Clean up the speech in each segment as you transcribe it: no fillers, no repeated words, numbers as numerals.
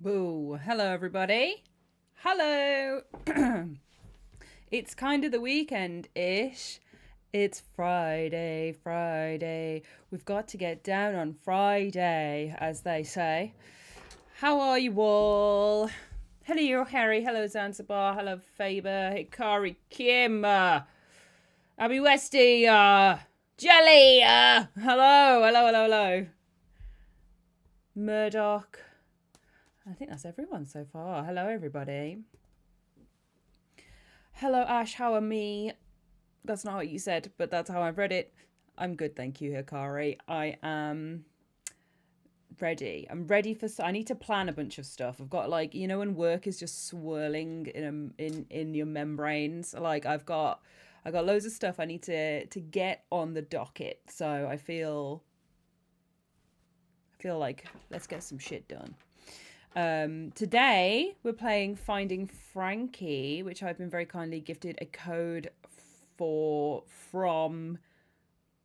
Boo. Hello, everybody. Hello. It's kind of the weekend-ish. It's Friday. We've got to get down on Friday, as they say. How are you all? Hello, Harry. Hello, Zanzibar. Hello, Faber. Hikari Kim. Abby Westy. Jelly. Hello. Murdoch. I think that's everyone so far. Hello, everybody. Hello, Ash. How are me? That's not what you said, but that's how I've read it. I'm good, thank you, Hikari. I am ready. I'm ready for. I need to plan a bunch of stuff. I've got when work is just swirling in your membranes. I've got loads of stuff I need to get on the docket. So I feel like let's get some shit done. Today we're playing Finding Frankie, which I've been very kindly gifted a code for from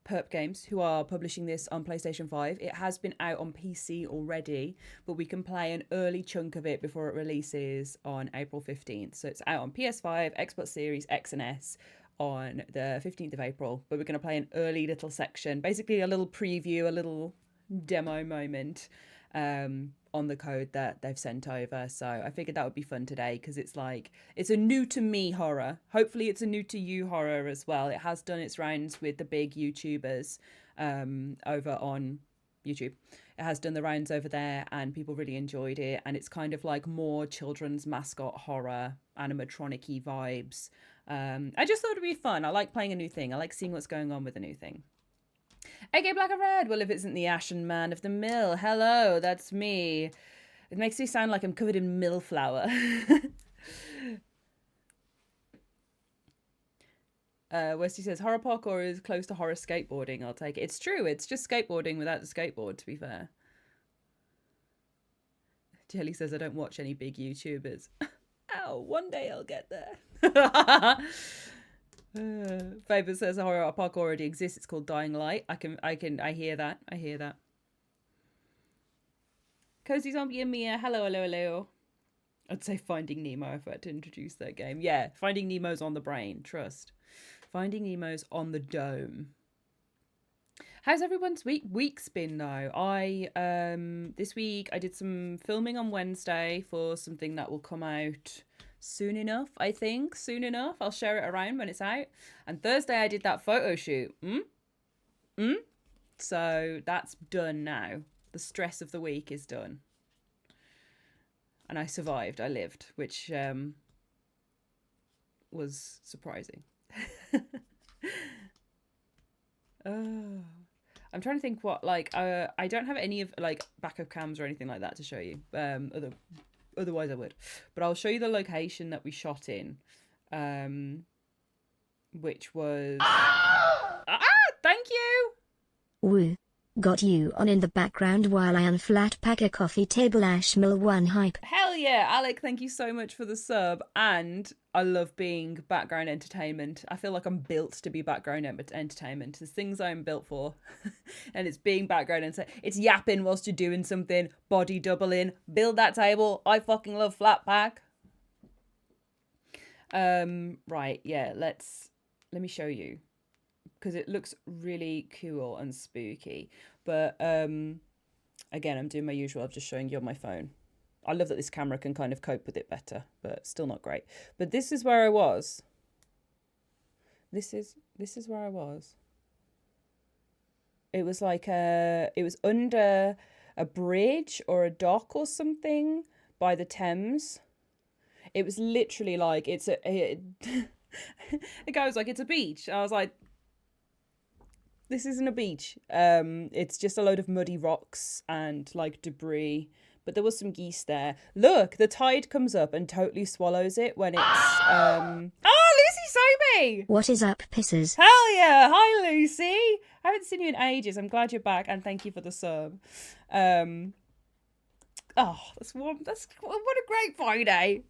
Perp Games, who are publishing this on PlayStation 5. It has been out on PC already, but we can play an early chunk of it before it releases on April 15th. So it's out on PS5, Xbox Series X and S on the 15th of April, but we're going to play an early little section, basically a little preview, a little demo moment on the code that they've sent over. So I figured that would be fun today because it's a new to me horror. Hopefully it's a new to you horror as well. It has done its rounds with the big YouTubers over on YouTube. It has done the rounds over there and people really enjoyed it, and it's kind of like more children's mascot horror, animatronic-y vibes. I just thought it'd be fun. I like playing a new thing. I like seeing what's going on with a new thing. AK Black and Red. Well, if it isn't the Ashen Man of the Mill. Hello, that's me. It makes me sound like I'm covered in mill flour. Westy says, horror parkour is close to horror skateboarding. I'll take it. It's true. It's just skateboarding without the skateboard, to be fair. Jelly says, I don't watch any big YouTubers. Ow, one day I'll get there. Faber says horror parkour already exists. It's called Dying Light. I hear that. Cozy Zombie and Mia. Hello. I'd say Finding Nemo if I had to introduce that game. Yeah, Finding Nemo's on the brain. Trust. Finding Nemo's on the dome. How's everyone's week's been though? This week I did some filming on Wednesday for something that will come out soon enough, I think. Soon enough. I'll share it around when it's out. And Thursday I did that photo shoot. So that's done now. The stress of the week is done. And I survived. I lived, which was surprising. I'm trying to think what, I don't have any of, backup cams or anything like that to show you. Otherwise I would. But I'll show you the location that we shot in, which was... Thank you! Woo. Got you on in the background while I unflat pack a coffee table. Ashmill1 hype. Hell yeah, Alec, thank you so much for the sub. And I love being background entertainment. I feel like I'm built to be background entertainment. There's things I'm built for. And it's being background entertainment. It's yapping whilst you're doing something, body doubling, build that table. I fucking love flat pack. Right, yeah, let me show you. Because it looks really cool and spooky. But again, I'm doing my usual. I'm just showing you on my phone. I love that this camera can kind of cope with it better, but still not great. But this is where I was. This is where I was. It was it was under a bridge or a dock or something by the Thames. It was literally the guy was like, it's a beach. I was like, this isn't a beach. It's just a load of muddy rocks and debris. But there was some geese there. Look, the tide comes up and totally swallows it when it's Oh, Lucy Sobe! What is up, pisses? Hell yeah! Hi, Lucy! I haven't seen you in ages. I'm glad you're back and thank you for the sub. That's what a great Friday.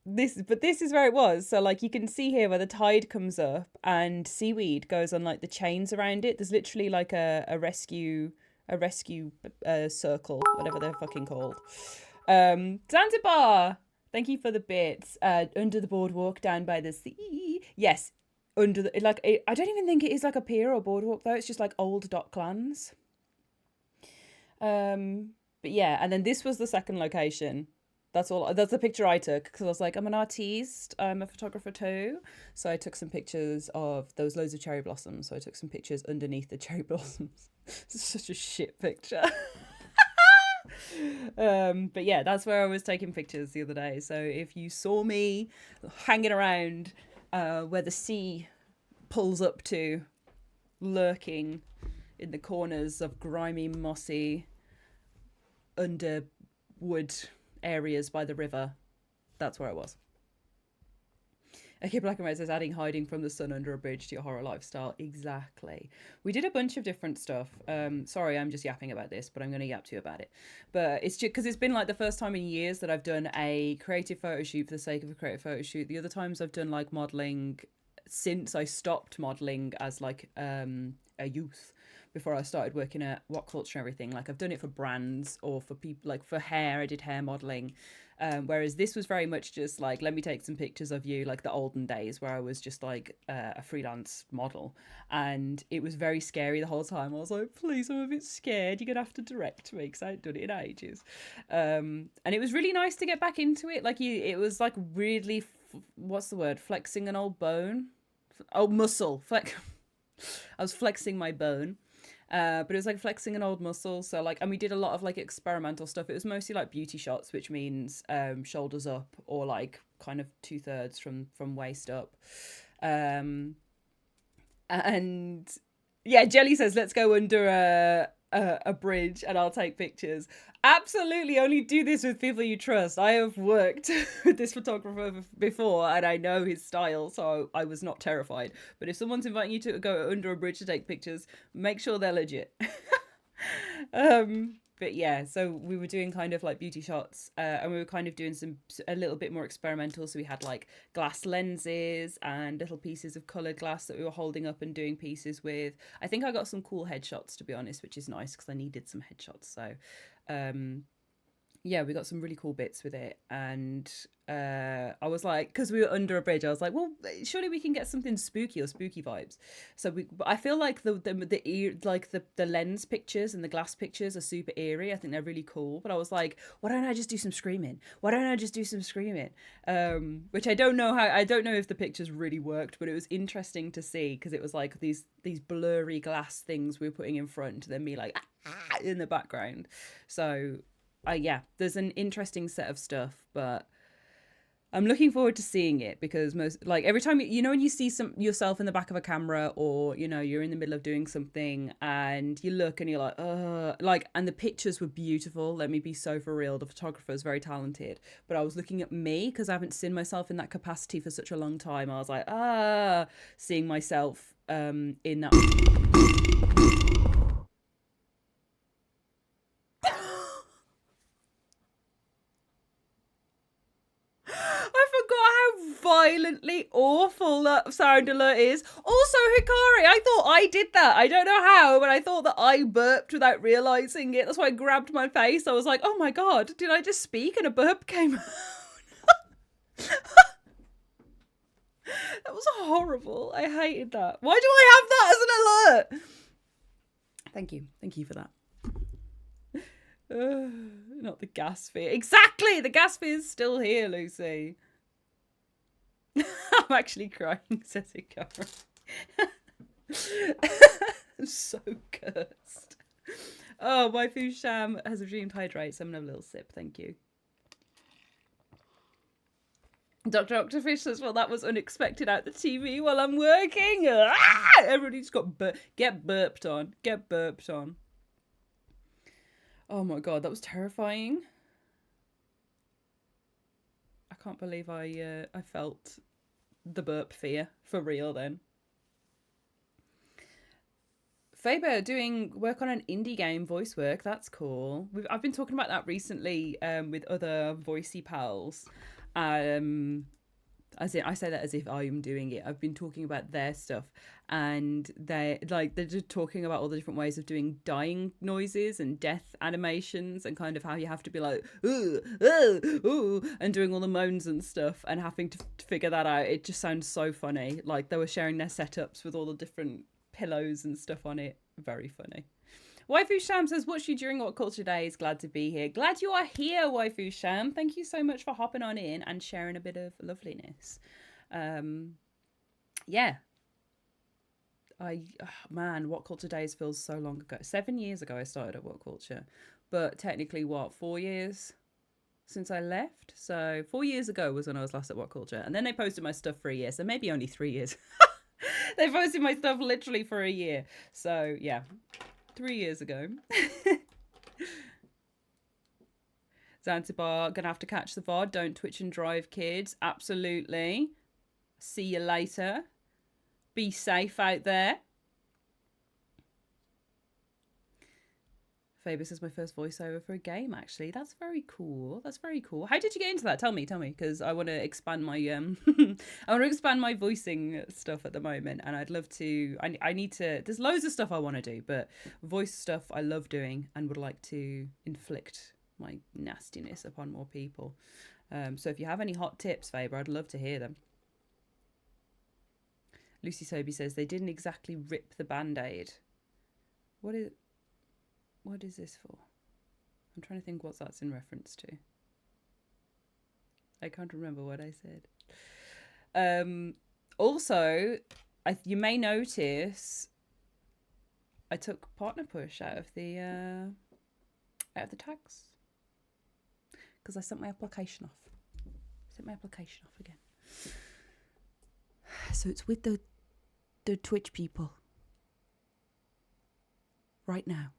This is where it was. So you can see here where the tide comes up and seaweed goes on the chains around it. There's literally a rescue circle, whatever they're fucking called. Zanzibar. Thank you for the bits. Under the boardwalk, down by the sea. Yes, under the like. I don't even think it is like a pier or boardwalk though. It's just like old docklands. But yeah, and then this was the second location. That's all. That's the picture I took because I was like, I'm an artiste. I'm a photographer too. So I took some pictures of those loads of cherry blossoms. So I took some pictures underneath the cherry blossoms. It's such a shit picture. But yeah, that's where I was taking pictures the other day. So if you saw me hanging around where the sea pulls up to, lurking in the corners of grimy, mossy underwood areas by the river, that's where I was. Okay, Black and Red says adding hiding from the sun under a bridge to your horror lifestyle. Exactly. We did a bunch of different stuff. Sorry, I'm just yapping about this, but I'm going to yap to you about it. But it's just because it's been like the first time in years that I've done a creative photo shoot for the sake of a creative photo shoot. The other times I've done like modeling since I stopped modeling as like a youth before I started working at What Culture and everything. Like I've done it for brands or for people, like for hair, I did hair modeling. Whereas this was very much just like, let me take some pictures of you, like the olden days where I was just like a freelance model. And it was very scary the whole time. I was like, please, I'm a bit scared. You're going to have to direct me because I hadn't done it in ages. And it was really nice to get back into it. Like it was like really, what's the word? Flexing an old bone? Oh, muscle. I was flexing my bone. But it was like flexing an old muscle. So like, and we did a lot of like experimental stuff. It was mostly like beauty shots, which means shoulders up or like kind of 2/3 from waist up. And yeah, Jelly says let's go under a bridge and I'll take pictures. Absolutely, only do this with people you trust. I have worked with this photographer before and I know his style, so I was not terrified. But if someone's inviting you to go under a bridge to take pictures, make sure they're legit. But yeah, so we were doing kind of like beauty shots, and we were kind of doing a little bit more experimental. So we had like glass lenses and little pieces of colored glass that we were holding up and doing pieces with. I think I got some cool headshots, to be honest, which is nice because I needed some headshots. So yeah, we got some really cool bits with it. And I was like, because we were under a bridge, I was like, well, surely we can get something spooky or spooky vibes. So I feel like the lens pictures and the glass pictures are super eerie. I think they're really cool. But I was like, why don't I just do some screaming? Why don't I just do some screaming? Which I don't know if the pictures really worked, but it was interesting to see because it was like these blurry glass things we were putting in front, and then me like in the background. So yeah, there's an interesting set of stuff, but I'm looking forward to seeing it because most like every time when you see yourself in the back of a camera or you're in the middle of doing something and you look and you're like and the pictures were beautiful. Let me be so for real. The photographer is very talented, but I was looking at me because I haven't seen myself in that capacity for such a long time. I was like seeing myself in that. Violently awful that sound alert is. Also, Hikari, I thought I did that. I don't know how, but I thought that I burped without realizing it. That's why I grabbed my face. I was like, oh my god, did I just speak and a burp came out? That was horrible. I hated that. Why do I have that as an alert? Thank you for that. Not the gas fear. Exactly, the gas fear is still here, Lucy. I'm actually crying, says Hikari. I'm so cursed. Oh, my food sham has resumed hydrate, so I'm gonna have a little sip, thank you. Dr. Octofish says, well, that was unexpected out the TV while I'm working. Everybody's got get burped on. Get burped on. Oh my god, that was terrifying. I can't believe I felt the burp fear for real then. Faber doing work on an indie game voice work. That's cool. I've been talking about that recently with other voicey pals. As in, I say that as if I'm doing it. I've been talking about their stuff, and they're just talking about all the different ways of doing dying noises and death animations, and kind of how you have to be like ooh, ooh, ooh, and doing all the moans and stuff, and having to figure that out. It just sounds so funny. Like they were sharing their setups with all the different pillows and stuff on it. Very funny. Waifu Sham says, watch you during What Culture Days. Glad to be here. Glad you are here, Waifu Sham. Thank you so much for hopping on in and sharing a bit of loveliness. Yeah. Man, What Culture Days feels so long ago. 7 years ago I started at What Culture. But technically, 4 years since I left? So 4 years ago was when I was last at What Culture. And then they posted my stuff for a year. So maybe only 3 years. They posted my stuff literally for a year. So, yeah. 3 years ago. Zanzibar, gonna have to catch the VOD. Don't twitch and drive, kids. Absolutely. See you later. Be safe out there. Faber says my first voiceover for a game, actually. That's very cool. That's very cool. How did you get into that? Tell me, because I want to expand my I want to expand my voicing stuff at the moment, and I'd love to. I need to. There's loads of stuff I want to do, but voice stuff I love doing and would like to inflict my nastiness upon more people. So if you have any hot tips, Faber, I'd love to hear them. Lucy Soby says they didn't exactly rip the band-aid. What is this for? I'm trying to think what that's in reference to. I can't remember what I said. Also, you may notice I took partner push out of the tags because I sent my application off. Again. So it's with the Twitch people right now.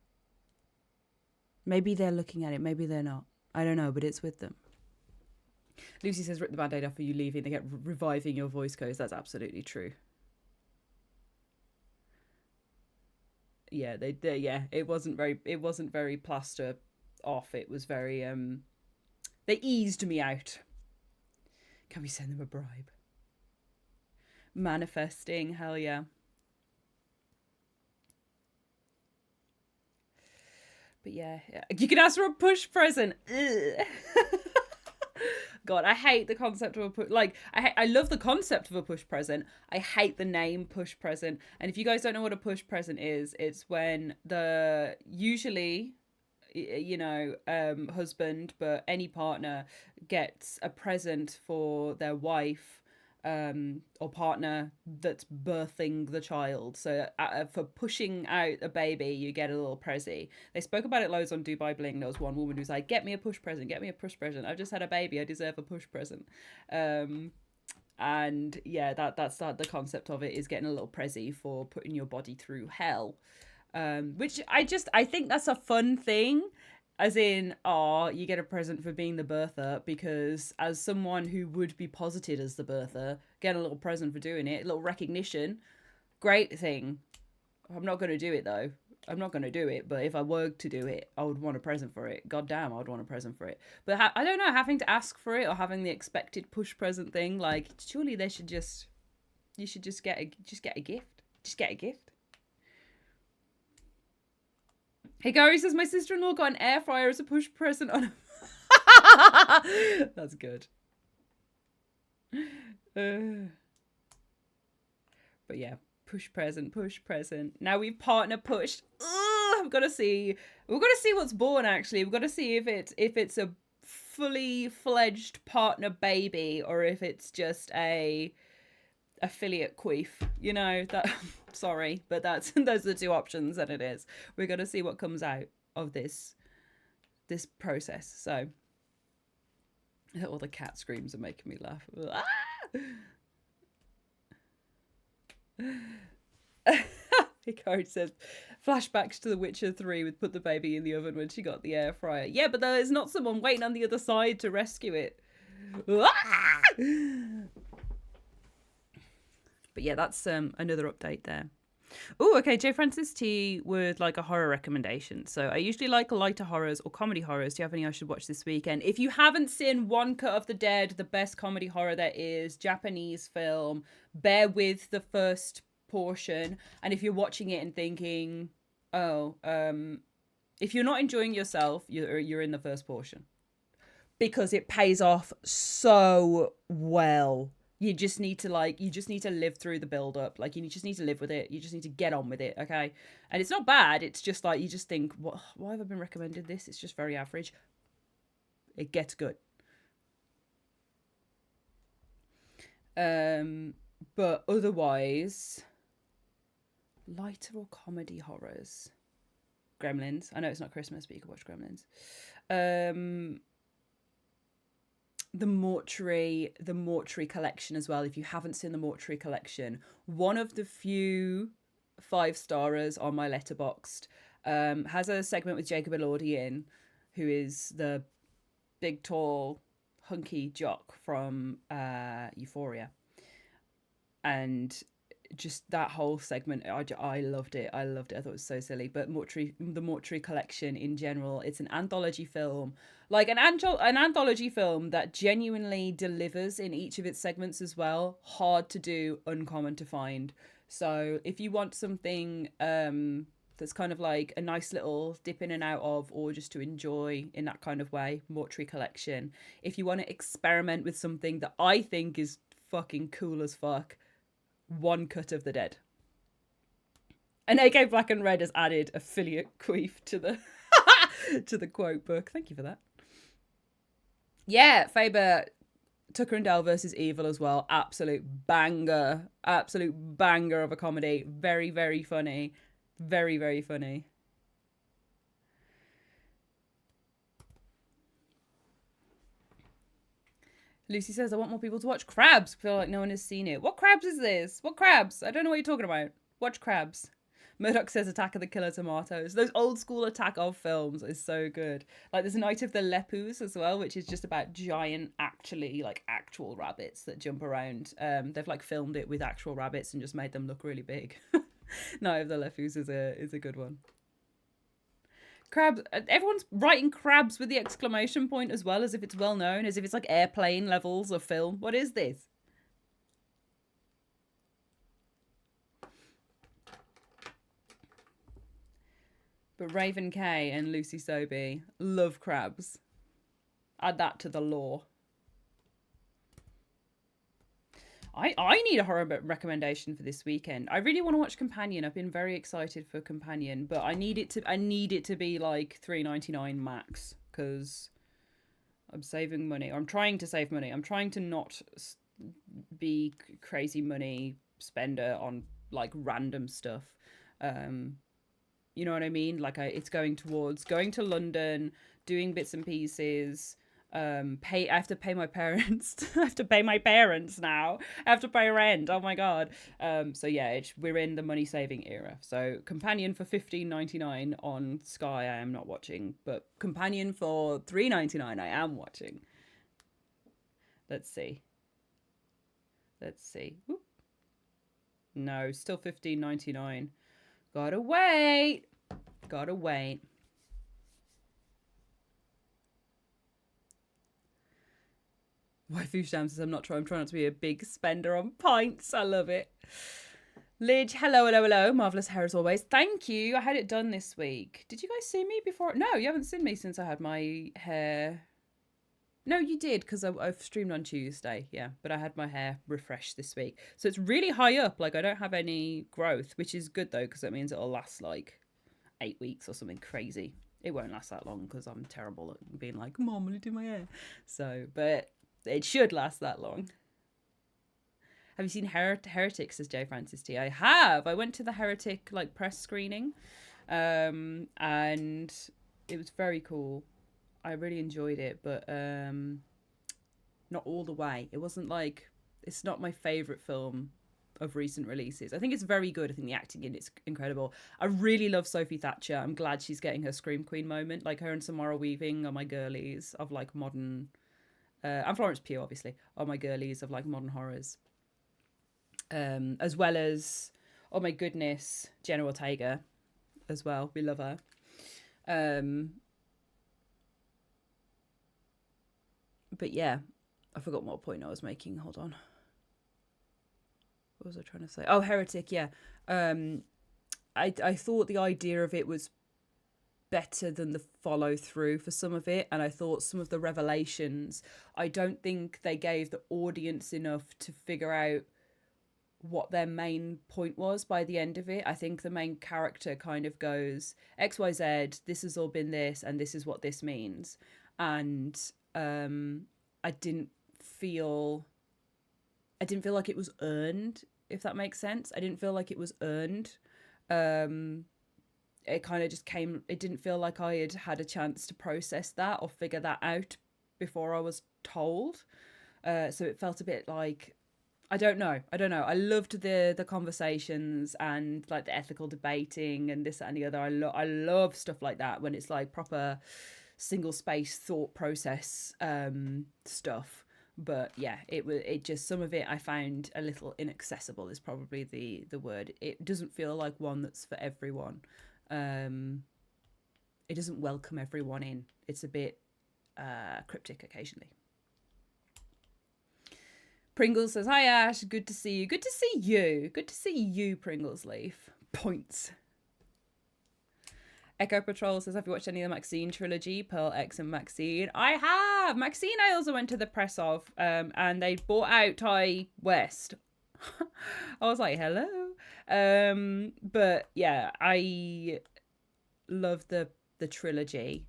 Maybe they're looking at it, maybe they're not. I don't know, but it's with them. Lucy says, rip the band-aid off, are you leaving? They get reviving your voice codes. That's absolutely true. Yeah, it wasn't very plaster off. It was very, they eased me out. Can we send them a bribe? Manifesting, hell yeah. But yeah, you can ask for a push present. God, I hate the concept of a push. Like, I love the concept of a push present. I hate the name push present. And if you guys don't know what a push present is, it's when usually, husband, but any partner gets a present for their wife or partner that's birthing the child. So for pushing out a baby, you get a little prezi. They spoke about it loads on Dubai Bling. There was one woman who's like, get me a push present. I've just had a baby. I deserve a push present. And yeah, that's the concept of it, is getting a little prezi for putting your body through hell. Which I think that's a fun thing. As in, you get a present for being the birther, because as someone who would be posited as the birther, get a little present for doing it, a little recognition, great thing. I'm not going to do it though. I'm not going to do it, but if I were to do it, I would want a present for it. God damn, I would want a present for it. But I don't know, having to ask for it or having the expected push present thing, like, surely you should just get a gift. Just get a gift. Hey, Gary says, my sister-in-law got an air fryer as a push present on That's good. But yeah, push present. Now we've partner pushed. We've got to see what's born, actually. We've got to see if it's a fully fledged partner baby, or if it's just a affiliate queef, that sorry, but those are the two options, and it is. We're going to see what comes out of this process. So all the cat screams are making me laugh. Hikari says, flashbacks to The Witcher 3 with put the baby in the oven when she got the air fryer. Yeah, but there's not someone waiting on the other side to rescue it. But yeah, that's another update there. Oh, okay. J. Francis T would like a horror recommendation. So I usually like lighter horrors or comedy horrors. Do you have any I should watch this weekend? If you haven't seen One Cut of the Dead, the best comedy horror there is, Japanese film, bear with the first portion. And if you're watching it and thinking, oh, if you're not enjoying yourself, you're in the first portion because it pays off so well. You just need to live through the build up. Like, you just need to live with it. You just need to get on with it, okay? And it's not bad. It's just like, you just think, what? Why have I been recommended this? It's just very average. It gets good. But otherwise, lighter or comedy horrors. Gremlins. I know it's not Christmas, but you can watch Gremlins. The mortuary collection as well. If you haven't seen the mortuary collection, one of the few 5-starers on my Letterboxd, has a segment with Jacob Elordi in, who is the big, tall, hunky jock from Euphoria, and just that whole segment, I loved it. I thought it was so silly. But the mortuary collection in general, it's an anthology film, like an anthology film that genuinely delivers in each of its segments as well. Hard to do, uncommon to find. So if you want something that's kind of like a nice little dip in and out of, or just to enjoy in that kind of way, mortuary collection. If you want to experiment with something that I think is fucking cool as fuck, One Cut of the Dead. And AK Black and Red has added affiliate queef to the to the quote book. Thank you for that. Yeah, Faber, Tucker and Dale versus Evil as well. Absolute banger of a comedy. Very, very funny. Very, very funny. Lucy says, I want more people to watch Crabs. I feel like no one has seen it. What Crabs is this? What Crabs? I don't know what you're talking about. Watch Crabs. Murdoch says Attack of the Killer Tomatoes. Those old school Attack of films is so good. Like, there's Night of the Lepus as well, which is just about giant, actual rabbits that jump around. They've like filmed it with actual rabbits and just made them look really big. Night of the Lepus is a good one. Crabs. Everyone's writing Crabs with the exclamation point as well, as if it's well known, as if it's like Airplane levels of film. What is this? But Raven K and Lucy Sobey love Crabs. Add that to the lore. I need a horror recommendation for this weekend. I really want to watch Companion. I've been very excited for Companion, but I need it to be like $3.99 max, because I'm saving money. I'm trying to save money. I'm trying to not be crazy money spender on like random stuff. You know what I mean? Like, it's going towards going to London, doing bits and pieces. I have to pay my parents. I have to pay my parents now. I have to pay rent. Oh my god. So yeah, we're in the money saving era. So Companion for $15.99 on Sky I am not watching, but Companion for $3.99 I am watching. Let's see. Oop. No, still $15.99. Gotta wait. Waifu Sham says, I'm trying not to be a big spender on pints. I love it. Lidge, hello. Marvellous hair as always. Thank you. I had it done this week. Did you guys see me before? No, you haven't seen me since I had my hair. No, you did, because I've streamed on Tuesday. Yeah, but I had my hair refreshed this week. So it's really high up. Like, I don't have any growth, which is good, though, because that means it'll last, like, 8 weeks or something crazy. It won't last that long, because I'm terrible at being like, Mom, I'm going to do my hair. So, but it should last that long. Have you seen Heretic, says J. Francis T? I have. I went to the Heretic, like, press screening, and it was very cool. I really enjoyed it, but not all the way. It wasn't like, it's not my favourite film of recent releases. I think it's very good. I think the acting in it's incredible. I really love Sophie Thatcher. I'm glad she's getting her Scream Queen moment. Like, her and Samara Weaving are my girlies of like modern, and Florence Pugh obviously are my girlies of like modern horrors. As well as, Oh my goodness, Jenna Ortega as well. We love her. Um, but yeah, I forgot what point I was making. Hold on. What was I trying to say? Oh, Heretic. Yeah. I thought the idea of it was better than the follow through for some of it, and I thought some of the revelations, I don't think they gave the audience enough to figure out what their main point was by the end of it. I think the main character kind of goes XYZ, this has all been this and this is what this means. And I didn't feel like it was earned, if that makes sense. I didn't feel like it was earned. It kind of just came, it didn't feel like I had a chance to process that or figure that out before I was told. So it felt a bit like, I don't know. I loved the conversations and like the ethical debating and this that, and the other. I love stuff like that when it's like proper single space thought process stuff. But yeah, it just, some of it I found a little inaccessible is probably the word. It doesn't feel like one that's for everyone. It doesn't welcome everyone in. It's a bit cryptic occasionally. Pringles says, "Hi Ash, good to see you. Good to see you. Good to see you, Pringles Leaf." Points. Echo Patrol says, "Have you watched any of the Maxine trilogy, Pearl, X, and Maxine?" I have. Maxine I also went to the press of, and they bought out Ty West. I was like, hello. But yeah, I love the trilogy.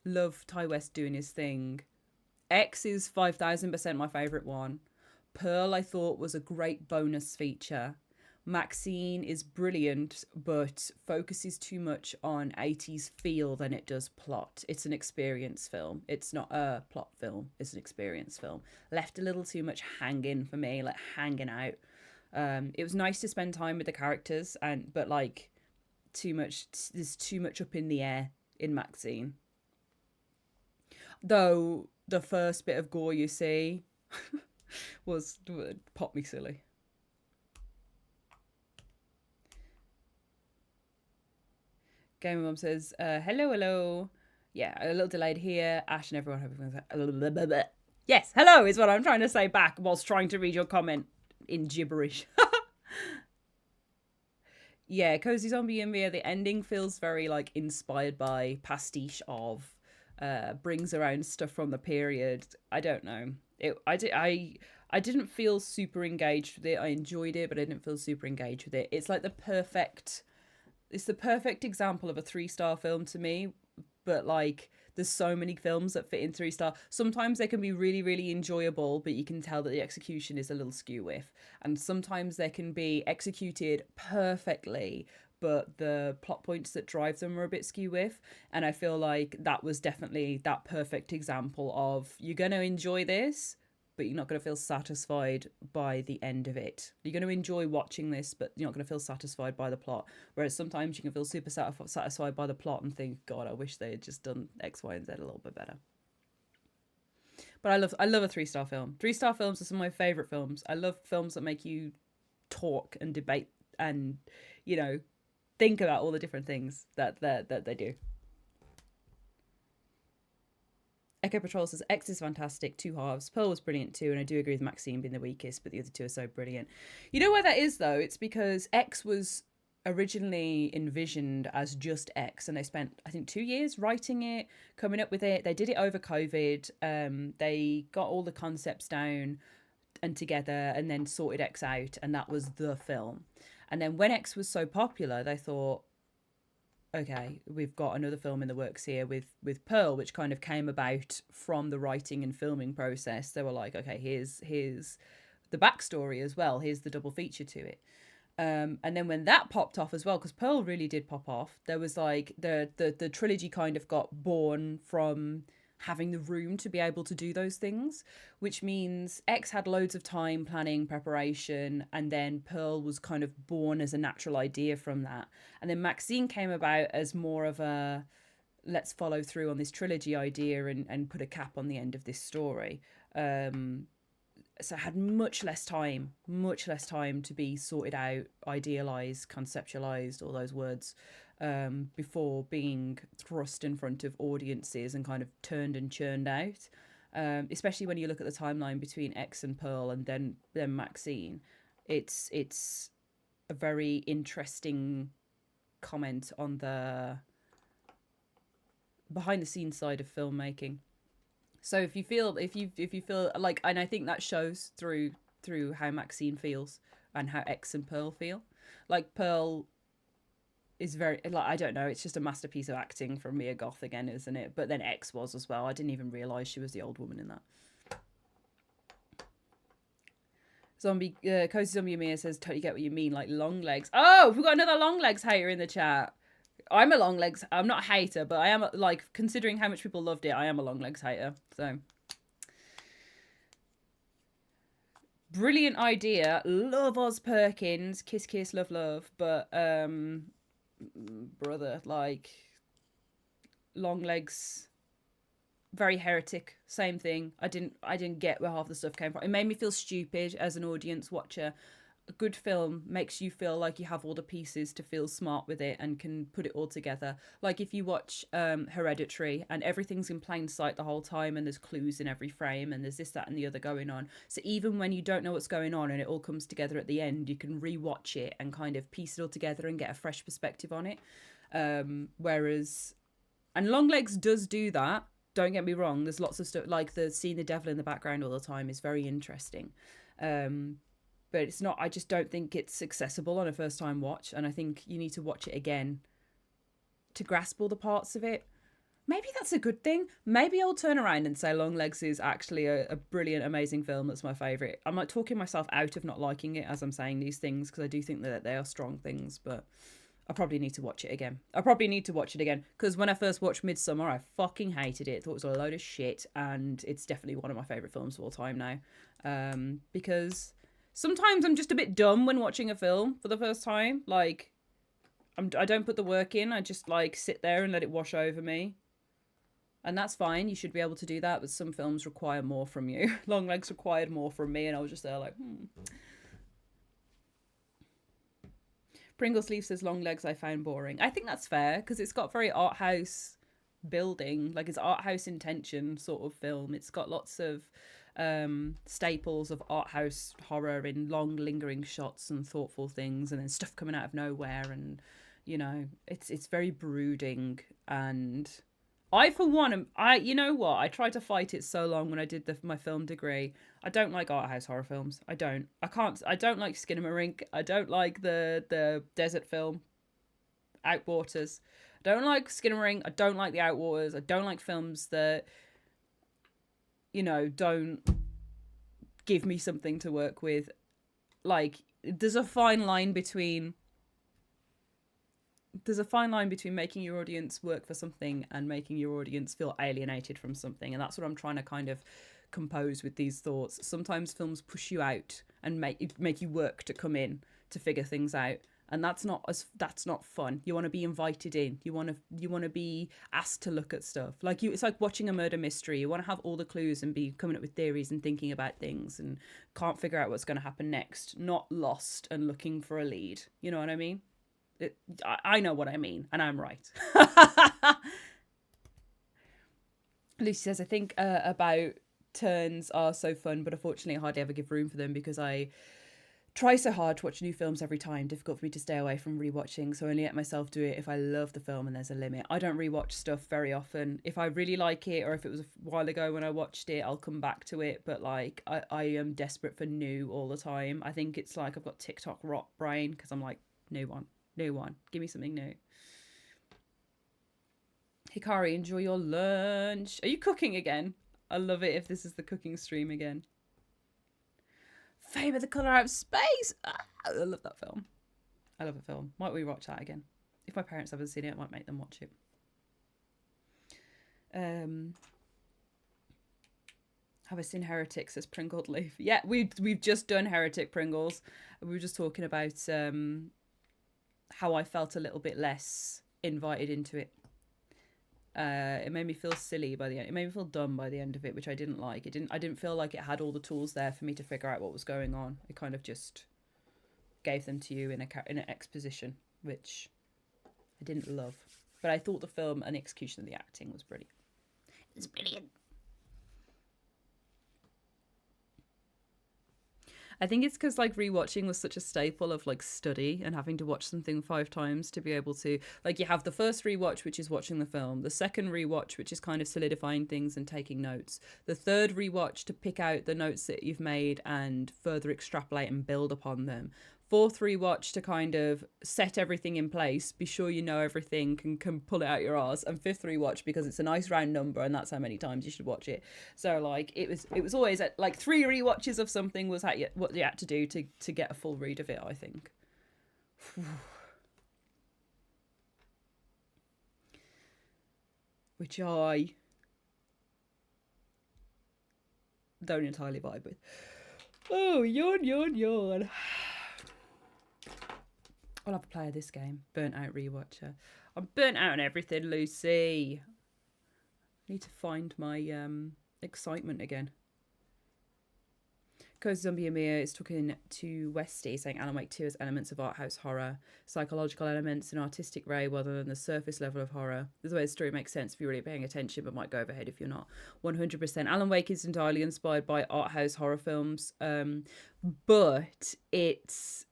Love Ty West doing his thing. X is 5,000% my favourite one. Pearl I thought was a great bonus feature. Maxine is brilliant, but focuses too much on 80s feel than it does plot. It's an experience film. It's not a plot film. It's an experience film. Left a little too much hanging for me, like hanging out. It was nice to spend time with the characters, but like there's too much up in the air in Maxine. Though the first bit of gore you see was popped me silly. Gamer Mum says, hello. Yeah, a little delayed here. Ash and everyone hope everyone's yes, hello is what I'm trying to say back whilst trying to read your comment in gibberish. Yeah, Cozy Zombie Invia, the ending feels very like inspired by pastiche of, brings around stuff from the period. I don't know. I didn't feel super engaged with it. I enjoyed it, but I didn't feel super engaged with it. It's like the perfect example of a 3-star film to me, but like there's so many films that fit in 3-star. Sometimes they can be really, really enjoyable, but you can tell that the execution is a little skew with. And sometimes they can be executed perfectly, but the plot points that drive them are a bit skew with. And I feel like that was definitely that perfect example of, you're going to enjoy this, but you're not going to feel satisfied by the end of it. You're going to enjoy watching this, but you're not going to feel satisfied by the plot. Whereas sometimes you can feel super satisfied by the plot and think, God, I wish they had just done X, Y, and Z a little bit better. But I love a 3-star film. 3-star films are some of my favourite films. I love films that make you talk and debate and, you know, think about all the different things that they do. Echo Patrol says, X is fantastic, 2 halves. Pearl was brilliant too, and I do agree with Maxine being the weakest, but the other 2 are so brilliant. You know why that is, though? It's because X was originally envisioned as just X, and they spent, I think, 2 years writing it, coming up with it. They did it over COVID. They got all the concepts down and together and then sorted X out, and that was the film. And then when X was so popular, they thought, okay, we've got another film in the works here with Pearl, which kind of came about from the writing and filming process. They were like, okay, here's the backstory as well. Here's the double feature to it. And then when that popped off as well, because Pearl really did pop off, there was like the trilogy kind of got born from having the room to be able to do those things, which means X had loads of time planning, preparation, and then Pearl was kind of born as a natural idea from that. And then Maxine came about as more of a, let's follow through on this trilogy idea and put a cap on the end of this story. So it had much less time to be sorted out, idealized, conceptualized, all those words, before being thrust in front of audiences and kind of turned and churned out. Especially when you look at the timeline between X and Pearl and then Maxine, it's a very interesting comment on the behind the scenes side of filmmaking. So if you feel like, and I think that shows through how Maxine feels and how X and Pearl feel. Like Pearl is very, like, I don't know, it's just a masterpiece of acting from Mia Goth again, isn't it? But then X was as well. I didn't even realize she was the old woman in that. Cozy Zombie Mia says, totally get what you mean, like long legs. Oh, we've got another long legs hater in the chat. I'm a long legs. I'm not a hater, but I am, like, considering how much people loved it, I am a long legs hater. So brilliant idea. Love Oz Perkins. Kiss, kiss, love, love. But brother, like, long legs, very heretic. Same thing. I didn't get where half the stuff came from. It made me feel stupid as an audience watcher. A good film makes you feel like you have all the pieces to feel smart with it and can put it all together. Like if you watch Hereditary and everything's in plain sight the whole time and there's clues in every frame and there's this, that and the other going on. So even when you don't know what's going on and it all comes together at the end, you can rewatch it and kind of piece it all together and get a fresh perspective on it. Whereas, and Longlegs does do that. Don't get me wrong. There's lots of stuff, like the seeing the devil in the background all the time is very interesting. But it's not, I just don't think it's accessible on a first time watch. And I think you need to watch it again to grasp all the parts of it. Maybe that's a good thing. Maybe I'll turn around and say Longlegs is actually a brilliant, amazing film that's my favourite. I'm like talking myself out of not liking it as I'm saying these things, because I do think that they are strong things, but I probably need to watch it again. Because when I first watched Midsummer, I fucking hated it. Thought it was a load of shit, and it's definitely one of my favourite films of all time now. Because sometimes I'm just a bit dumb when watching a film for the first time. Like, I don't put the work in. I just, like, sit there and let it wash over me. And that's fine. You should be able to do that. But some films require more from you. Longlegs required more from me. And I was just there like, Pringle Sleeve says, Longlegs I found boring. I think that's fair, because it's got very art house building. Like, it's art house intention sort of film. It's got lots of staples of art house horror in long lingering shots and thoughtful things, and then stuff coming out of nowhere, and you know, it's very brooding. And I, for one, you know what, I tried to fight it so long when I did my film degree. I don't like art house horror films. I don't like Skinamarink. I don't like the desert film Outwaters. I don't like Skinamarink. I don't like the Outwaters. I don't like films that, you know, don't give me something to work with. Like, there's a fine line between making your audience work for something and making your audience feel alienated from something. And that's what I'm trying to kind of compose with these thoughts. Sometimes films push you out and make you work to come in to figure things out. And that's not fun. You want to be invited in. You want to be asked to look at stuff. Like it's like watching a murder mystery. You want to have all the clues and be coming up with theories and thinking about things and can't figure out what's going to happen next. Not lost and looking for a lead. You know what I mean? I know what I mean, and I'm right. Lucy says, I think about turns are so fun, but unfortunately I hardly ever give room for them because I try so hard to watch new films every time. Difficult for me to stay away from rewatching, so I only let myself do it if I love the film and there's a limit. I don't rewatch stuff very often. If I really like it, or if it was a while ago when I watched it, I'll come back to it. But like, I am desperate for new all the time. I think it's like I've got TikTok rot brain because I'm like, new one. Give me something new. Hikari, enjoy your lunch. Are you cooking again? I love it if this is the cooking stream again. Fame of the Colour Out of Space. I love that film. I love a film. Might we watch that again? If my parents haven't seen it, I might make them watch it. Have I seen Heretics as Pringled Leaf? Yeah, we've just done Heretic Pringles. We were just talking about how I felt a little bit less invited into it. It made me feel silly by the end. It made me feel dumb by the end of it, which I didn't like. I didn't feel like it had all the tools there for me to figure out what was going on. It kind of just gave them to you in an exposition, which I didn't love. But I thought the film and the execution of the acting was brilliant. It's brilliant. I think it's because like rewatching was such a staple of like study and having to watch something 5 times to be able to, like, you have the first rewatch, which is watching the film, the second rewatch, which is kind of solidifying things and taking notes, the third rewatch to pick out the notes that you've made and further extrapolate and build upon them, fourth rewatch to kind of set everything in place, be sure you know everything, can pull it out your arse, and fifth rewatch because it's a nice round number and that's how many times you should watch it. So like it was always at like 3 rewatches of something was what you had to do to get a full read of it, I think. Which I don't entirely vibe with. Oh, yawn. I'll have a play of this game. Burnt out rewatcher. I'm burnt out on everything, Lucy. I need to find my excitement again. Cozy Zombie Amir is talking to Westy, saying Alan Wake 2 has elements of art house horror, psychological elements, and artistic ray rather than the surface level of horror. This way the story makes sense if you're really paying attention, but might go overhead if you're not. 100%. Alan Wake is entirely inspired by art house horror films, but it's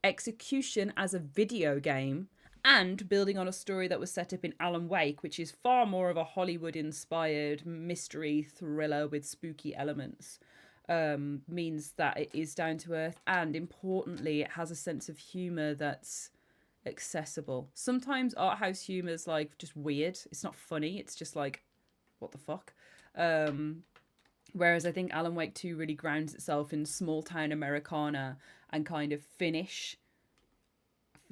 execution as a video game and building on a story that was set up in Alan Wake, which is far more of a Hollywood-inspired mystery thriller with spooky elements, means that it is down to earth, and importantly, it has a sense of humour that's accessible. Sometimes art house humour is like just weird. It's not funny. It's just like, what the fuck? Whereas I think Alan Wake 2 really grounds itself in small town Americana and kind of Finnish,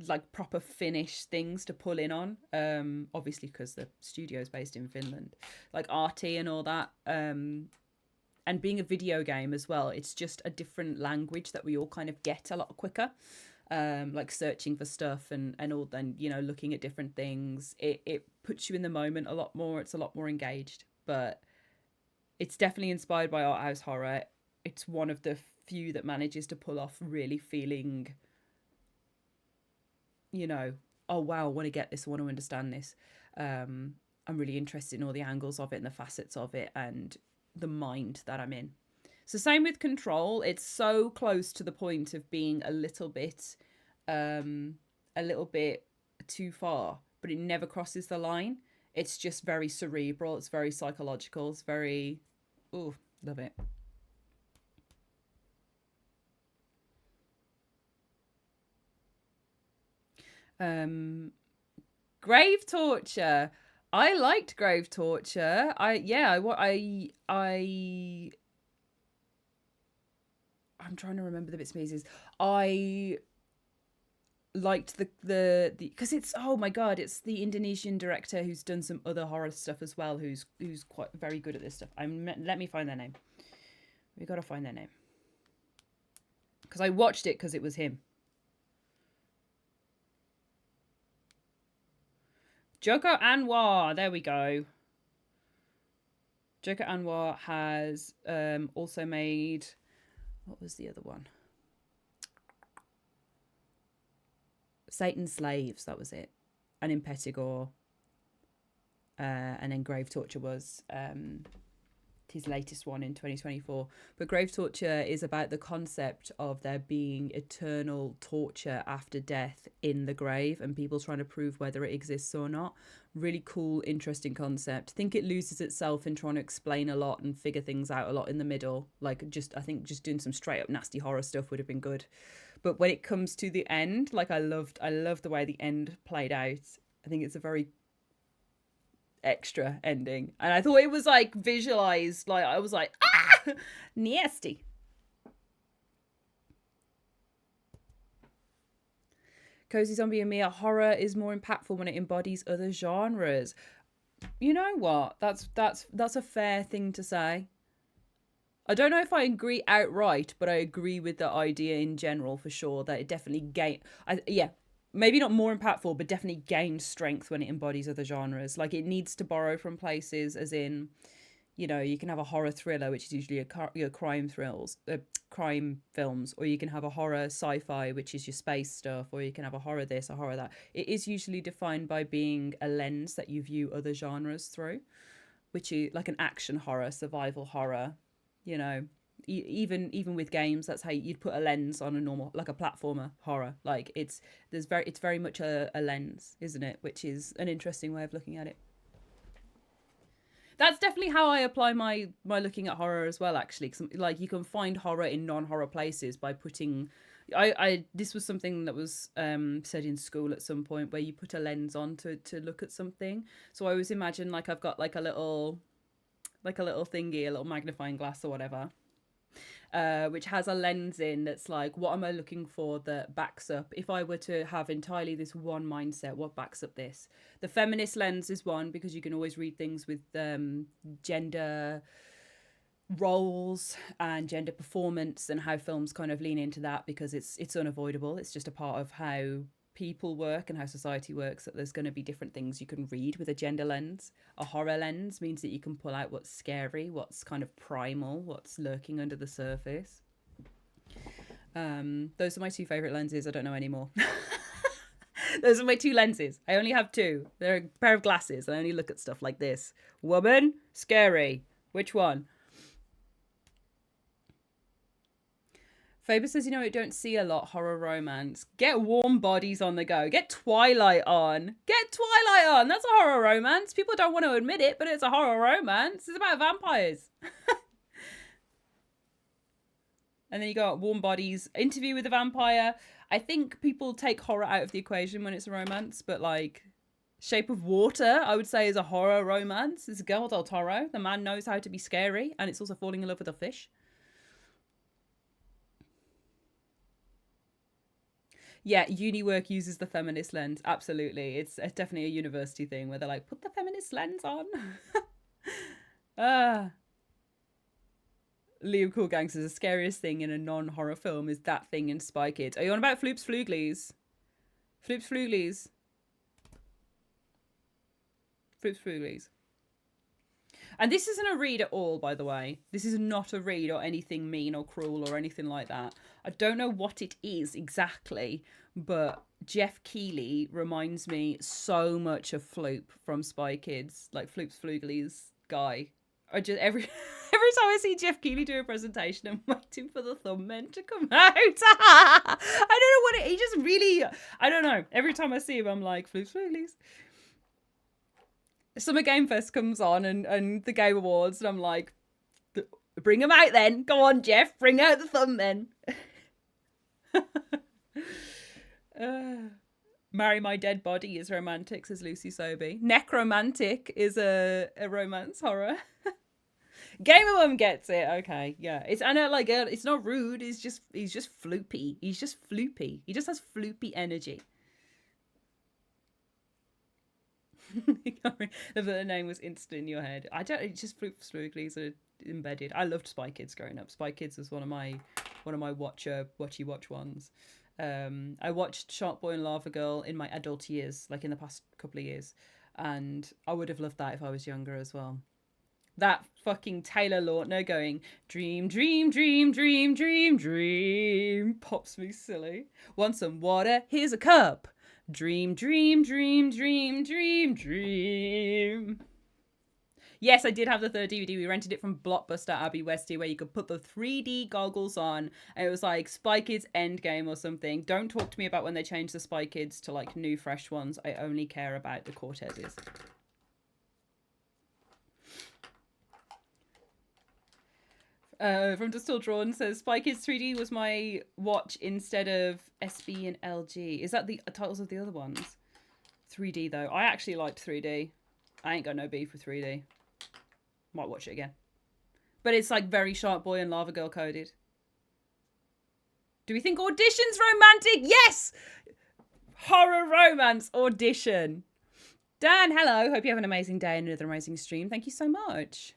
like proper Finnish things to pull in on. Obviously because the studio's based in Finland, like arty and all that. And being a video game as well, it's just a different language that we all kind of get a lot quicker. Like searching for stuff and all, then, you know, looking at different things. It puts you in the moment a lot more. It's a lot more engaged, but it's definitely inspired by art house horror. It's one of the few that manages to pull off really feeling, you know, oh wow, I want to get this, I want to understand this. I'm really interested in all the angles of it and the facets of it and the mind that I'm in. So same with Control. It's so close to the point of being a little bit too far, but it never crosses the line. It's just very cerebral. It's very psychological. It's very, ooh, love it. Grave Torture. I liked Grave Torture. I'm trying to remember the bits and pieces. I liked the because it's, oh my god, it's the Indonesian director who's done some other horror stuff as well, who's quite very good at this stuff. Let me find their name. We gotta find their name because I watched it because it was him. Joko Anwar, there we go. Joko Anwar has also made, what was the other one? Satan's Slaves, that was it. And Impetigore. And then Grave Torture was his latest one in 2024. But Grave Torture is about the concept of there being eternal torture after death in the grave and people trying to prove whether it exists or not. Really cool, interesting concept. I think it loses itself in trying to explain a lot and figure things out a lot in the middle. Like, I think just doing some straight up nasty horror stuff would have been good. But when it comes to the end, like I loved the way the end played out. I think it's a very extra ending, and I thought it was like visualized, like I was like, ah, nasty. Cozy Zombie and Mia, horror is more impactful when it embodies other genres. You know what, that's a fair thing to say. I don't know if I agree outright, but I agree with the idea in general for sure that it definitely maybe not more impactful, but definitely gains strength when it embodies other genres. Like it needs to borrow from places, as in, you know, you can have a horror thriller, which is usually your crime films, or you can have a horror sci-fi, which is your space stuff, or you can have a horror this, a horror that. It is usually defined by being a lens that you view other genres through, which is like an action horror, survival horror, you know. Even with games, that's how you'd put a lens on a normal, like a platformer horror. Like it's very much a lens, isn't it? Which is an interesting way of looking at it. That's definitely how I apply my looking at horror as well, actually. 'Cause, like, you can find horror in non-horror places by putting. I this was something that was said in school at some point, where you put a lens on to look at something. So I always imagine like I've got like a little thingy, a little magnifying glass or whatever, which has a lens in that's like, what am I looking for that backs up? If I were to have entirely this one mindset, what backs up this? The feminist lens is one, because you can always read things with gender roles and gender performance, and how films kind of lean into that, because it's unavoidable. It's just a part of how people work and how society works, that there's going to be different things you can read with a gender lens. A horror lens means that you can pull out what's scary, what's kind of primal, what's lurking under the surface. Those are my two favorite lenses. I don't know anymore. Those are my two lenses. I only have two. They're a pair of glasses, and I only look at stuff like this. Woman, scary. Which one? Faber says, you know, I don't see a lot horror romance. Get Warm Bodies on the go. Get Twilight on. Get Twilight on. That's a horror romance. People don't want to admit it, but it's a horror romance. It's about vampires. And then you got Warm Bodies, Interview with a Vampire. I think people take horror out of the equation when it's a romance, but like Shape of Water, I would say, is a horror romance. It's Guillermo del Toro. The man knows how to be scary, and it's also falling in love with a fish. Yeah, uni work uses the feminist lens. Absolutely. It's definitely a university thing where they're like, put the feminist lens on. Leo Cool Gang says, the scariest thing in a non-horror film is that thing in Spy Kids. Are you on about Floops Fluglies? Floops Fluglies. Floops Fluglies. And this isn't a read at all, by the way. This is not a read or anything mean or cruel or anything like that. I don't know what it is exactly, but Jeff Keighley reminds me so much of Floop from Spy Kids, like Floop's Fluglies guy. I just every time I see Jeff Keighley do a presentation, I'm waiting for the thumbnail to come out. I don't know what he just really, I don't know. Every time I see him, I'm like, Floop's Fluglies. Summer Game Fest comes on and the Game Awards, and I'm like, bring them out then. Go on, Jeff, bring out the thumb then. Marry My Dead Body is romantic, says Lucy Sobey. Necromantic is a romance horror. Gamer Mum gets it. Okay, yeah. I know, like, it's not rude. He's just floopy. He's just floopy. He just has floopy energy. The name was instant in your head. It's just Fluglies are embedded. I loved Spy Kids growing up. Spy Kids was one of my watchy watch ones. I watched Shark Boy and Lava Girl in my adult years, like in the past couple of years, and I would have loved that if I was younger as well. That fucking Taylor Lautner going, dream, dream, dream, dream, dream, dream, pops me silly. Want some water? Here's a cup. Dream, dream, dream, dream, dream, dream. Yes, I did have the third DVD. We rented it from Blockbuster Abbey Westy, where you could put the 3D goggles on, and it was like Spy Kids Endgame or something. Don't talk to me about when they changed the Spy Kids to like new, fresh ones. I only care about the Cortezes. From Distilled Drawn says, Spy Kids 3D was my watch instead of SB and LG. Is that the titles of the other ones? 3D, though. I actually liked 3D. I ain't got no beef with 3D. Might watch it again. But it's like very Shark Boy and Lava Girl coded. Do we think Audition's romantic? Yes! Horror romance Audition. Dan, hello. Hope you have an amazing day and another amazing stream. Thank you so much.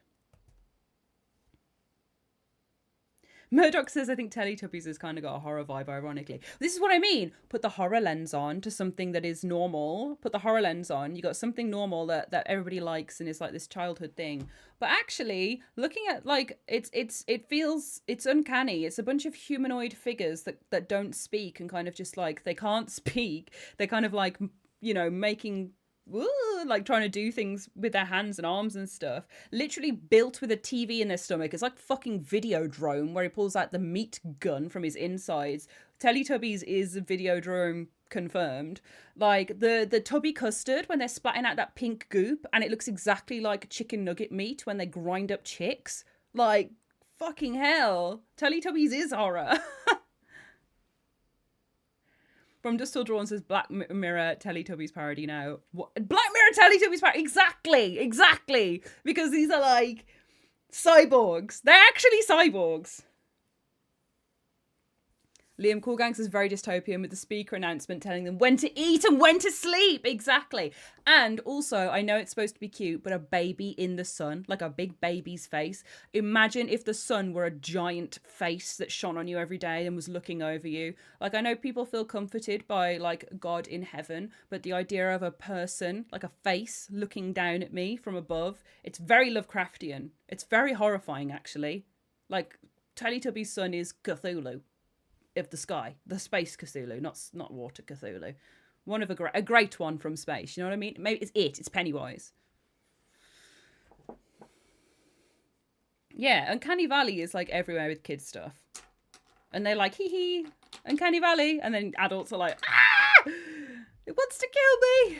Murdoch says, I think Teletubbies has kind of got a horror vibe, ironically. This is what I mean. Put the horror lens on to something that is normal. Put the horror lens on. You got something normal that everybody likes and is like this childhood thing. But actually, looking at like it feels it's uncanny. It's a bunch of humanoid figures that don't speak and kind of just like they can't speak. They're kind of like, you know, making like trying to do things with their hands and arms and stuff, literally built with a TV in their stomach. It's like fucking Videodrome, where he pulls out the meat gun from his insides. Teletubbies is Videodrome confirmed. Like the tubby custard, when they're splatting out that pink goop, and it looks exactly like chicken nugget meat when they grind up chicks. Like, fucking hell, Teletubbies is horror. From Dust Till Dawn says Black Mirror Teletubbies parody now. What? Black Mirror Teletubbies parody? Exactly. Because these are like cyborgs. They're actually cyborgs. Liam Coolgang says very dystopian with the speaker announcement telling them when to eat and when to sleep. Exactly. And also, I know it's supposed to be cute, but a baby in the sun, like a big baby's face. Imagine if the sun were a giant face that shone on you every day and was looking over you. Like, I know people feel comforted by like God in heaven, but the idea of a person, like a face, looking down at me from above, it's very Lovecraftian. It's very horrifying, actually. Like, Teletubby's sun is Cthulhu. Of the sky, the space Cthulhu, not water Cthulhu, one of a great one from space. You know what I mean? Maybe it's Pennywise. Yeah, Uncanny Valley is like everywhere with kids stuff, and they're like hee hee, Uncanny Valley, and then adults are like ah, it wants to kill me.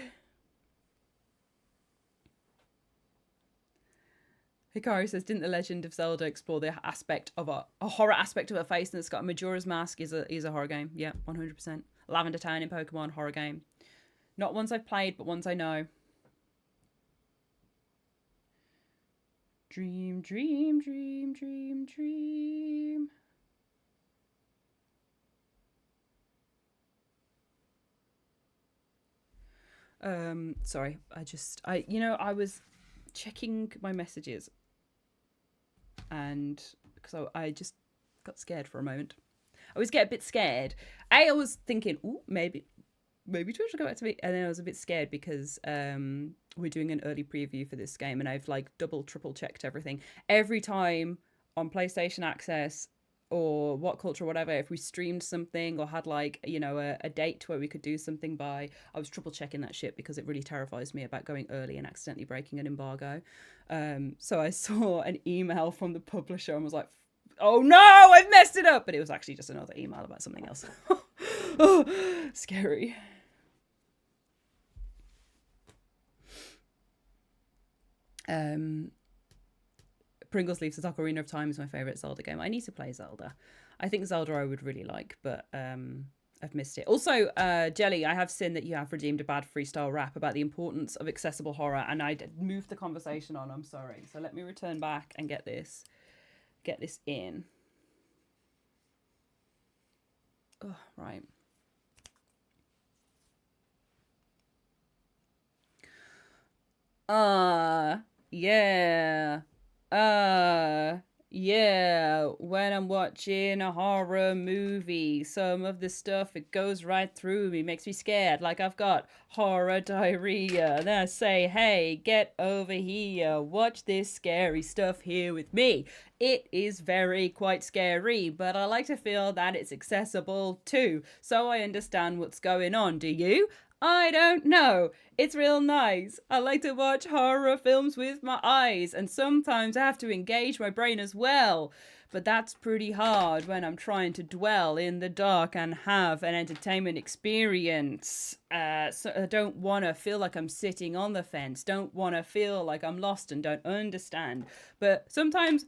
Hikaru says, didn't The Legend of Zelda explore the aspect of a horror aspect of a face and it's got a Majora's Mask is a horror game. Yeah, 100%. Lavender Town in Pokemon, horror game. Not ones I've played, but ones I know. Dream, dream, dream, dream, dream. Sorry, I was checking my messages and because I just got scared for a moment. I always get a bit scared. I was thinking, ooh, maybe Twitch will go back to me, and then I was a bit scared because we're doing an early preview for this game, and I've like triple checked everything every time on PlayStation Access or What Culture or whatever. If we streamed something or had like a date where we could do something by, I was triple checking that shit because it really terrifies me about going early and accidentally breaking an embargo. So I saw an email from the publisher and was like, oh no, I've messed it up. But it was actually just another email about something else. Oh, scary. Pringles Leaves the Ocarina of Time is my favourite Zelda game. I need to play Zelda. I think Zelda I would really like, but I've missed it. Also, Jelly, I have seen that you have redeemed a bad freestyle rap about the importance of accessible horror, and I moved the conversation on. I'm sorry. So let me return back and get this in. Oh, right. Yeah. Yeah, when I'm watching a horror movie, some of the stuff, it goes right through me, makes me scared, like I've got horror diarrhea. And then I say, hey, get over here, watch this scary stuff here with me. It is quite scary, but I like to feel that it's accessible too, so I understand what's going on. Do you? I don't know. It's real nice. I like to watch horror films with my eyes, and sometimes I have to engage my brain as well. But that's pretty hard when I'm trying to dwell in the dark and have an entertainment experience. So I don't want to feel like I'm sitting on the fence. Don't want to feel like I'm lost and don't understand. But sometimes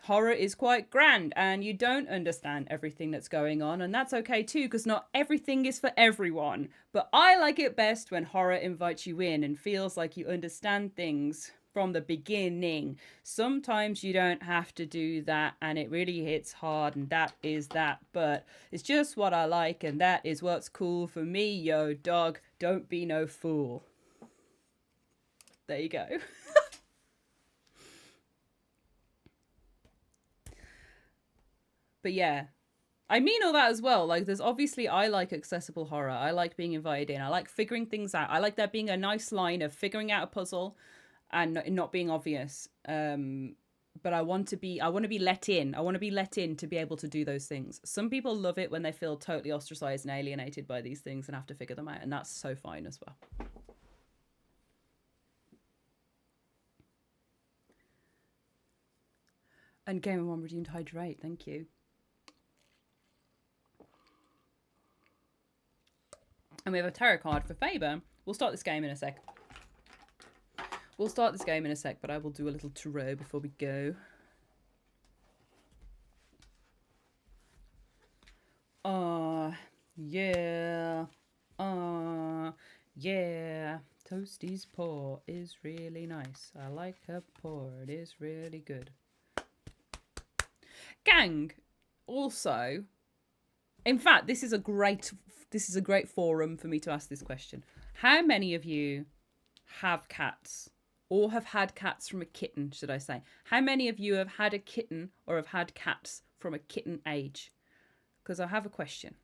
horror is quite grand and you don't understand everything that's going on, and that's okay too, because not everything is for everyone. But I like it best when horror invites you in and feels like you understand things from the beginning. Sometimes you don't have to do that and it really hits hard, and that is that, but it's just what I like and that is what's cool for me, yo dog. Don't be no fool. There you go. But yeah, I mean all that as well. Like, there's obviously, I like accessible horror. I like being invited in. I like figuring things out. I like there being a nice line of figuring out a puzzle and not being obvious. But I want to be let in. I want to be let in to be able to do those things. Some people love it when they feel totally ostracized and alienated by these things and have to figure them out, and that's so fine as well. And Game of One redeemed hydrate. Thank you. And we have a tarot card for Faber. We'll start this game in a sec. But I will do a little tarot before we go. Yeah. Yeah. Toasty's pour is really nice. I like her pour. It is really good. Gang. Also, in fact, this is a great forum for me to ask this question. How many of you have cats? Or have had cats from a kitten, should I say? How many of you have had a kitten or have had cats from a kitten age? Because I have a question.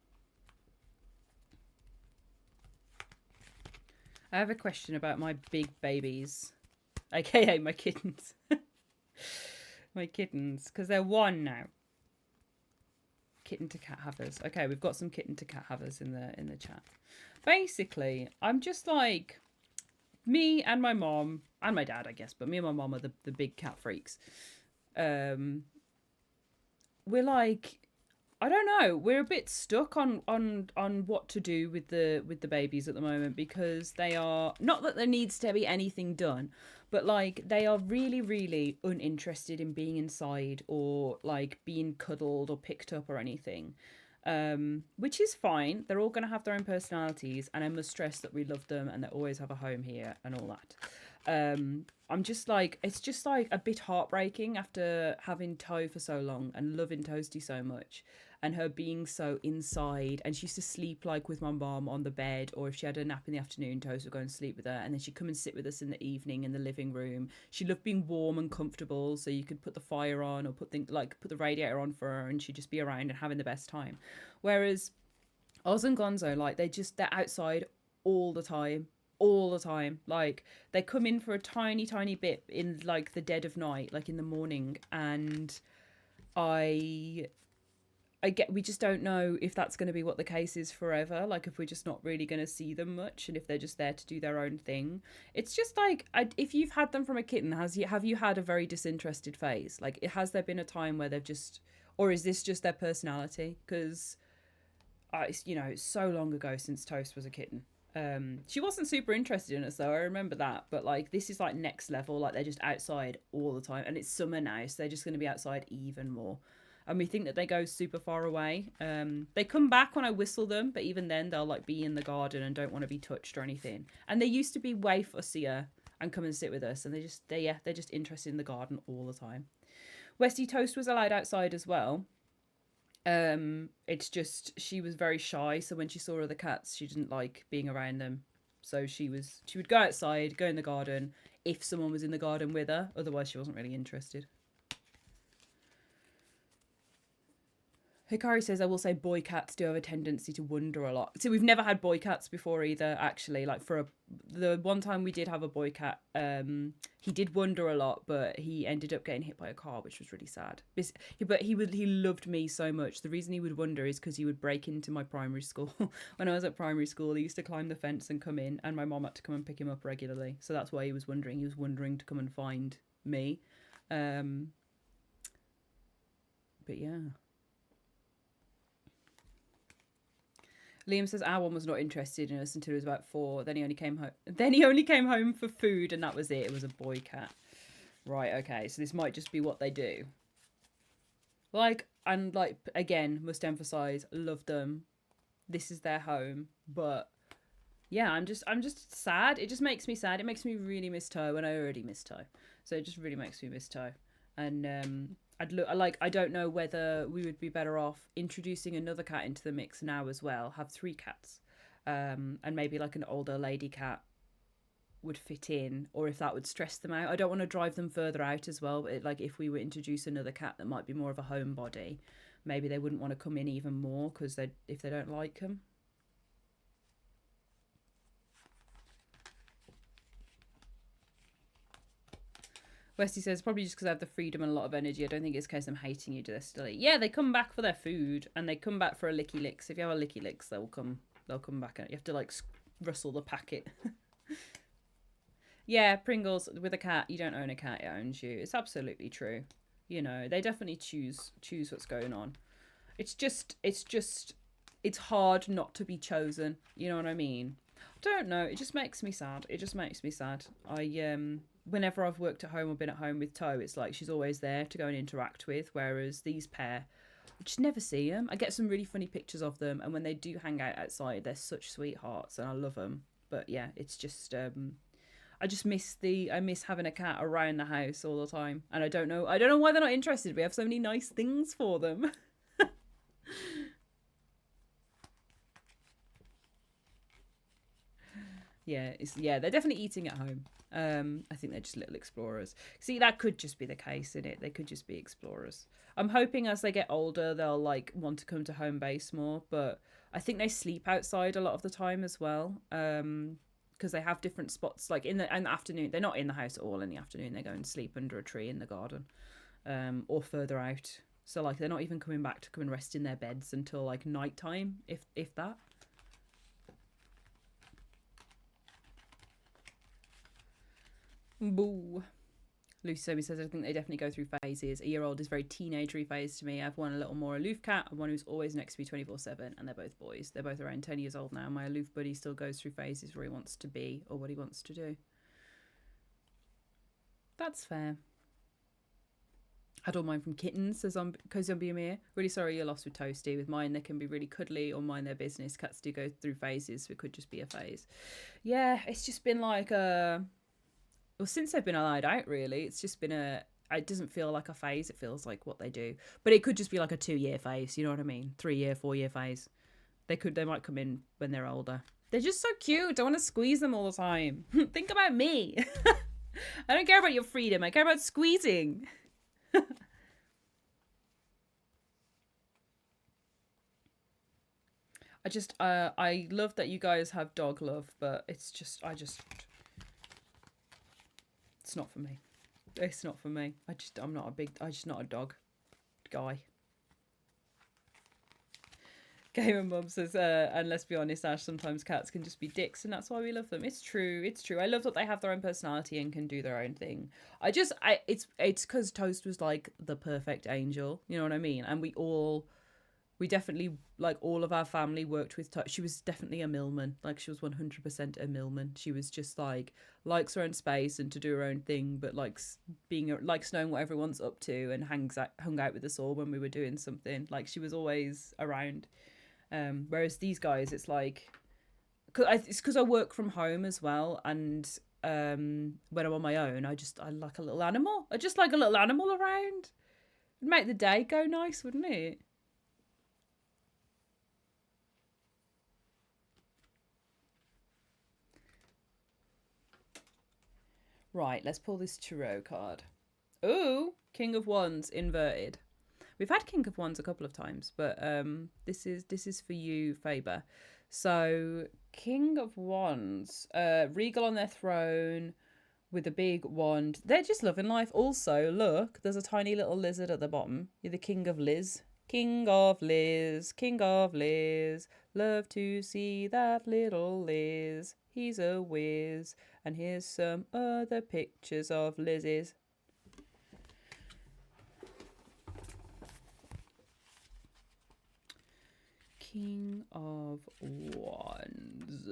I have a question about my big babies, aka my kittens. My kittens, because they're one now. Kitten to cat havers. Okay, we've got some kitten to cat havers in the chat. Basically, I'm just like, me and my mom and my dad, I guess, but me and my mom are the big cat freaks. We're like, I don't know, we're a bit stuck on what to do with the babies at the moment, because they are, not that there needs to be anything done, but like they are really, really uninterested in being inside or like being cuddled or picked up or anything. Which is fine. They're all going to have their own personalities, and I must stress that we love them and they always have a home here and all that. I'm just like, it's just like a bit heartbreaking after having Toe for so long and loving Toasty so much, and her being so inside. And she used to sleep like with my mom on the bed, or if she had a nap in the afternoon, Toast would go and sleep with her, and then she'd come and sit with us in the evening in the living room. She loved being warm and comfortable, so you could put the fire on or put the radiator on for her, and she'd just be around and having the best time. Whereas Oz and Gonzo, like they're outside all the time. All the time. Like they come in for a tiny, tiny bit in like the dead of night, like in the morning, and I we just don't know if that's going to be what the case is forever. Like if we're just not really going to see them much, and if they're just there to do their own thing. It's just like, if you've had them from a kitten, have you had a very disinterested phase? Like, has there been a time where they've just, or is this just their personality? Because it's so long ago since Toast was a kitten. She wasn't super interested in us though, I remember that. But like, this is like next level. Like, they're just outside all the time, and it's summer now, so they're just going to be outside even more. And we think that they go super far away. They come back when I whistle them, but even then they'll like be in the garden and don't want to be touched or anything. And they used to be way fussier and come and sit with us, and they're just interested in the garden all the time. Westy Toast was allowed outside as well. It's just she was very shy, so when she saw other cats, she didn't like being around them. So she would go outside, go in the garden if someone was in the garden with her. Otherwise, she wasn't really interested. Hikari says, I will say boy cats do have a tendency to wonder a lot. So we've never had boy cats before either, actually. Like the one time we did have a boy cat, he did wonder a lot, but he ended up getting hit by a car, which was really sad. But he loved me so much. The reason he would wonder is because he would break into my primary school. When I was at primary school, he used to climb the fence and come in, and my mom had to come and pick him up regularly. So that's why he was wondering. He was wondering to come and find me. But yeah. Liam says our one was not interested in us until he was about 4. Then he only came home for food, and that was it. It was a boy cat. Right, okay. So this might just be what they do. Again, must emphasize, love them. This is their home. But yeah, I'm just sad. It just makes me sad. It makes me really miss Toe, and I already miss Toe. So it just really makes me miss Toe. And I don't know whether we would be better off introducing another cat into the mix now as well. Have 3 cats, and maybe like an older lady cat would fit in, or if that would stress them out. I don't want to drive them further out as well. But if we were to introduce another cat that might be more of a homebody, maybe they wouldn't want to come in even more because if they don't like them. Westy says, probably just because I have the freedom and a lot of energy. I don't think it's a case I'm hating you, Destiny. Yeah, they come back for their food, and they come back for a licky licks. If you have a licky licks, they'll come back. You have to, like, rustle the packet. Yeah, Pringles, with a cat, you don't own a cat, it owns you. It's absolutely true. You know, they definitely choose what's going on. It's hard not to be chosen. You know what I mean? I don't know. It just makes me sad. Whenever I've worked at home or been at home with Toe, it's like she's always there to go and interact with. Whereas these pair, I just never see them. I get some really funny pictures of them, and when they do hang out outside, they're such sweethearts, and I love them. But yeah, it's just I miss having a cat around the house all the time, and I don't know why they're not interested. We have so many nice things for them. Yeah, they're definitely eating at home. I think they're just little explorers. See, that could just be the case, innit? They could just be explorers. I'm hoping as they get older, they'll like want to come to home base more. But I think they sleep outside a lot of the time as well. Because they have different spots. Like in the afternoon, they're not in the house at all in the afternoon. They go and sleep under a tree in the garden, or further out. So like they're not even coming back to come and rest in their beds until like nighttime, if that. Boo. Lucy Sobi says, I think they definitely go through phases. A year old is very teenagery phase to me. I have one a little more aloof cat and one who's always next to me 24/7, and they're both boys. They're both around 10 years old now. My aloof buddy still goes through phases where he wants to be or what he wants to do. That's fair. Had all mine from kittens, says Zombie Amir. Really sorry you're lost with Toasty. With mine, they can be really cuddly or mind their business. Cats do go through phases, so it could just be a phase. Yeah, it's just been like a... Well, since they've been allowed out, really, it's just been it doesn't feel like a phase. It feels like what they do. But it could just be like a 2-year phase, you know what I mean? 3-year, 4-year phase. They might come in when they're older. They're just so cute. I want to squeeze them all the time. Think about me. I don't care about your freedom. I care about squeezing. I love that you guys have dog love, but it's not for me. It's not for me. I'm just not a dog guy. Gamer Mum says, and let's be honest, Ash, sometimes cats can just be dicks, and that's why we love them. It's true. I love that they have their own personality and can do their own thing. It's because Toast was like the perfect angel, you know what I mean? And we definitely, like, all of our family worked with Toast. She was definitely a MILLMAN. Like, she was 100% a MILLMAN. She was just like, likes her own space and to do her own thing, but likes knowing what everyone's up to, and hung out with us all when we were doing something. Like, she was always around. Whereas these guys, it's like, it's because I work from home as well, and when I'm on my own, I like a little animal. I just like a little animal around. It'd make the day go nice, wouldn't it? Right, let's pull this tarot card. Ooh, King of Wands inverted. We've had King of Wands a couple of times, but this is for you, Faber. So, King of Wands, regal on their throne with a big wand. They're just loving life. Also, look, there's a tiny little lizard at the bottom. You're the King of Liz. King of Liz, King of Liz. Love to see that little Liz. He's a whiz. And here's some other pictures of Liz's. King of Wands.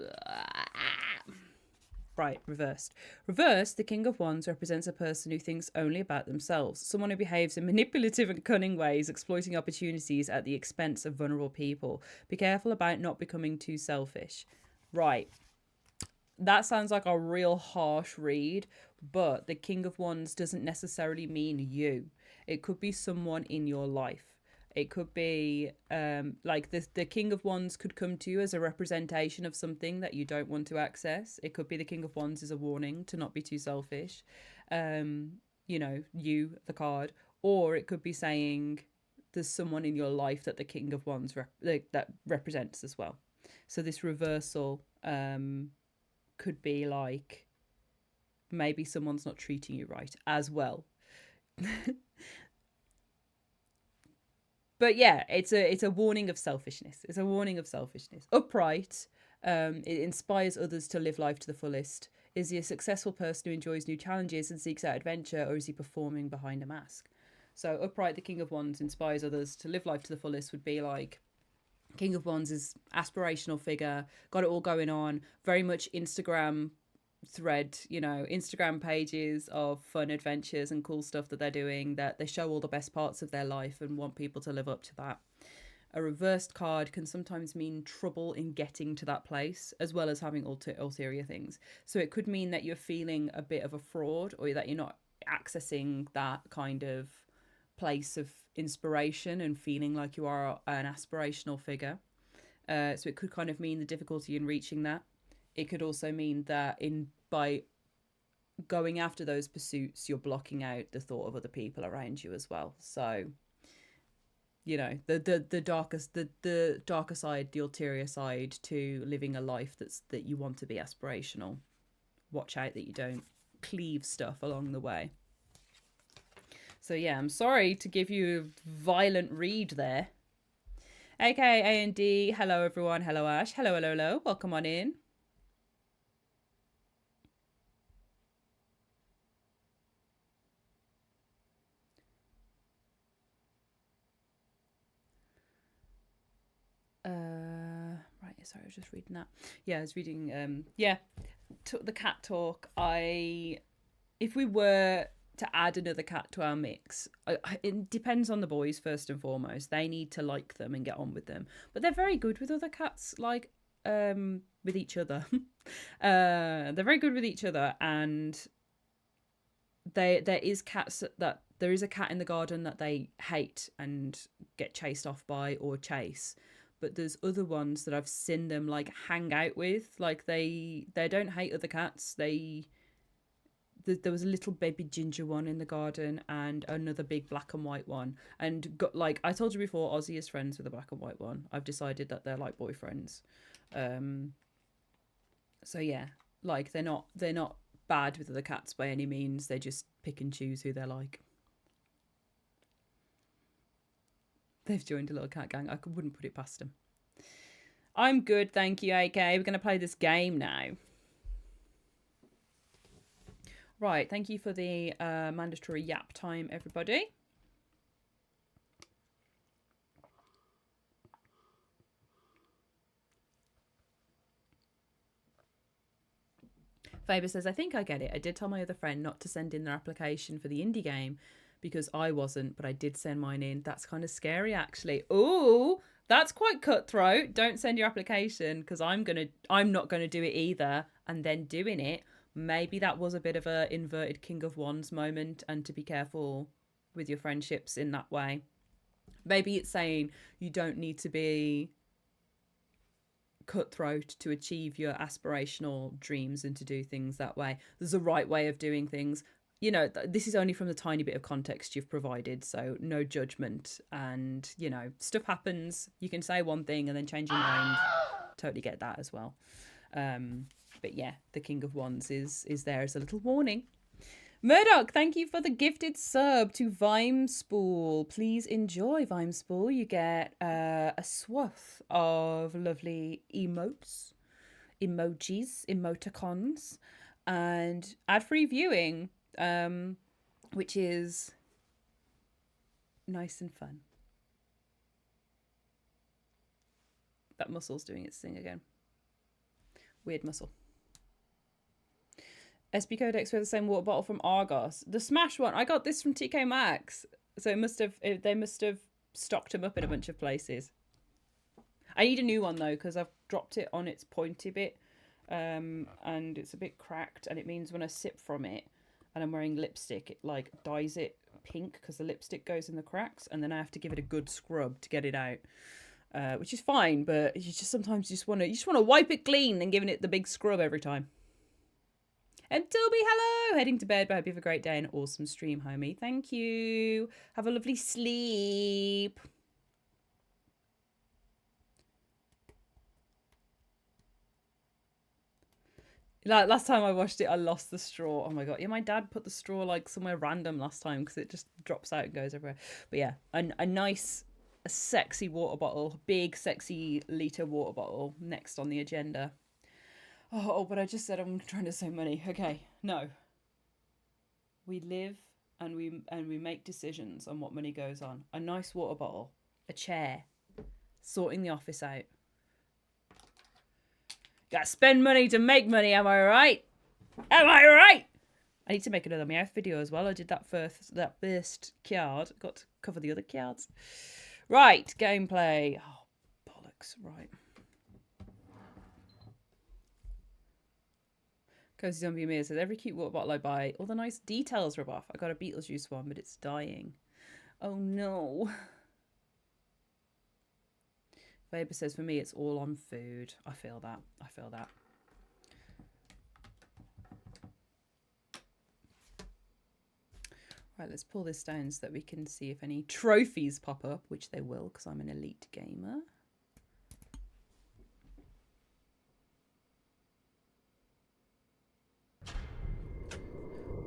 Right, reversed. Reversed, the King of Wands represents a person who thinks only about themselves. Someone who behaves in manipulative and cunning ways, exploiting opportunities at the expense of vulnerable people. Be careful about not becoming too selfish. Right. That sounds like a real harsh read, but the King of Wands doesn't necessarily mean you. It could be someone in your life. It could be like the King of Wands could come to you as a representation of something that you don't want to access. It could be the King of Wands is a warning to not be too selfish. You know, you, the card. Or it could be saying, there's someone in your life that the King of Wands that represents as well. So this reversal could be like maybe someone's not treating you right as well. But yeah, it's a warning of selfishness. It's a warning of selfishness. Upright, it inspires others to live life to the fullest. Is he a successful person who enjoys new challenges and seeks out adventure, or is he performing behind a mask? So upright, the King of Wands, inspires others to live life to the fullest would be like King of Wands is aspirational figure, got it all going on, very much Instagram thread, Instagram pages of fun adventures and cool stuff that they're doing, that they show all the best parts of their life and want people to live up to that. A reversed card can sometimes mean trouble in getting to that place, as well as having ulterior things. So it could mean that you're feeling a bit of a fraud, or that you're not accessing that kind of place of inspiration and feeling like you are an aspirational figure. So it could kind of mean the difficulty in reaching that. It could also mean that by going after those pursuits, you're blocking out the thought of other people around you as well. So, the darker side, the ulterior side to living a life that you want to be aspirational. Watch out that you don't cleave stuff along the way. So yeah, I'm sorry to give you a violent read there. AKA A&D, hello everyone, hello Ash, hello, welcome on in. Right, sorry, I was just reading that. Yeah, I was reading, the cat talk. If we were to add another cat to our mix, it depends on the boys first and foremost. They need to like them and get on with them, but they're very good with other cats, like with each other. They're very good with each other, and there is a cat in the garden that they hate and get chased off by or chase, but there's other ones that I've seen them like hang out with. Like they don't hate other cats. There was a little baby ginger one in the garden and another big black and white one. And like I told you before, Ozzy is friends with the black and white one. I've decided that they're like boyfriends. So yeah, like they're not bad with other cats by any means. They just pick and choose who they're like. They've joined a little cat gang. I wouldn't put it past them. I'm good, thank you, AK. We're going to play this game now. Right, thank you for the mandatory yap time, everybody. Faber says, I think I get it. I did tell my other friend not to send in their application for the indie game because I wasn't, but I did send mine in. That's kind of scary, actually. Ooh, that's quite cutthroat. Don't send your application because I'm not gonna do it either, and then doing it. Maybe that was a bit of a inverted King of Wands moment, and to be careful with your friendships in that way. Maybe it's saying you don't need to be cutthroat to achieve your aspirational dreams and to do things that way. There's a right way of doing things. This is only from the tiny bit of context you've provided, so no judgment. And stuff happens. You can say one thing and then change your mind. Totally get that as well. But yeah, the King of Wands is there as a little warning. Murdoch, thank you for the gifted sub to Vimespool. Please enjoy, Vimespool. You get a swath of lovely emotes, emojis, emoticons, and ad-free viewing, which is nice and fun. That muscle's doing its thing again. Weird muscle. SB Codex for the same water bottle from Argos. The Smash one, I got this from TK Maxx. So they must have stocked them up in a bunch of places. I need a new one though, because I've dropped it on its pointy bit. And it's a bit cracked, and it means when I sip from it and I'm wearing lipstick, it like dyes it pink because the lipstick goes in the cracks, and then I have to give it a good scrub to get it out. Which is fine, but you just sometimes want to wipe it clean and giving it the big scrub every time. And Toby, hello! Heading to bed, but I hope you have a great day and awesome stream, homie. Thank you. Have a lovely sleep. Like last time I watched it, I lost the straw. Oh my god! Yeah, my dad put the straw like somewhere random last time because it just drops out and goes everywhere. But yeah, a nice, a sexy water bottle, big sexy liter water bottle next on the agenda. Oh, but I just said I'm trying to save money. Okay, no. We live and we make decisions on what money goes on. A nice water bottle, a chair, sorting the office out. Gotta spend money to make money, am I right? Am I right? I need to make another Meowth video as well. I did that first card. Got to cover the other cards. Right, gameplay. Oh, bollocks, right. Cozy Zombie Amir says, every cute water bottle I buy, all the nice details rub off. I got a Beetlejuice one, but it's dying. Oh no. Faber says, for me, it's all on food. I feel that. I feel that. Right, let's pull this down so that we can see if any trophies pop up, which they will, because I'm an elite gamer.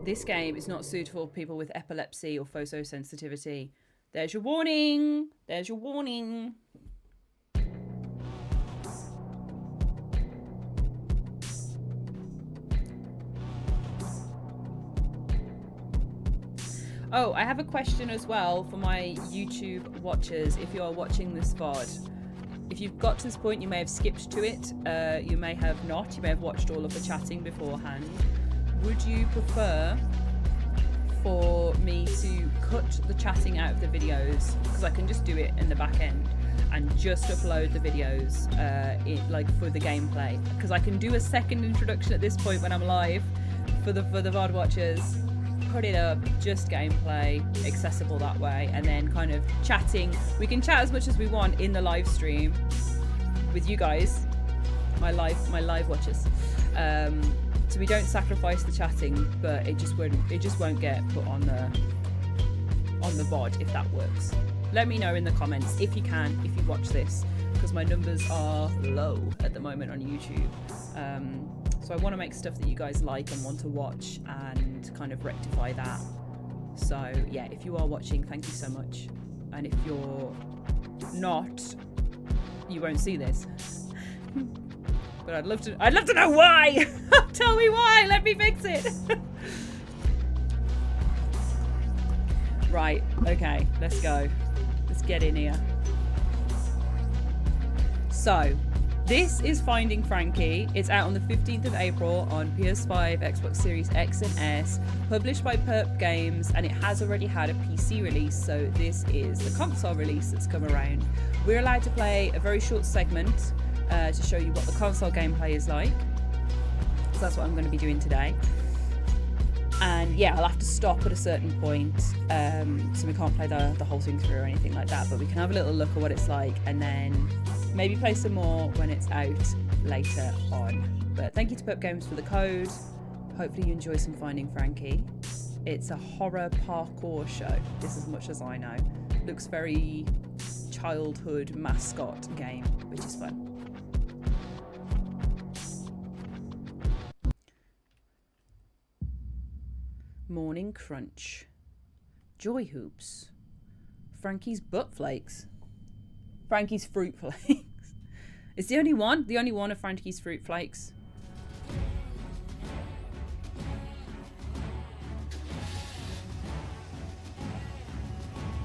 This game is not suitable for people with epilepsy or photosensitivity. There's your warning. There's your warning. Oh, I have a question as well for my YouTube watchers. If you are watching this VOD, if you've got to this point, you may have skipped to it. You may have not. You may have watched all of the chatting beforehand. Would you prefer for me to cut the chatting out of the videos? Because I can just do it in the back end and just upload the videos like for the gameplay. Because I can do a second introduction at this point when I'm live for the VOD watchers. Put it up, just gameplay, accessible that way, and then kind of chatting. We can chat as much as we want in the live stream with you guys, my live watchers. So we don't sacrifice the chatting, but it just won't get put on the VOD if that works. Let me know in the comments if you can, if you watch this, because my numbers are low at the moment on YouTube. So I want to make stuff that you guys like and want to watch and kind of rectify that. So yeah, if you are watching, thank you so much. And if you're not, you won't see this. But I'd love to know why. Tell me why. Let me fix it. Right. Okay. Let's go. Let's get in here. So, this is Finding Frankie. It's out on the 15th of April on PS5, Xbox Series X and S, published by Perp Games, and it has already had a PC release, so this is the console release that's come around. We're allowed to play a very short segment to show you what the console gameplay is like. So that's what I'm going to be doing today. And yeah, I'll have to stop at a certain point, so we can't play the whole thing through or anything like that, but we can have a little look at what it's like and then maybe play some more when it's out later on. But thank you to Perp Games for the code. Hopefully you enjoy some Finding Frankie. It's a horror parkour show, this as much as I know. Looks very childhood mascot game, which is fun. Morning Crunch. Joy Hoops. Frankie's Butt Flakes. Frankie's Fruit Flakes. It's the only one of Frankie's Fruit Flakes.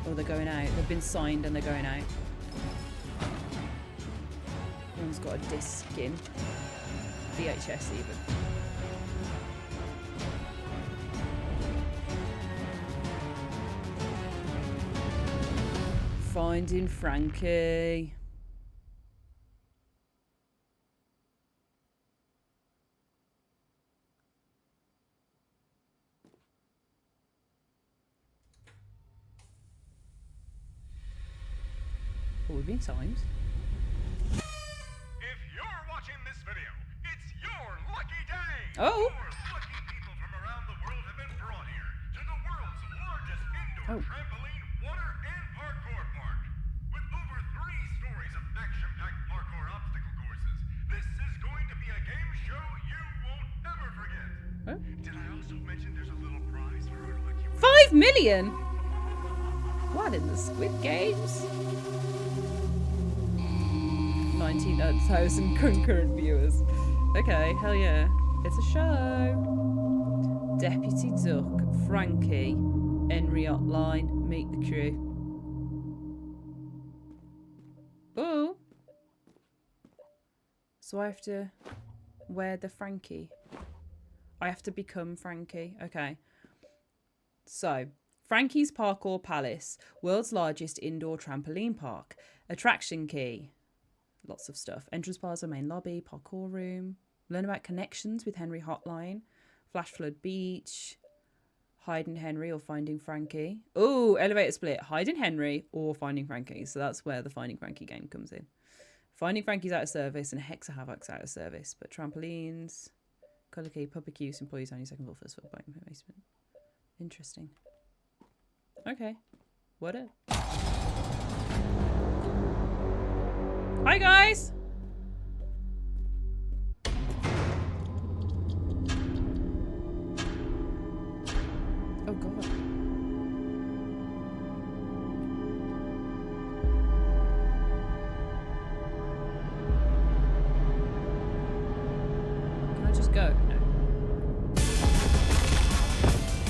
Oh, they're going out. They've been signed and they're going out. One's got a disc in. VHS even. Finding Frankie. Oh, we've been timed. If you're watching this video, it's your lucky day. Oh. Your lucky action-packed parkour obstacle courses. This is going to be a game show you won't ever forget. Huh? Did I also mention there's a little prize for our lucky winner? 5 million? What in the Squid Games? 19,000 concurrent viewers. Okay, hell yeah. It's a show. Deputy Duck, Frankie, Henry Hotline, meet the crew. Ooh. So I have to wear the Frankie. I have to become Frankie. Okay. So, Frankie's Parkour Palace, world's largest indoor trampoline park. Attraction key. Lots of stuff. Entrance bars, main lobby, parkour room. Learn about connections with Henry Hotline. Flash Flood Beach. Hiding Henry or Finding Frankie. Oh, elevator split. Hiding Henry or Finding Frankie. So that's where the Finding Frankie game comes in. Finding Frankie's out of service and Hexa Havoc's out of service. But trampolines, colour key, public use, employees only, second floor, first floor, basement. Interesting. Okay. What up? Hi guys! Oh god. Can I just go? No.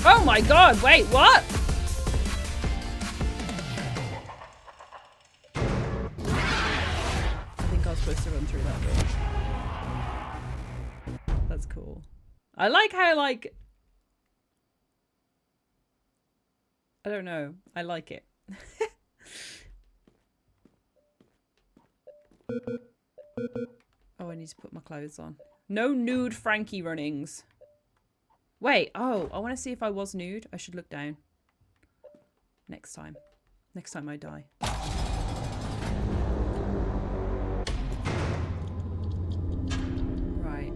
Oh my god, wait, what? I think I was supposed to run through that door. That's cool. I like how, like... I don't know. I like it. Oh, I need to put my clothes on. No nude Frankie runnings. Wait, oh, I want to see if I was nude. I should look down. Next time. Next time I die. Right.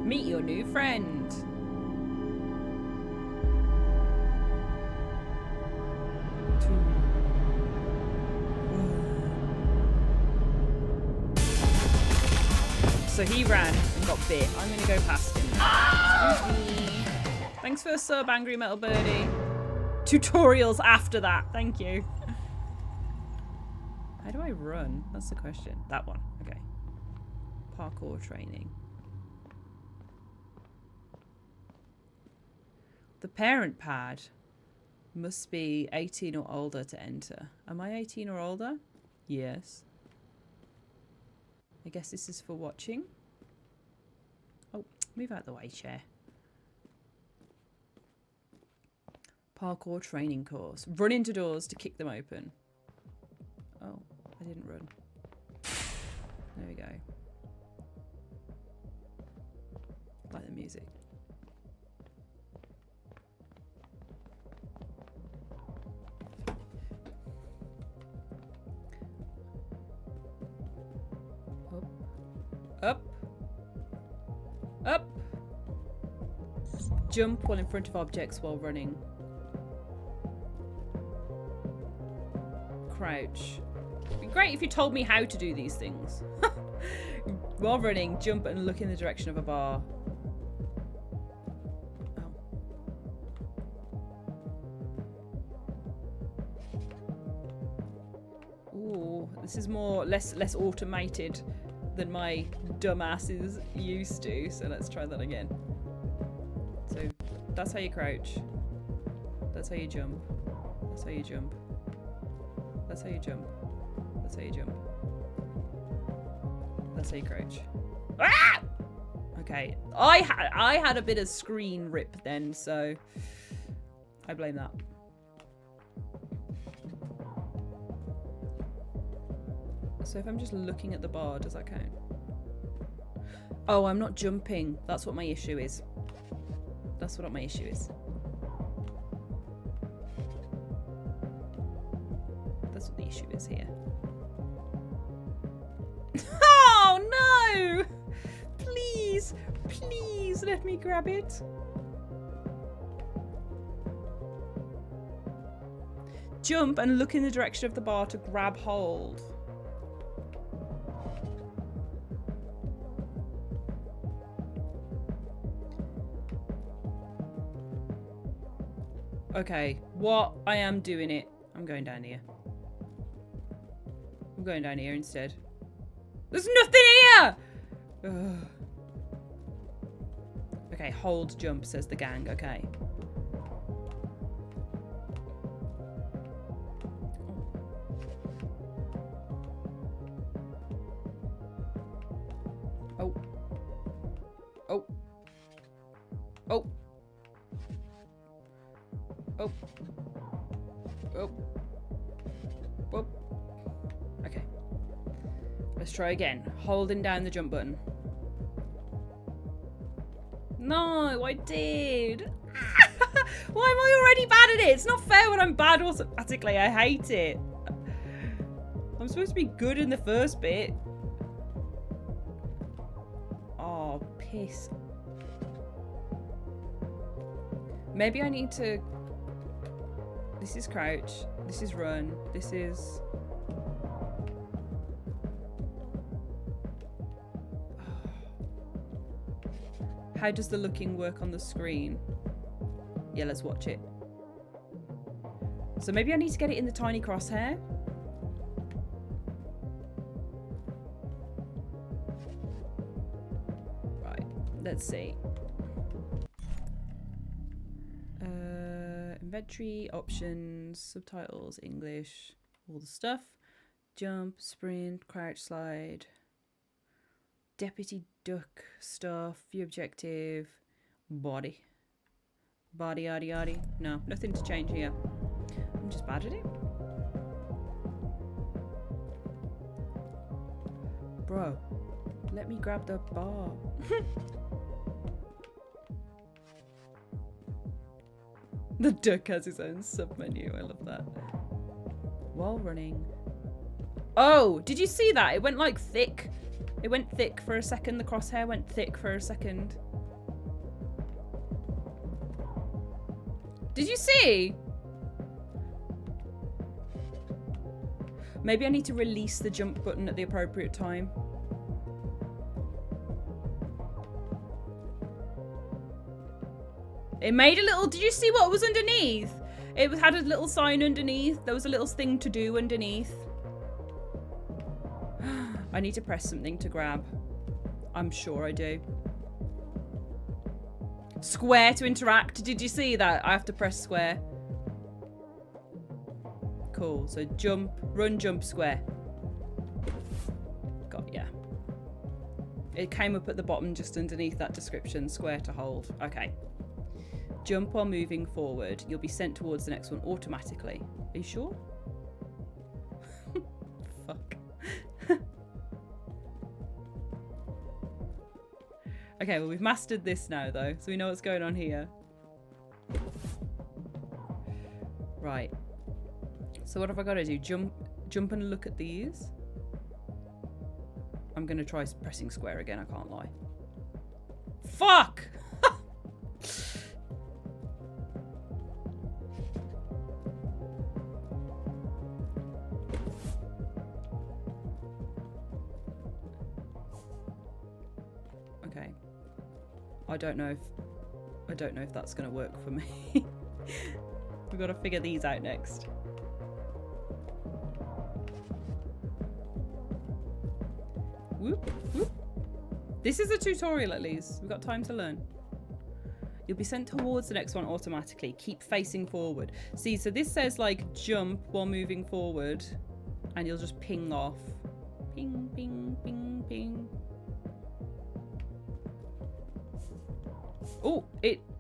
Meet your new friend. So he ran and got bit. I'm going to go past him. Excuse me. Thanks for a sub, Angry Metal Birdie. Tutorials after that. Thank you. How do I run? That's the question. That one. Okay. Parkour training. The parent pad must be 18 or older to enter. Am I 18 or older? Yes. I guess this is for watching. Oh, move out the way, chair. Parkour training course. Run into doors to kick them open. Oh, I didn't run. There we go. Like the music. Up. Up. Jump while in front of objects while running. Crouch. It'd be great if you told me how to do these things. While running, jump and look in the direction of a bar. Oh. Ooh, this is less automated than my dumbass is used to, so let's try that again. So that's how you crouch. That's how you jump. That's how you jump. That's how you jump. That's how you jump. That's how you crouch. Ah! Okay, I had a bit of screen rip then, so I blame that. So if I'm just looking at the bar, does that count? Oh, I'm not jumping. That's what my issue is. That's what my issue is. That's what the issue is here. Oh no! Please, please let me grab it. Jump and look in the direction of the bar to grab hold. Okay, what? I am doing it. I'm going down here. I'm going down here instead. There's nothing here! Ugh. Okay, hold jump, says the gang. Okay. Oh. Oh. Oh. Oh. Oh. Oh. Okay. Let's try again. Holding down the jump button. No, I did. Why am I already bad at it? It's not fair when I'm bad automatically. I hate it. I'm supposed to be good in the first bit. Oh, piss. Maybe I need to... This is crouch. This is run. This is... How does the looking work on the screen? Yeah, let's watch it. So maybe I need to get it in the tiny crosshair. Right, let's see. Inventory, options, subtitles, English, all the stuff. Jump, sprint, crouch, slide. Deputy duck stuff, view objective, body. Body, yaddy, yaddy. No, nothing to change here. I'm just bad at it. Bro, let me grab the bar. The duck has his own sub-menu. I love that. While running. Oh, did you see that? It went like thick. It went thick for a second. The crosshair went thick for a second. Did you see? Maybe I need to release the jump button at the appropriate time. It made a little... Did you see what was underneath? It had a little sign underneath. There was a little thing to do underneath. I need to press something to grab. I'm sure I do. Square to interact. Did you see that? I have to press square. Cool. So jump, run, jump, square. Got ya. It came up at the bottom just underneath that description. Square to hold. Okay. Jump while moving forward. You'll be sent towards the next one automatically. Are you sure? Fuck. Okay, well, we've mastered this now, though, so we know what's going on here. Right. So what have I got to do? Jump and look at these? I'm going to try pressing square again, I can't lie. Fuck! Okay. I don't know if that's gonna work for me. We've got to figure these out next. Whoop, whoop. This is a tutorial at least. We've got time to learn. You'll be sent towards the next one automatically. Keep facing forward. See, so this says like jump while moving forward and you'll just ping off. Ping, ping, ping, ping. Oh,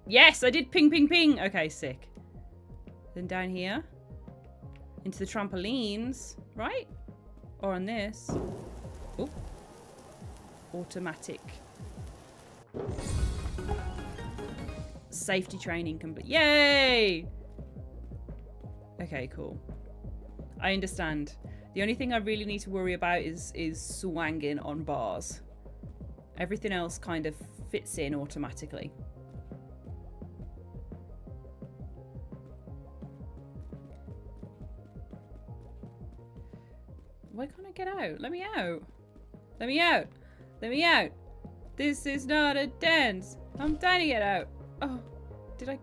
yes, I did ping, ping, ping. Okay, sick. Then down here, into the trampolines, right? Or on this. Oh, automatic. Safety training complete. Yay! Okay, cool. I understand. The only thing I really need to worry about is swanging on bars. Everything else kind of fits in automatically. Why can't I get out? Let me out. Let me out. Let me out. This is not a dance. I'm trying to get out. Oh, did I?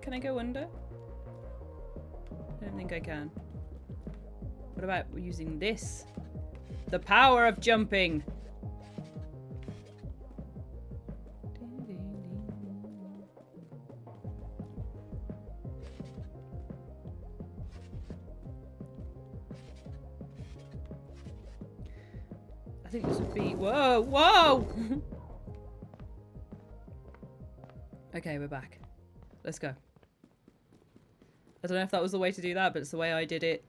Can I go under? I don't think I can. What about using this? The power of jumping. I think this would be... Whoa! Whoa! Okay, we're back. Let's go. I don't know if that was the way to do that, but it's the way I did it.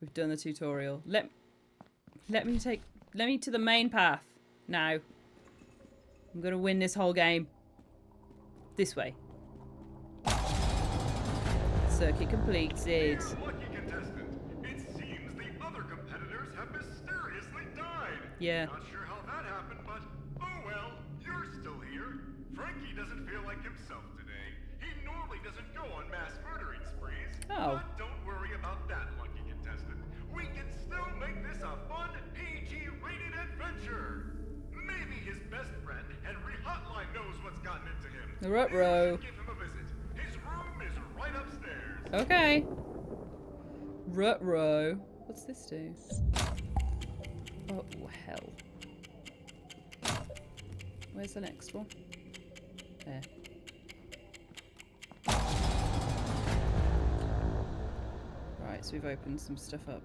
We've done the tutorial. Let me to the main path now. I'm gonna win this whole game. This way. Circuit completed. Lucky contestant. It seems the other competitors have mysteriously died. Yeah. Not sure how that happened, but oh well, you're still here. Frankie doesn't feel like himself today. He normally doesn't go on mass murdering sprees. Oh. But don't worry about that, lucky contestant. We can still make this a fun, PG-rated adventure. Maybe his best friend, Henry Hotline, knows what's gotten into him. The Ruh-roh. Give him a visit. His room is right upstairs. Okay. Ruh-roh. What's this do? Oh, hell. Where's the next one? There. Right, so we've opened some stuff up.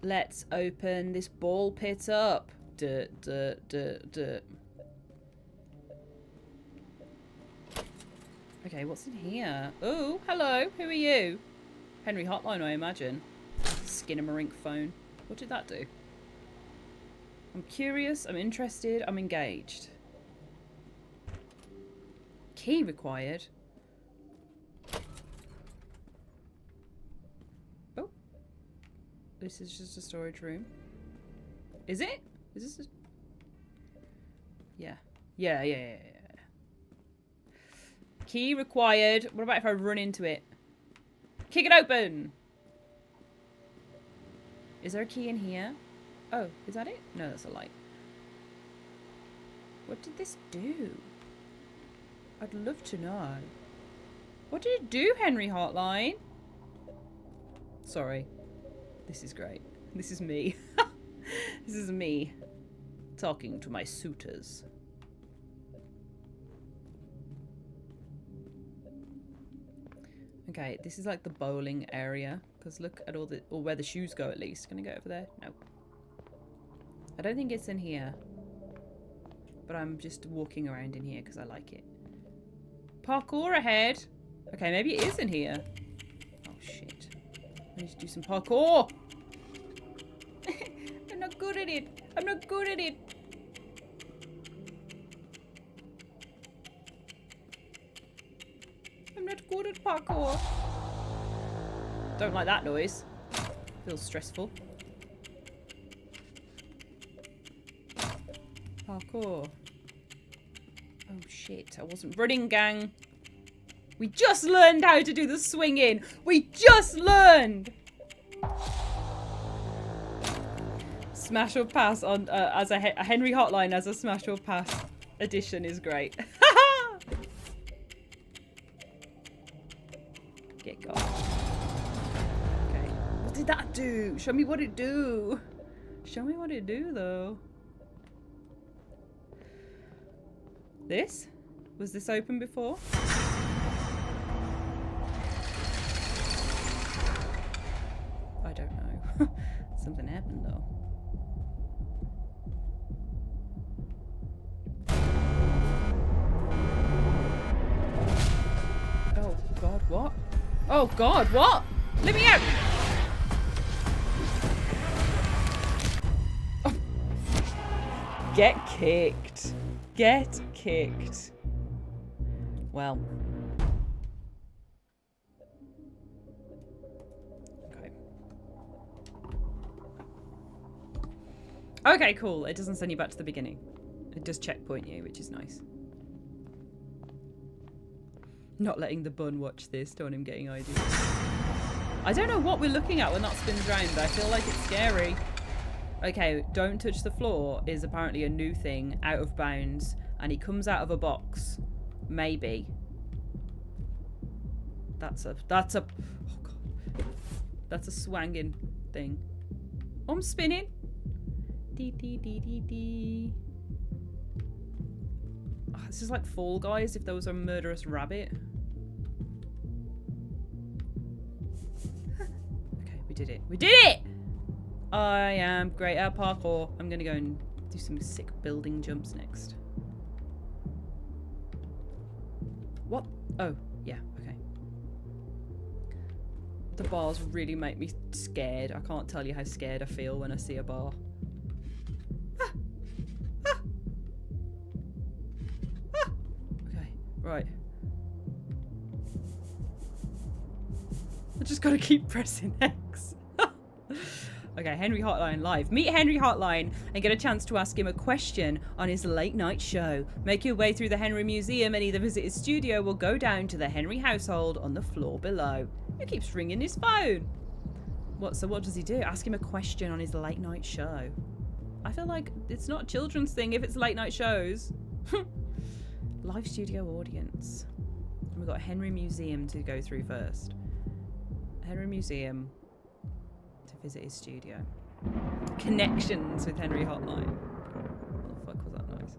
Let's open this ball pit up. Duh, duh, duh, duh. Okay, what's in here? Oh, hello. Who are you? Henry Hotline, I imagine. Skinamarink phone. What did that do? I'm curious. I'm interested. I'm engaged. Key required. Oh. This is just a storage room. Is it? Is this a... Yeah. Yeah. Key required. What about if I run into it? Kick it open! Is there a key in here? Oh, is that it? No, that's a light. What did this do? I'd love to know. What did it do, Henry Hotline? Sorry. This is great. This is me. This is me talking to my suitors. Okay, this is like the bowling area. Because look at all the... Or where the shoes go, at least. Can I go over there? No. I don't think it's in here. But I'm just walking around in here because I like it. Parkour ahead. Okay, maybe it is in here. Oh, shit. I need to do some parkour. I'm not good at it. I'm not good at it. I'm not good at parkour. Don't like that noise. Feels stressful. Parkour. Oh shit, I wasn't running, gang. We just learned how to do the swinging. We just learned. Smash or pass on as a Henry Hotline as a smash or pass edition is great. Get gone. Okay. What did that do? Show me what it do. Show me what it do though. This? Was this open before? I don't know. Something happened though. Oh god, what? Oh god, what? Let me out! Oh. Get kicked. Get kicked. Well. Okay. Okay, cool. It doesn't send you back to the beginning. It does checkpoint you, which is nice. Not letting the bun watch this, don't want him getting ideas. I don't know what we're looking at when that spins round, but I feel like it's scary. Okay, don't touch the floor is apparently a new thing, out of bounds, and he comes out of a box. Maybe. That's a, oh God. That's a swanging thing. Oh, I'm spinning. Dee dee dee dee dee. Oh, this is like Fall Guys if there was a murderous rabbit. Okay, we did it. We did it! I am great at parkour. I'm gonna go and do some sick building jumps next. What? Oh, yeah, okay. The bars really make me scared. I can't tell you how scared I feel when I see a bar. Ah! Ah! Ah! Okay, right. I just gotta keep pressing X. Okay, Henry Hotline live. Meet Henry Hotline and get a chance to ask him a question on his late night show. Make your way through the Henry Museum and either visit his studio or go down to the Henry household on the floor below. He keeps ringing his phone. So what does he do? Ask him a question on his late night show. I feel like it's not a children's thing if it's late night shows. Live studio audience. And we've got Henry Museum to go through first. Henry Museum. Visit his studio. Connections with Henry Hotline. What the fuck was that noise?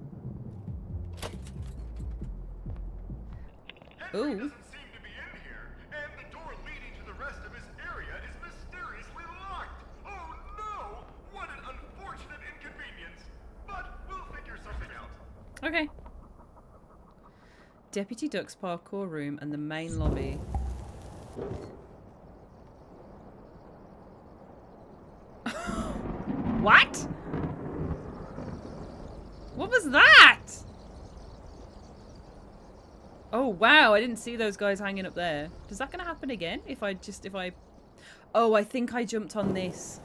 Henry Ooh. doesn't seem to be in here, and the door leading to the rest of his area is mysteriously locked. Oh no! What an unfortunate inconvenience. But we'll figure something out. Okay. Deputy Duck's parkour room and the main lobby. What? What was that? Oh wow, I didn't see those guys hanging up there. Is that gonna happen again? If I Oh, I think I jumped on this.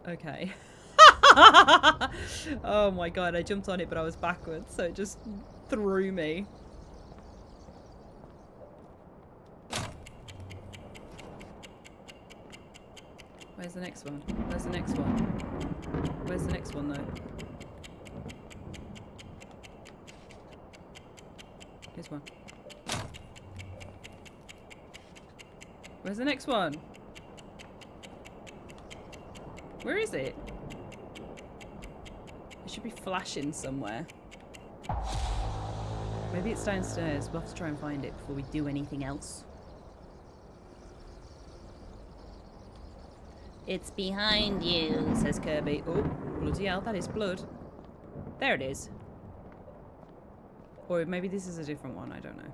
Okay. Oh my god, I jumped on it but I was backwards, so it just threw me. Where's the next one? Where's the next one? Where's the next one, though? Here's one. Where's the next one? Where is it? It should be flashing somewhere. Maybe it's downstairs. We'll have to try and find it before we do anything else. It's behind you, says Kirby. Oh, bloody hell, that is blood. There it is. Or maybe this is a different one, I don't know.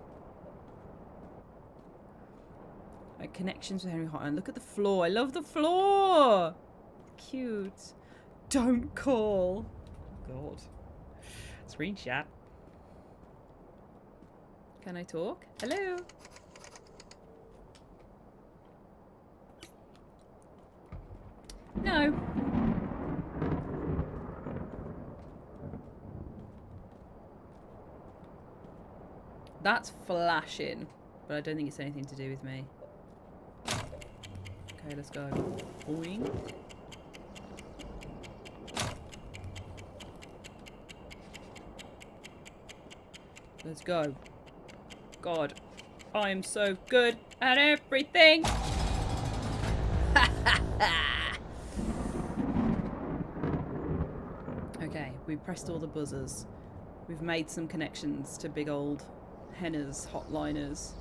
Connections with Henry Hotline. Look at the floor. I love the floor. Cute. Don't call. God. Screenshot. Can I talk? Hello? No. That's flashing, but I don't think it's anything to do with me. Okay, let's go. Boing. Let's go. God, I am so good at everything. Okay, we pressed all the buzzers. We've made some connections to big old Henna's hotliners.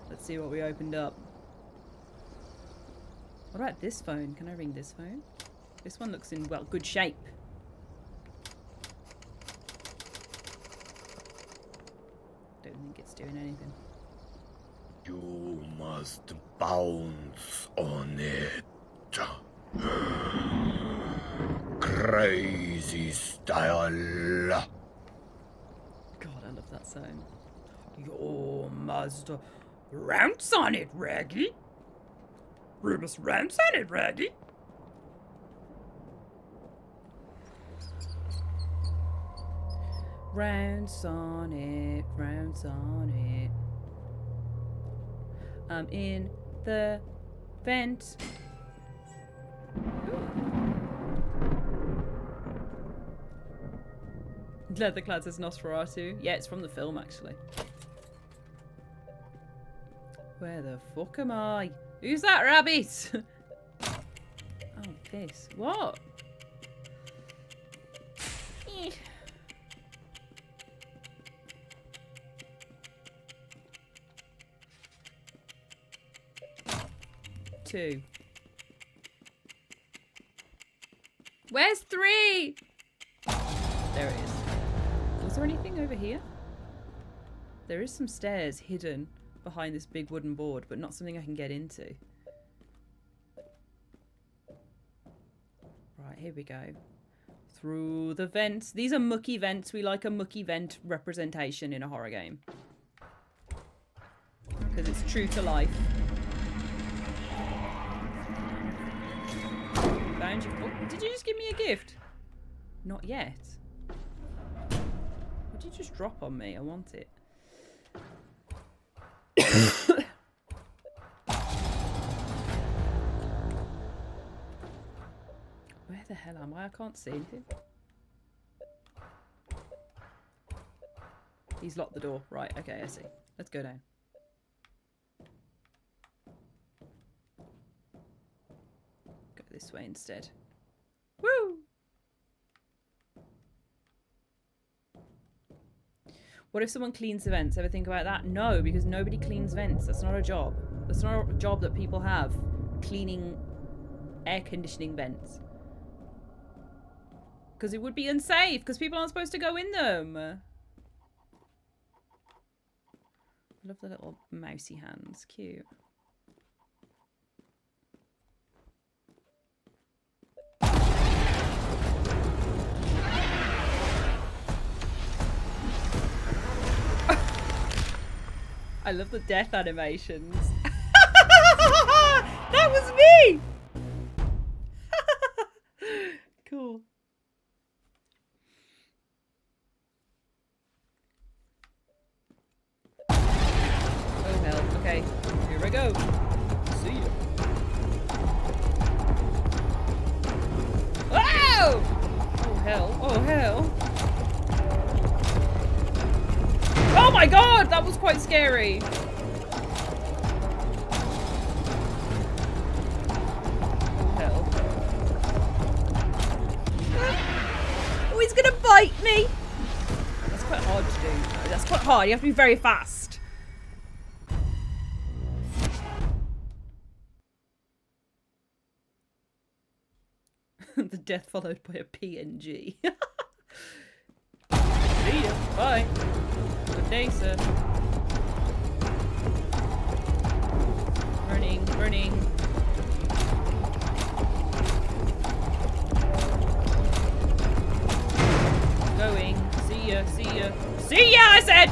Let's see what we opened up. What about this phone? Can I ring this phone? This one looks in, well, good shape. Don't think it's doing anything. You must bounce on it. Crazy style. God, I love that sound. You must rounce on it, Raggy. You must rounce on it, Raggy. Rounce on it, rounce on it. I'm in the vent. Leatherclad says Nosferatu. Yeah, it's from the film, actually. Where the fuck am I? Who's that rabbit? Oh, piss. What? Eh. Two. Where's three? There it is. Was there anything over here? There is some stairs hidden behind this big wooden board, but not something I can get into. Right, here we go. Through the vents. These are mucky vents. We like a mucky vent representation in a horror game. Because it's true to life. Found you. Oh, did you just give me a gift? Not yet. What did you just drop on me? I want it. Where the hell am I? I can't see anything. He's locked the door. Right, okay, I see. Let's go down. Go this way instead. Woo! What if someone cleans the vents? Ever think about that? No, because nobody cleans vents. That's not a job. That's not a job that people have. Cleaning air conditioning vents. Because it would be unsafe, because people aren't supposed to go in them. I love the little mousy hands. Cute. I love the death animations. That was me! Cool. Oh hell, okay. Here I go. See ya. Whoa! Oh hell, oh hell. Oh my god, that was quite scary. Oh hell. Oh, he's gonna bite me. That's quite hard to do. No, that's quite hard. You have to be very fast. The death followed by a PNG. See ya. Bye. Good day, sir. Burning, burning. Going. See ya, see ya. See ya, I said!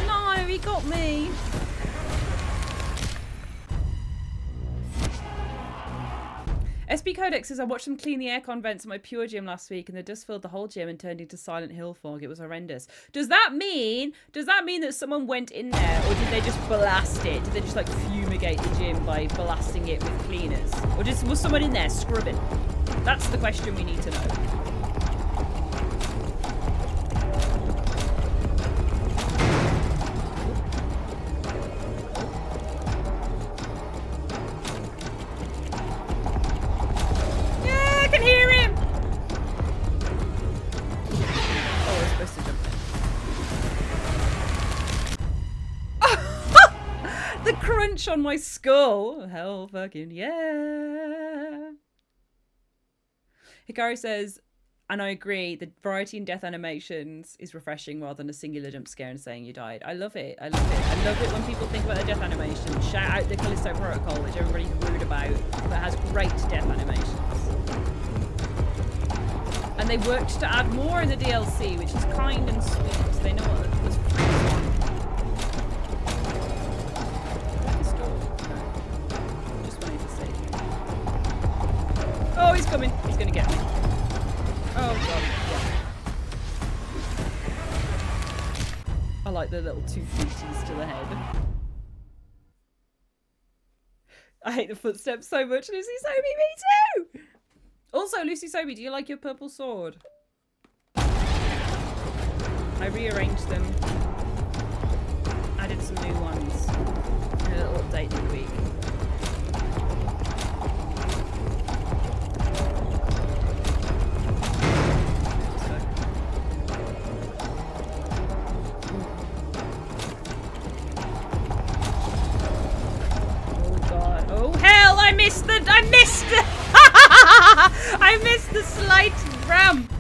No, he got me. SB Codex says, I watched them clean the aircon vents at my Pure gym last week and the dust filled the whole gym and turned into Silent Hill fog. It was horrendous. Does that mean that someone went in there, or did they just blast it? Did they just like fumigate the gym by blasting it with cleaners? Or was someone in there scrubbing? That's the question we need to know. On my skull. Hell fucking yeah. Hikaru says, and I agree, the variety in death animations is refreshing rather than a singular jump scare and saying you died. I love it. I love it. I love it when people think about the death animation. Shout out the Callisto Protocol, which everybody's rude about, but has great death animations. And they worked to add more in the DLC, which is kind and sweet. They know what was free. Oh, he's coming. He's going to get me. Oh, God. Yeah. like the little 2 feeties to the head. I hate the footsteps so much, Lucy Sobi, me too! Also, Lucy Sobi, do you like your purple sword? I rearranged them. Added some new ones. In a little update in the week. I missed the slight ramp.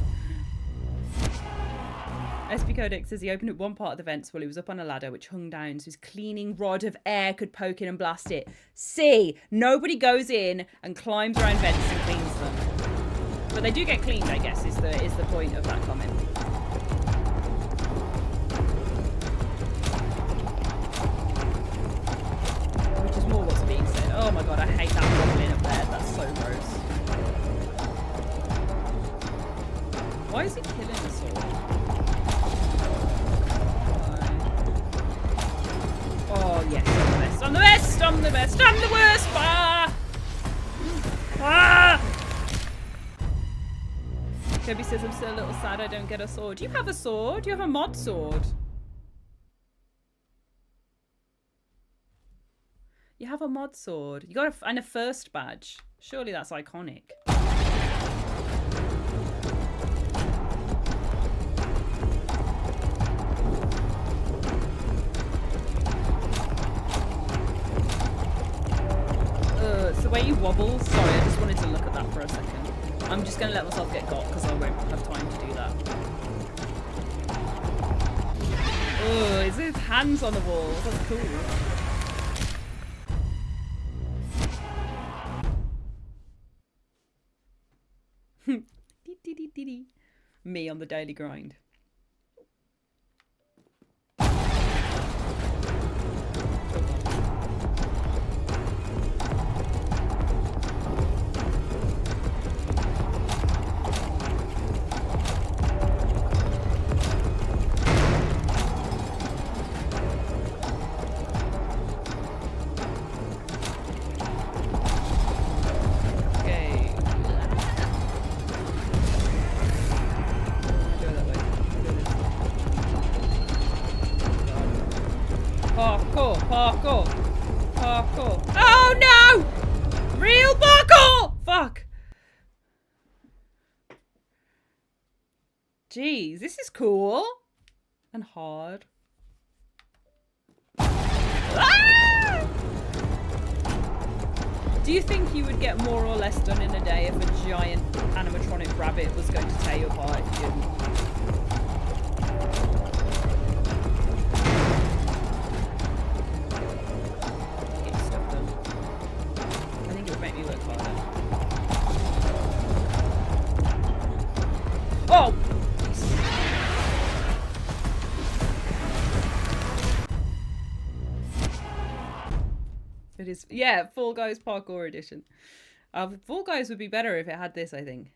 SP Codex says he opened up one part of the vents while he was up on a ladder which hung down so his cleaning rod of air could poke in and blast it. See, nobody goes in and climbs around vents and cleans them. But they do get cleaned, I guess, is the point of that comment. Which is more what's being said. Oh my god, I hate that wobbling up there. That's so gross. Why is he killing us all? Oh yes, I'm the best, I'm the best, I'm the best, I'm the worst! Ah! Ah! Kobe says I'm still a little sad I don't get a sword. Do you have a sword? Do you have a mod sword? You have a mod sword. You got and a first badge. Surely that's iconic. It's the way you wobble. Sorry, I just wanted to look at that for a second. I'm just going to let myself get got because I won't have time to do that. Oh, is his hands on the wall? That's cool. Me on the daily grind. Parkour, parkour, parkour. Oh no! Real parkour! Fuck. Jeez, this is cool. And hard. Ah! Do you think you would get more or less done in a day if a giant animatronic rabbit was going to tear you apart if you didn't? Oh! It is, yeah, Fall Guys Parkour Edition. Fall Guys would be better if it had this, I think.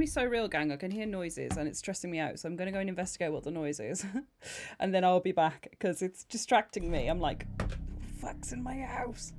So real, gang. I can hear noises and it's stressing me out, so I'm gonna go and investigate what the noise is and then I'll be back because it's distracting me. I'm like, what the fuck's in my house?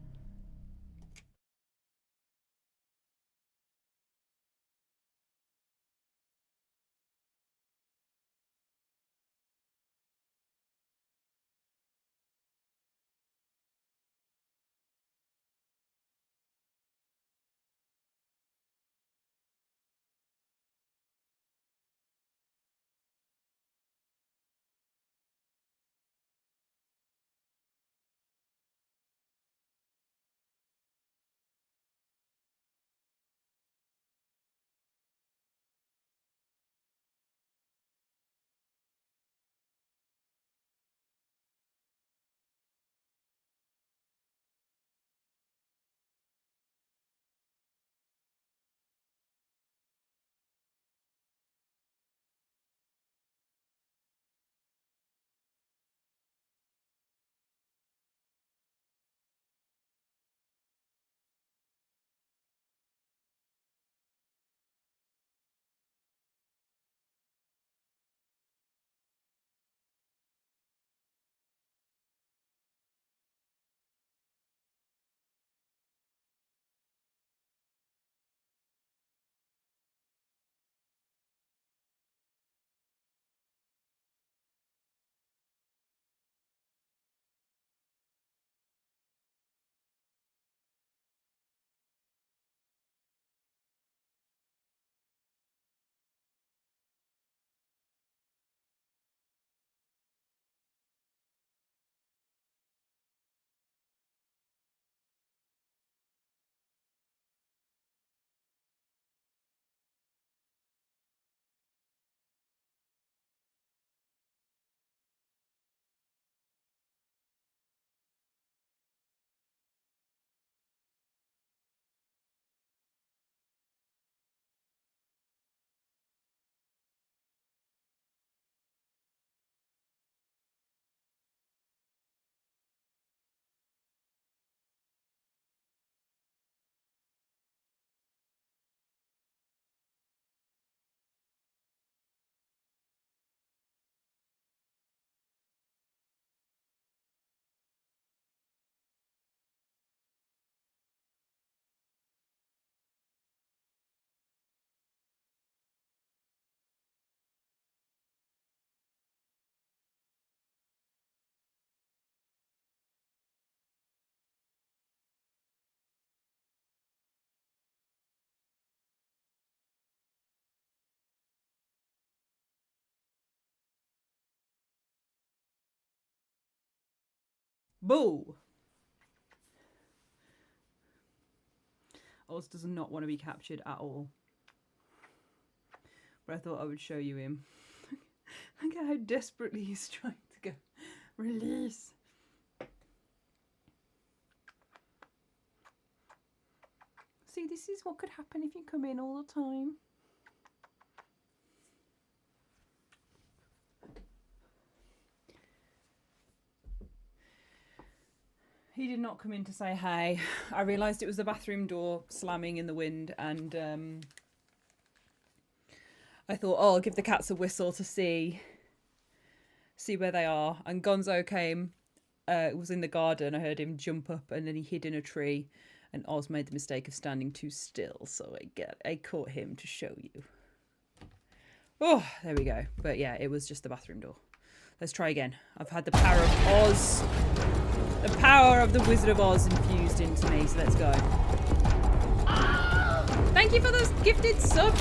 Boo! Oz does not want to be captured at all. But I thought I would show you him. Look at how desperately he's trying to go. Release. See, this is what could happen if you come in all the time. He did not come in to say hey. I realised it was the bathroom door slamming in the wind, and I thought, oh, I'll give the cats a whistle to see where they are. And Gonzo came, was in the garden. I heard him jump up, and then he hid in a tree. And Oz made the mistake of standing too still, so I caught him to show you. Oh, there we go. But yeah, it was just the bathroom door. Let's try again. I've had the power of Oz. The power of the Wizard of Oz infused into me, so let's go. Thank you for those gifted sub,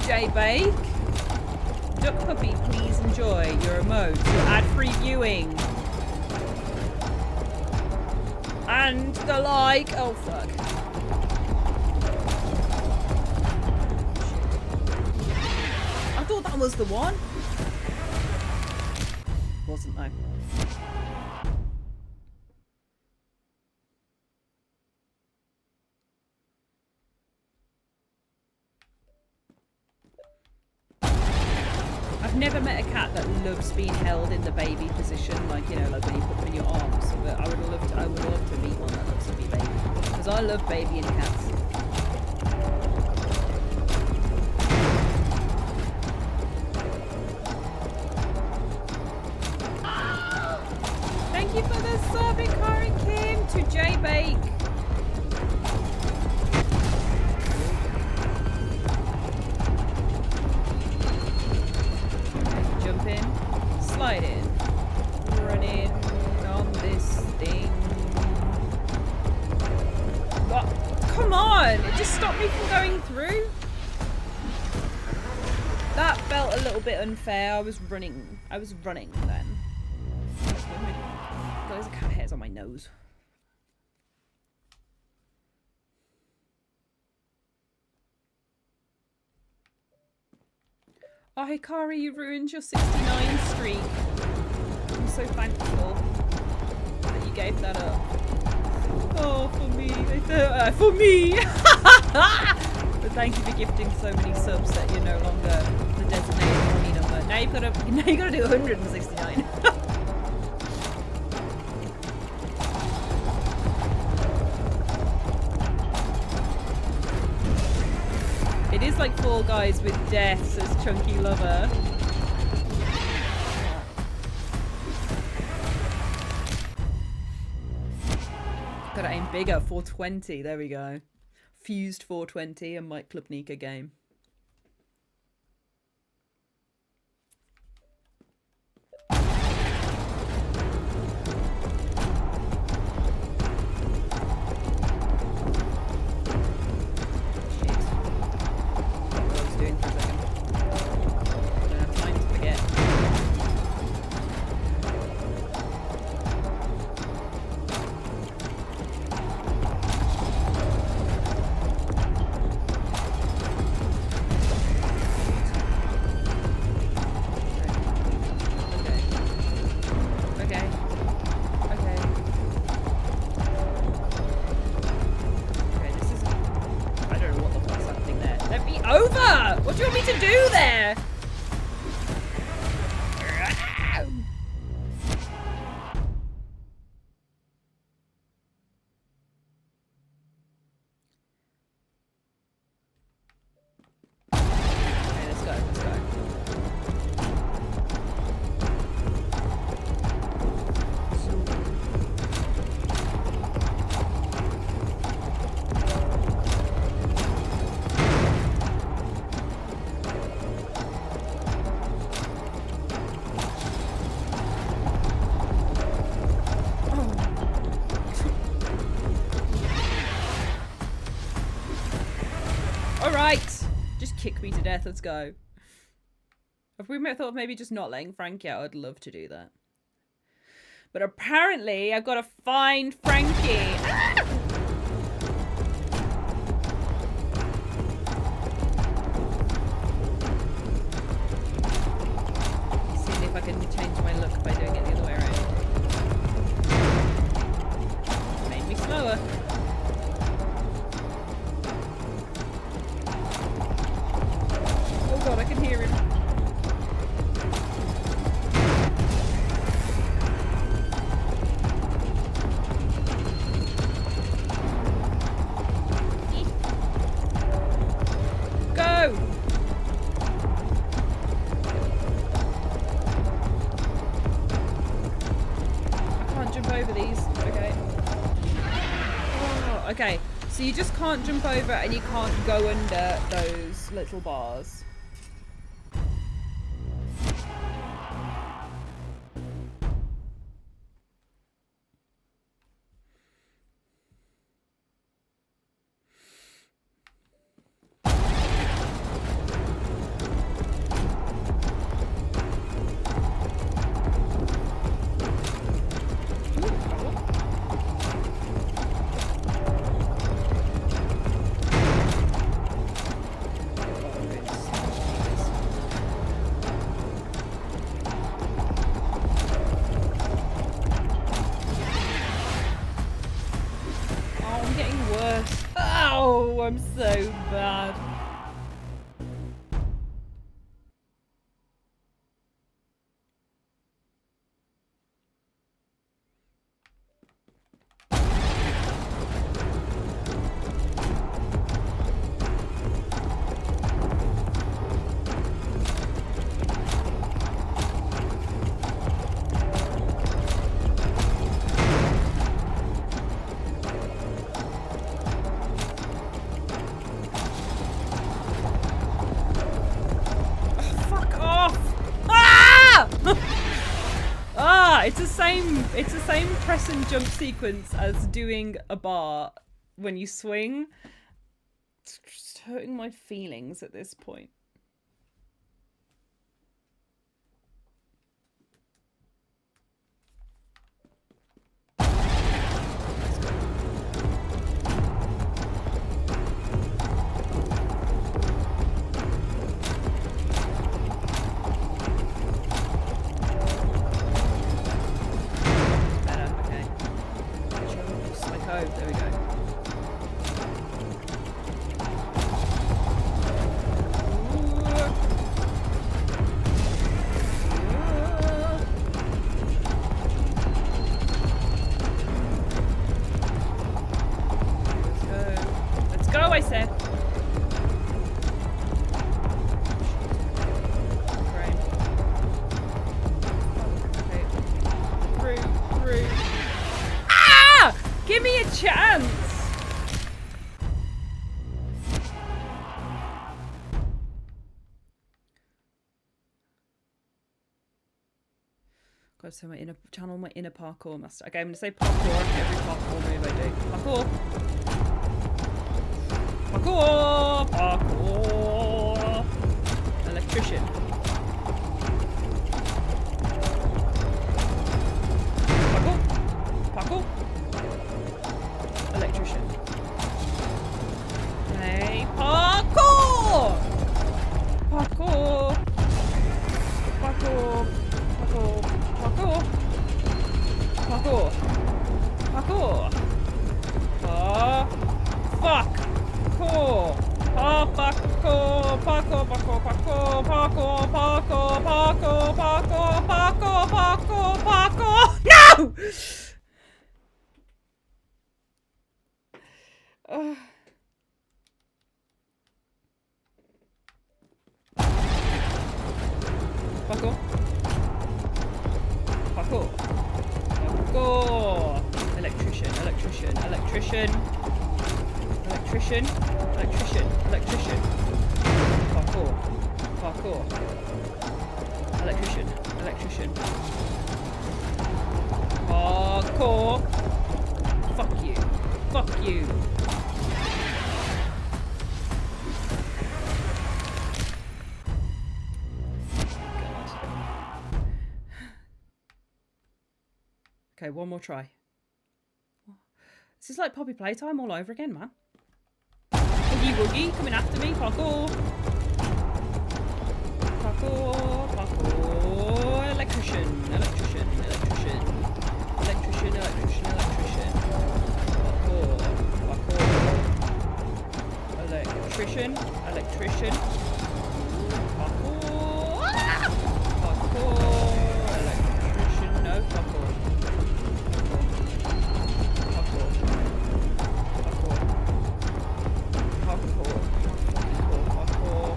J-Bake. Duck Puppy, please enjoy your emotes, your ad-free viewing. And the like. Oh, fuck. I thought that was the one. Wasn't though. I've never met a cat that loves being held in the baby position, like, you know, like when you put them in your arms. But I would love to meet one that loves to be baby, because I love babying cats. Thank you for the sub, Karen Kim, to J Bake. Jump in, slide in, run in on this thing. Oh, come on! It just stopped me from going through. That felt a little bit unfair. I was running then. There's a cat hairs on my nose. Oh, Hikari, you ruined your 69 streak. I'm so thankful that you gave that up. Oh, for me. For me! But thank you for gifting so many subs that you're no longer the designated money number. Now you've got to do 169. It is like Fall Guys with death, says Chunky Lover. Gotta aim bigger. 420. There we go. Fused 420 and Mike Klubnika game. Kick me to death, let's go. If we thought of maybe just not letting Frankie out, I'd love to do that. But apparently I've got to find Frankie. Ah! Seeing if I can change my look by doing it the other way around. Made me slower. Oh god, I can hear him. Go! I can't jump over these. Okay. Oh, okay. So you just can't jump over and you can't go under those little bars. Oh, I'm so bad. It's the same press and jump sequence as doing a bar when you swing. It's just hurting my feelings at this point. There we go. Let's go, I said. Okay. Through. Ah! Give me a chance! God, so my inner channel, my inner parkour master. Okay, I'm gonna say parkour after every parkour move I do. Parkour! Parkour! Parkour! Electrician. Parkour! Parkour! Electrician. Hey, parkour! Parkour! Parkour! Parkour! Parkour! Parkour! Parkour! Fuck! Parkour! Parkour! Parkour! Parkour! Parkour! Parkour! Parkour! Parkour! Parkour! Parkour! Parkour! Parkour! No! Parkour. Parkour. Parkour. Electrician. Electrician. Electrician. Electrician. Electrician. Electrician. Parkour. Parkour. Electrician. Electrician. Parkour. Fuck you. Fuck you. Okay, one more try. This is like Poppy Playtime all over again, man. Boogie Woogie coming after me. Parkour. Parkour. Parkour. Electrician. Electrician. Electrician. Electrician. Electrician. Electrician. Parkour. Parkour. Electrician. Electrician. Parkour. Parkour. Electrician. No, parkour. Parkour. Parkour. Parkour. Parkour.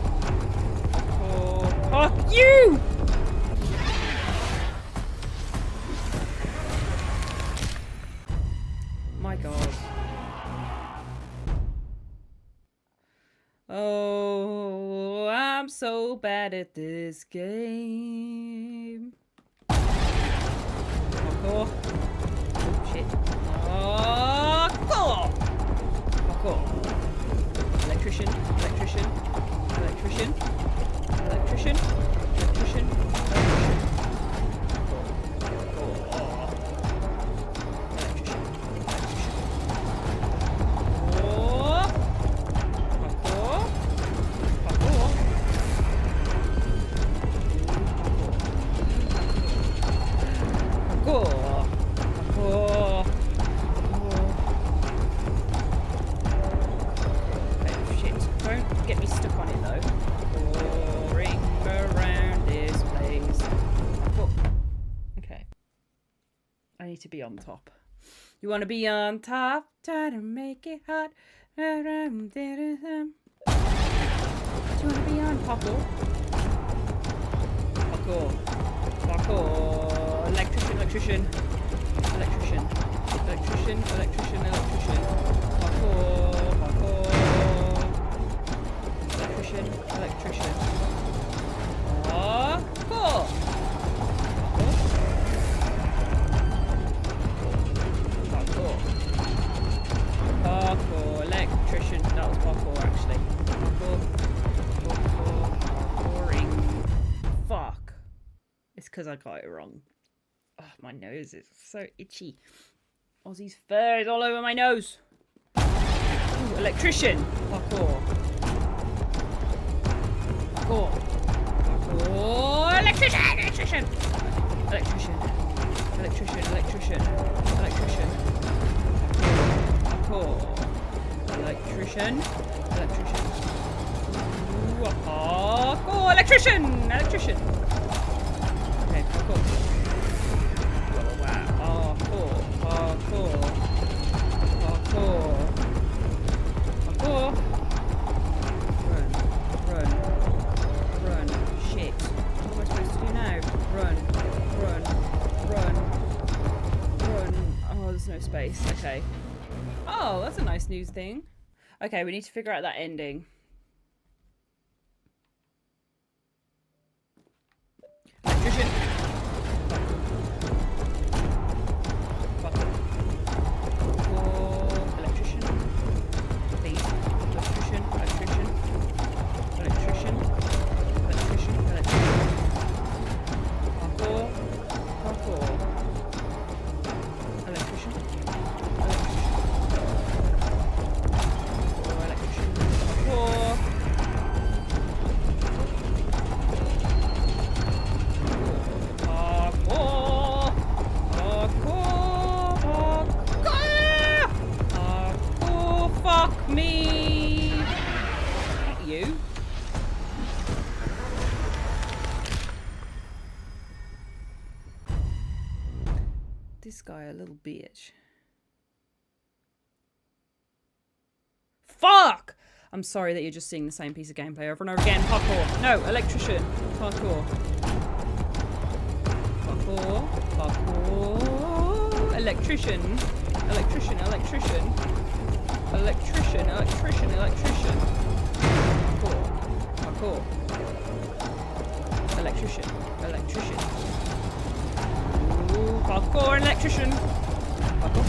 Parkour. Fuck you! My God. Oh, I'm so bad at this game. Parkour. Oh, shit. Parkour! Parkour. Electrician. Electrician. Electrician. Electrician. Electrician. Electrician. Parkour. Parkour. Electrician. Electrician. Parkour. Parkour. Parkour. Parkour. Parkour. Okay, shit. Don't get me stuck on it though. Ring around this place. Parkour. Okay. I need to be on top. You want to be on top? Try to make it hot. Do you want to be on parkour? Parkour. Parkour. Electrician, electrician. Electrician. Electrician, electrician, electrician. Parkour. Parkour. Electrician, electrician. Parkour. Parkour. Parkour. Electrician. That was parkour actually. Parkour. Parkour. Parkouring. Fuck. It's because I got it wrong. Oh, my nose is so itchy. Aussie's fur is all over my nose. Ooh, electrician. Parkour. Parkour. Parkour. Electrician. Electrician. Electrician. Electrician. Electrician. Electrician. Parkour. Electrician. Electrician. Ooh, parkour. Electrician. Electrician. Okay, parkour. Oh, wow. Parkour. Parkour. Parkour. Parkour. Run. Run. Run. Shit. What am I supposed to do now? Run. Run. Run. Run. Oh, there's no space. Okay. Oh, that's a nice news thing. Okay, we need to figure out that ending. Electrician. Parkour. Electrician. Please. Electrician. Electrician. Electrician. Electrician. Electrician. Parkour. Parkour. Electrician. Electrician. Parkour. Fuck me! Not you. This guy a little bitch. Fuck! I'm sorry that you're just seeing the same piece of gameplay over and over again. Parkour. No, electrician. Parkour. Parkour. Parkour. Electrician. Electrician. Electrician. Electrician. Electrician. Electrician. Parkour. Parkour. Electrician. Electrician. Ooh, parkour. Electrician. Parkour.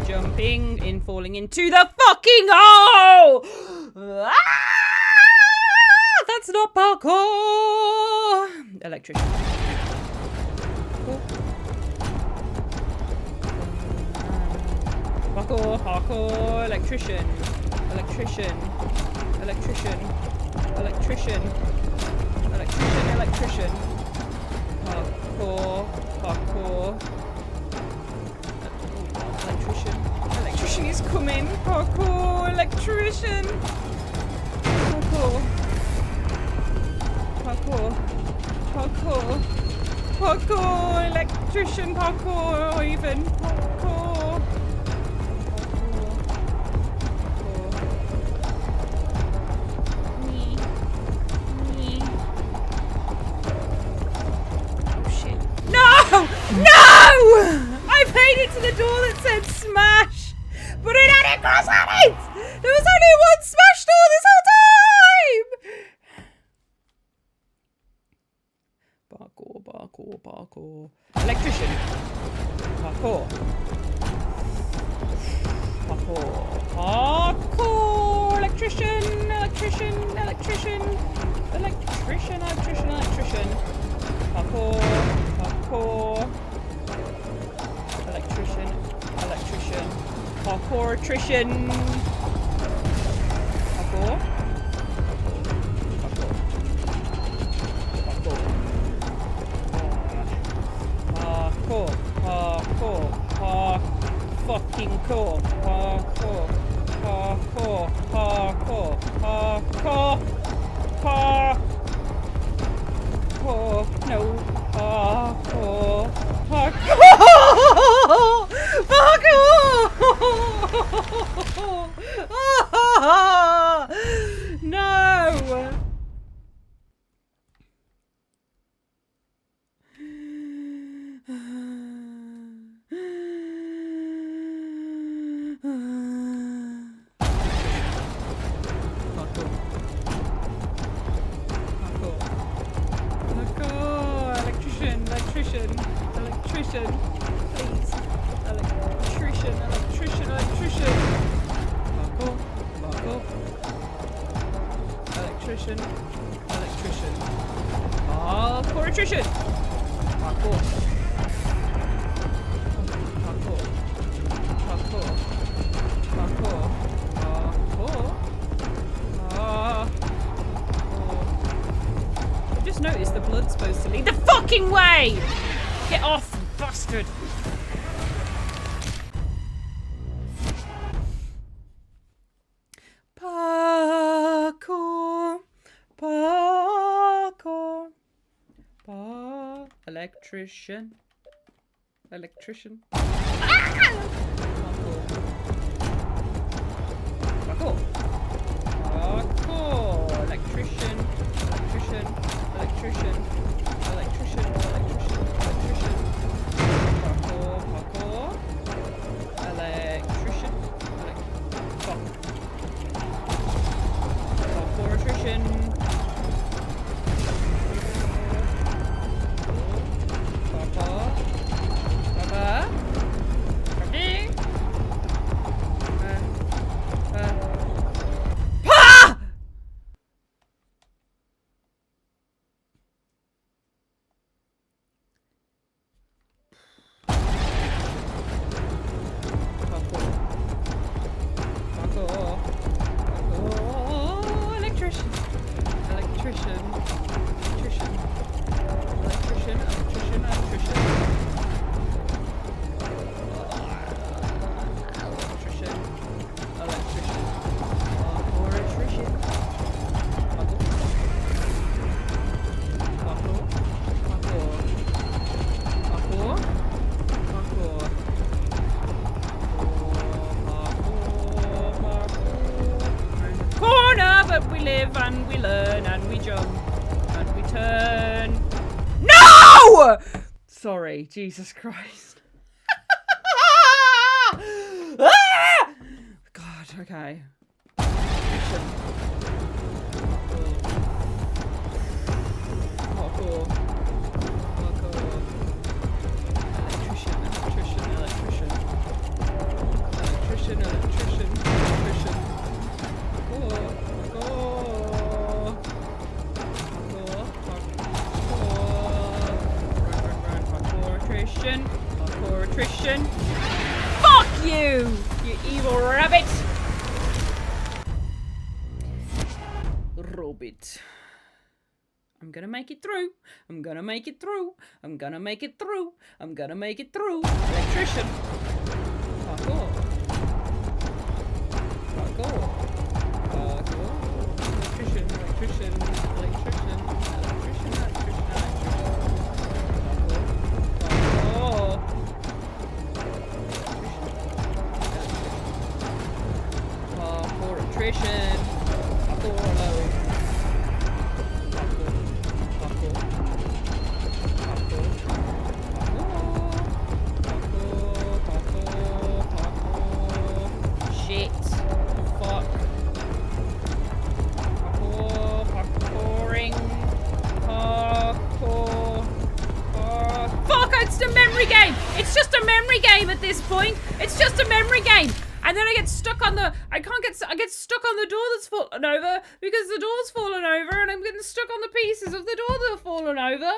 Jumping in falling into the fucking hole! Ah! That's not parkour! Electrician. Parkour, parkour, electrician. Electrician. Electrician. Electrician. Electrician, electrician. Parkour, parkour. Electrician. Electrician is coming. Parkour, electrician. Parkour. Parkour. Parkour. Parkour, electrician, parkour, or even parkour. No! I made it to the door that said smash, but it had a cross on it! There was only one smash door this whole time! Parkour, parkour, parkour. Electrician. Parkour. Parkour. Parkour. Electrician, electrician, electrician. Electrician, electrician, electrician. Parkour. Parkour. Electrician. Electrician. Parkour attrition. Parkour. Parkour. Parkour. Parkour. Parkour. Parkour. Fucking cool. Parkour. Parkour. Parkour. Parkour. Parkour. No. Parkour. Parkour. Parkour. No. Electrician, please. Electrician, electrician, electrician. Parkour, parkour. Electrician, electrician. Parkour, electrician. Parkour. Parkour. Parkour. Parkour. Parkour. I've just noticed the blood's supposed to lead the fucking way! Get off, bastard! Parkour, parkour, electrician, electrician. Ah! Parkour, parkour, electrician, electrician, electrician, electrician, electrician. Parkour, parkour. Electrician. Parkour electrician. Parkour. Parkour. And we learn and we jump and we turn. No! Sorry, Jesus Christ. God, okay. Parkour. Parkour. Electrician, electrician, electrician. Electrician, electrician. attrition. Parkour attrition. Fuck you! You evil rabbit! Rabbit. I'm gonna make it through. I'm gonna make it through. I'm gonna make it through. I'm gonna make it through. Electrician. Parkour. Parkour. Parkour. Electrician. Electrician. Electrician. Electrician. Electrician. Parkour. Parkour. Parkour. Electrician. Parkour low. Shit. Fuck. Parkour. Parkouring. Parkour. Fuck! It's a memory game! It's just a memory game at this point! It's just a memory game! And then I get stuck on the... I get stuck on the door that's fallen over because the door's fallen over and I'm getting stuck on the pieces of the door that have fallen over.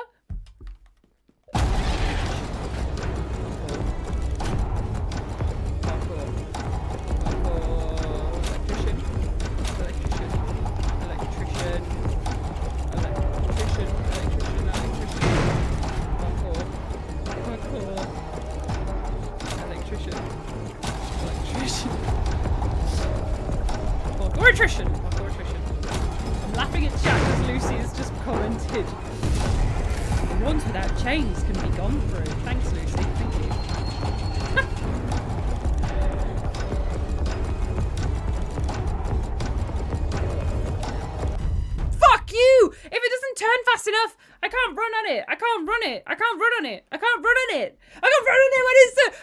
Attrition! Parkour attrition. I'm laughing at chat because Lucy has just commented. The ones without chains can be gone through. Thanks, Lucy. Thank you. Fuck you! If it doesn't turn fast enough, I can't run on it. I can't run it. I can't run on it. I can't run on it. I can't run on it when it's the...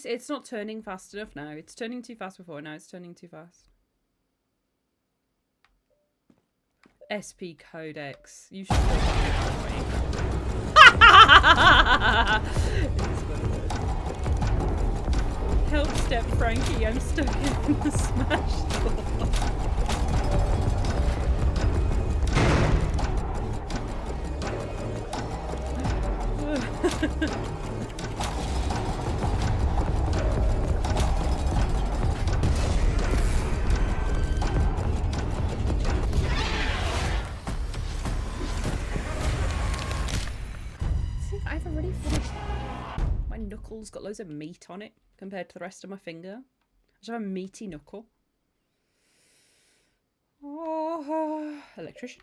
It's not turning fast enough now. It's turning too fast before. Now it's turning too fast. SP Codex. You should feel that way. Help step Frankie. I'm stuck in the smash door. My knuckle's got loads of meat on it compared to the rest of my finger. I just have a meaty knuckle. Oh, electrician.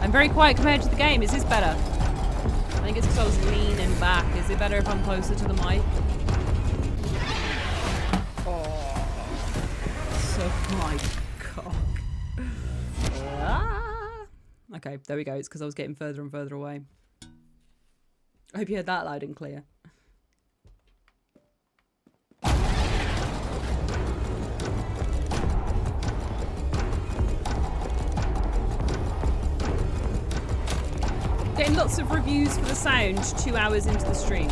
I'm very quiet compared to the game. Is this better? I think it's because I was leaning back. Is it better if I'm closer to the mic? Oh, suck my cock. Ah. Okay, there we go. It's because I was getting further and further away. I hope you heard that loud and clear. Getting lots of reviews for the sound 2 hours into the stream.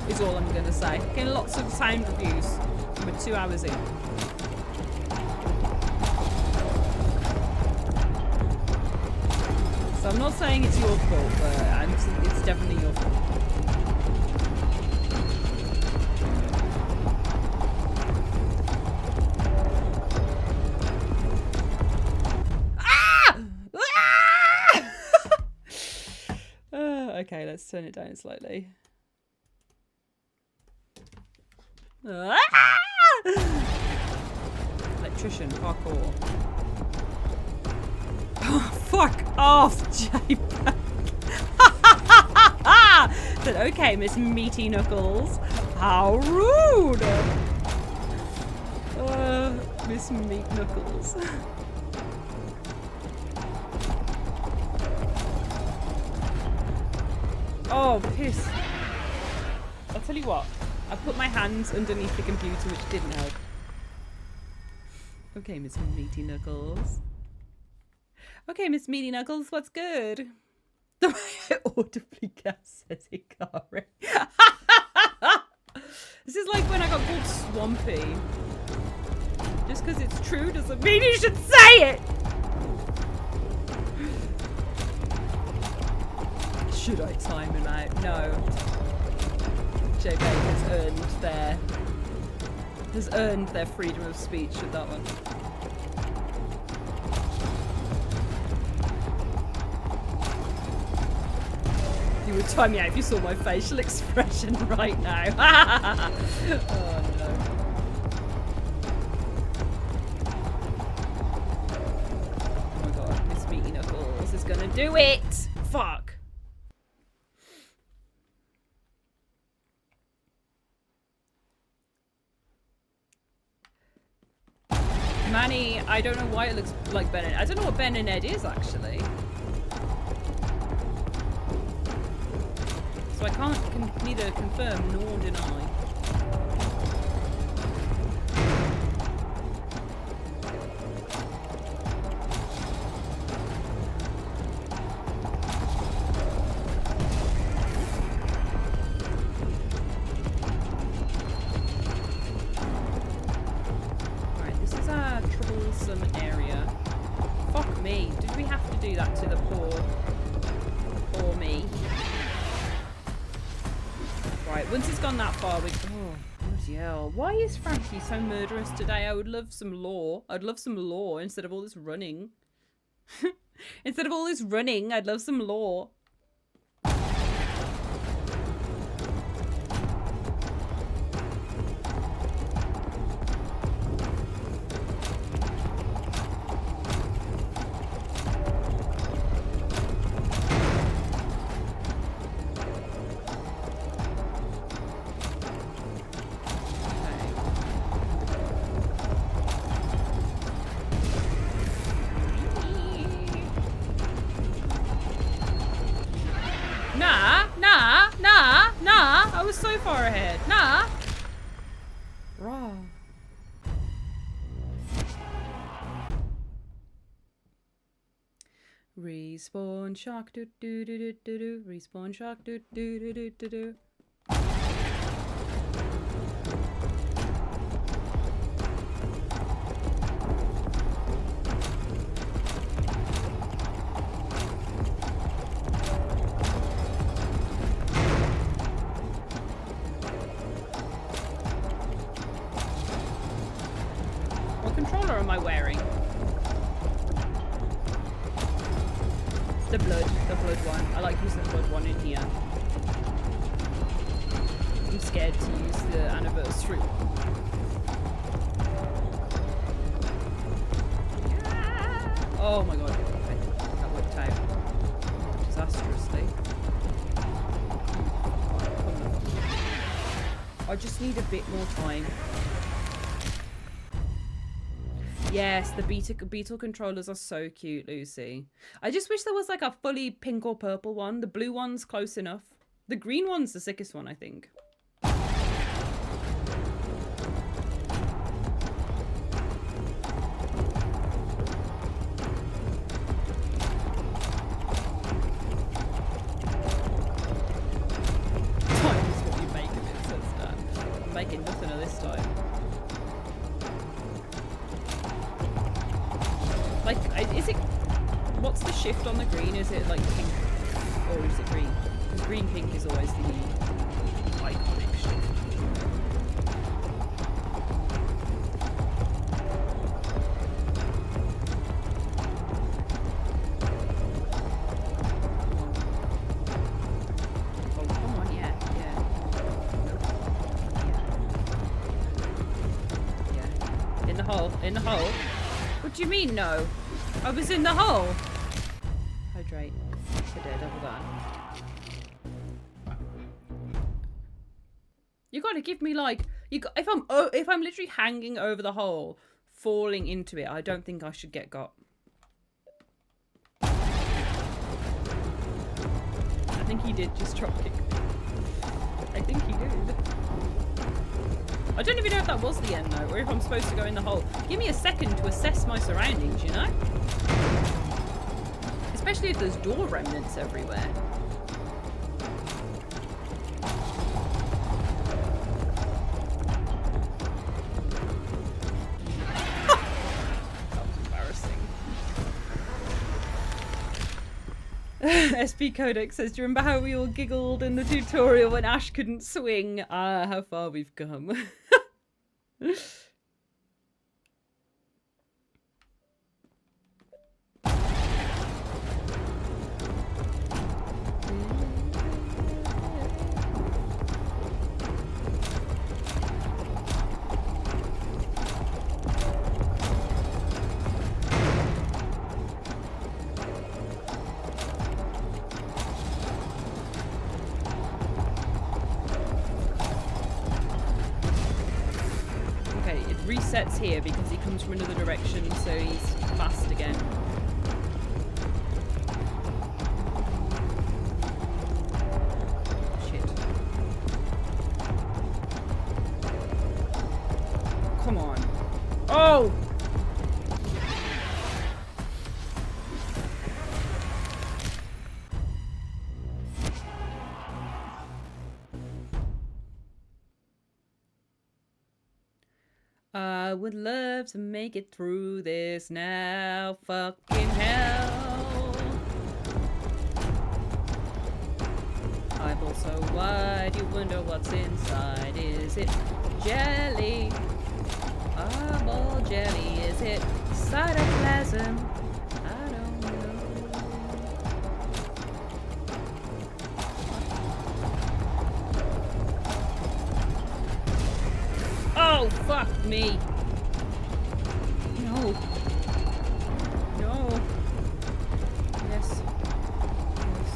Is all I'm going to say. Getting lots of sound reviews. We're 2 hours in. So I'm not saying it's your fault, but it's definitely your fault. Okay, let's turn it down slightly. Ah! Electrician, parkour. Oh, fuck off, JPEG. Said, okay, Miss Meaty Knuckles. How rude. Miss Meat Knuckles. Oh, piss. I'll tell you what. I put my hands underneath the computer, which didn't help. Okay, Miss Meaty Knuckles. Okay, Miss Meaty Knuckles, what's good? The way I audibly guess says Hikari. This is like when I got called Swampy. Just because it's true doesn't mean you should say it! Should I time him out? No. JPEG has earned their freedom of speech with that one. You would time me out if you saw my facial expression right now. Oh no. Oh my god, Miss Meaty Knuckles is gonna do it! Fuck. Manny, I don't know why it looks like Ben and I don't know what Ben and Ed is actually. So I can't neither confirm nor deny. Alright, this is a troublesome area. Fuck me. Did we have to do that to the poor me? Right, once it's gone that far, we... Oh, bloody hell. Why is Frankie so murderous today? I would love some lore. I'd love some lore instead of all this running. Instead of all this running, I'd love some lore. Nah, I was so far ahead. Nah. Raw. Respawn shock do do do do do do. Respawn shock do do do do do do. What controller am I wearing? The blood one. I like using the blood one in here. I'm scared to use the anniversary. Oh my god, okay. That worked out disastrously. I just need a bit more time. Yes, the beetle controllers are so cute, Lucy. I just wish there was like a fully pink or purple one. The blue one's close enough. The green one's the sickest one, I think. Time is what you make of it, says Dan. I'm making nothing of this time. Like, is it... What's the shift on the green? Is it, like, pink? Or is it green? Because green-pink is always the iconic shift. Oh, come on, yeah. Nope. Yeah. In the hole? What do you mean, no? I was in the hole. Hydrate. For Daredevil Dan. You gotta give me like if I'm literally hanging over the hole, falling into it, I don't think I should get got. I think he did just drop kick me. I think he did. I don't even know if that was the end though, or if I'm supposed to go in the hole. Give me a second to assess my surroundings, you know? Especially if there's door remnants everywhere. That was embarrassing. SP Codex says, do you remember how we all giggled in the tutorial when Ash couldn't swing? Ah, how far we've come. Resets here because he comes from another direction, so he's fast again. Shit. Come on. Oh! I would love to make it through this now, fucking hell. Eyeball so wide, you wonder what's inside. Is it jelly? Eyeball jelly, is it cytoplasm? I don't know. Oh, fuck me. No. No. Yes. Yes.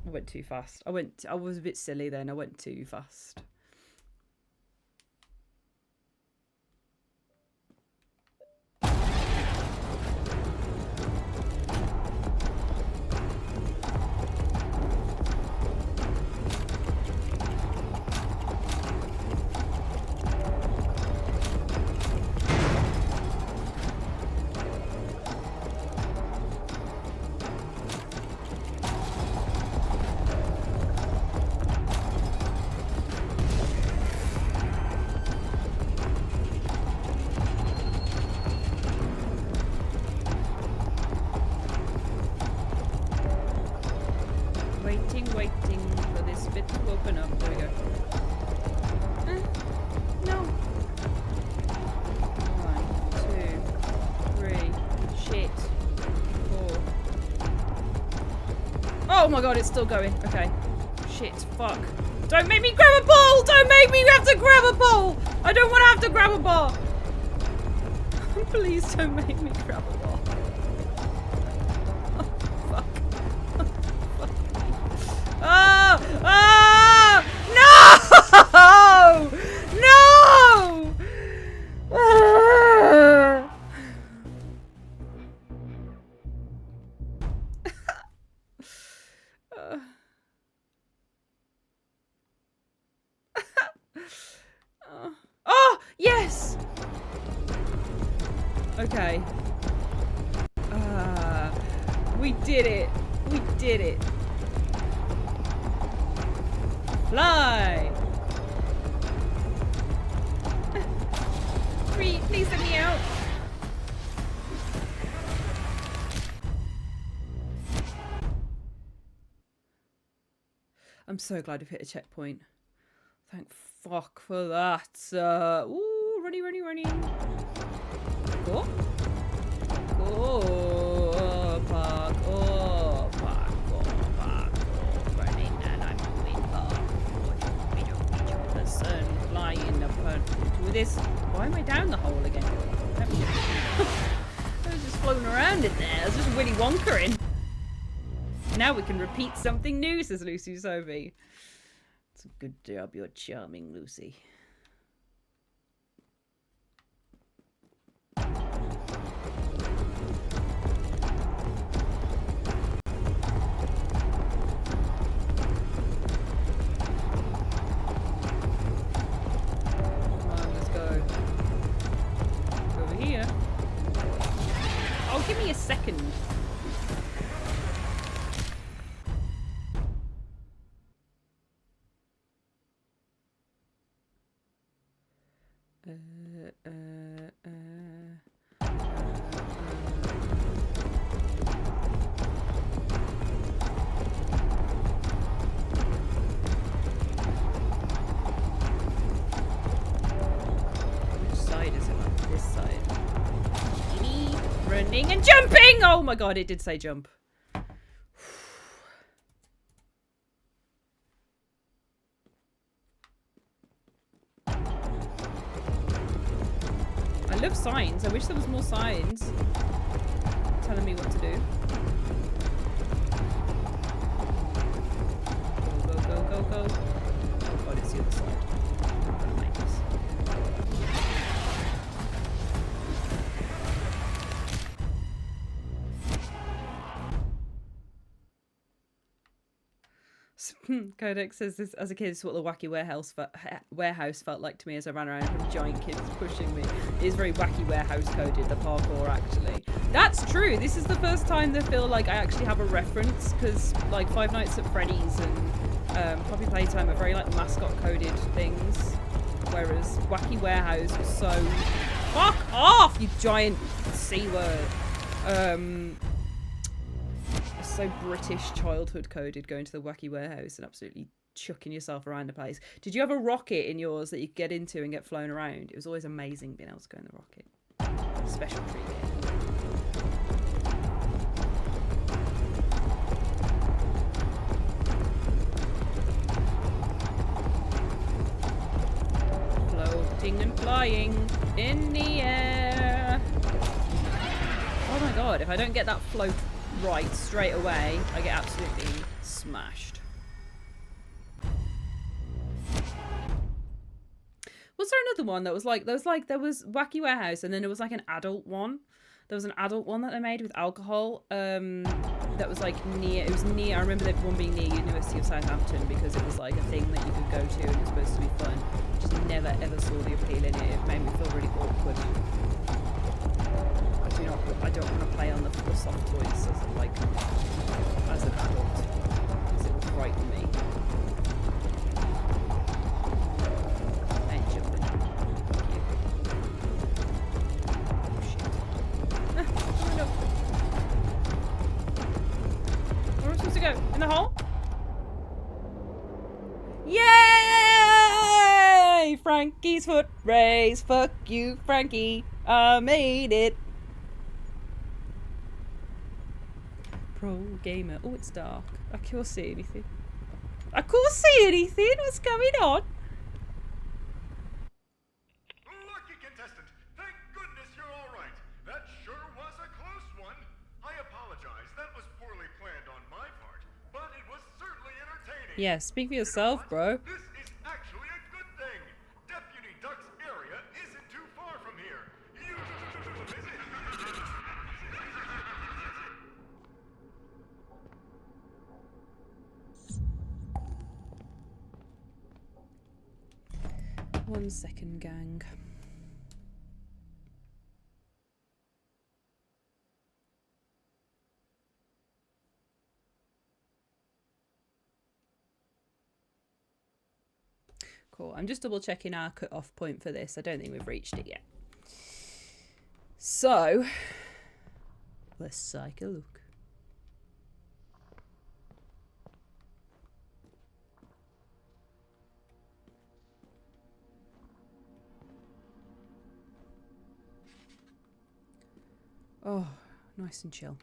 I went too fast. I was a bit silly then. I went too fast. Waiting for this bit to open up. There we go. No. 1, 2, 3. Shit. 4. Oh my god, it's still going. Okay. Shit. Fuck. Don't make me grab a ball! Don't make me have to grab a ball! I don't want to have to grab a ball! Please don't make me grab a ball. Oh! Oh! No! No! Oh! Yes! Okay. We did it. We did it. Fly! Please let me out. I'm so glad we've hit a checkpoint. Thank fuck for that. Ooh, running. Go. Parkour. Running and I'm doing parkour. The sun flying upon down the hole again. I was just floating around in there. I was just Willy Wonkering. Now we can repeat something new, says Lucy Sophie. It's a good job. You're charming, Lucy. Oh, give me a second. Which side is it on? This side. Running and jumping! Oh my god, it did say jump. I love signs. I wish there was more signs telling me what to do. Go, go, go, go, go. Oh god, it's the other side. I'm gonna make this. Codex says this as a kid. This is what the wacky warehouse felt like to me as I ran around from giant kids pushing me. It is very wacky warehouse coded, the parkour, actually. That's true. This is the first time they feel like I actually have a reference, because like Five Nights at Freddy's and Poppy Playtime are very like mascot coded things, whereas wacky warehouse was so fuck off, you giant C word. So British childhood coded, going to the wacky warehouse and absolutely chucking yourself around the place. Did you have a rocket in yours that you could get into and get flown around? It was always amazing being able to go in the rocket. Special treat game. Floating and flying in the air. Oh my god, if I don't get that float right straight away, I get absolutely smashed. Was there another one that was like, there was Wacky Warehouse, and then there was like an adult one. There was an adult one that they made with alcohol, that was like near, it was near, I remember that one being near University of Southampton, because it was like a thing that you could go to and it was supposed to be fun. Just never ever saw the appeal in it. It made me feel really awkward. I don't want to play on the soft toys as an adult, because it will frighten me. And jumping. Thank you. Oh shit. Oh no. Where am I supposed to go? In the hole? Yay! Frankie's foot race. Fuck you, Frankie. I made it. Pro gamer. Oh, it's dark. I can't see anything. I can't see anything. What's going on? Lucky contestant. Thank goodness you're all right. That sure was a close one. I apologize. That was poorly planned on my part, but it was certainly entertaining. Yeah, speak for yourself, bro. This is actually a good thing. Deputy Duck's area isn't too far from here. You visit. One second, gang. Cool. I'm just double checking our cut-off point for this. I don't think we've reached it yet. So, let's take a look. Oh, nice and chill.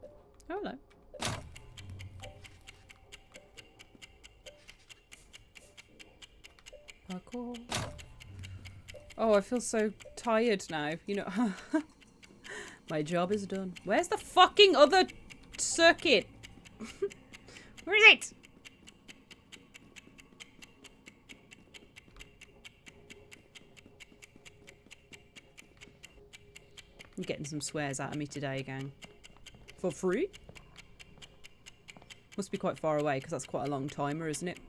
Oh, hello. Parkour. Oh, I feel so tired now. You know, my job is done. Where's the fucking other circuit? Where is it? You're getting some swears out of me today, gang. For free? Must be quite far away because that's quite a long timer, isn't it?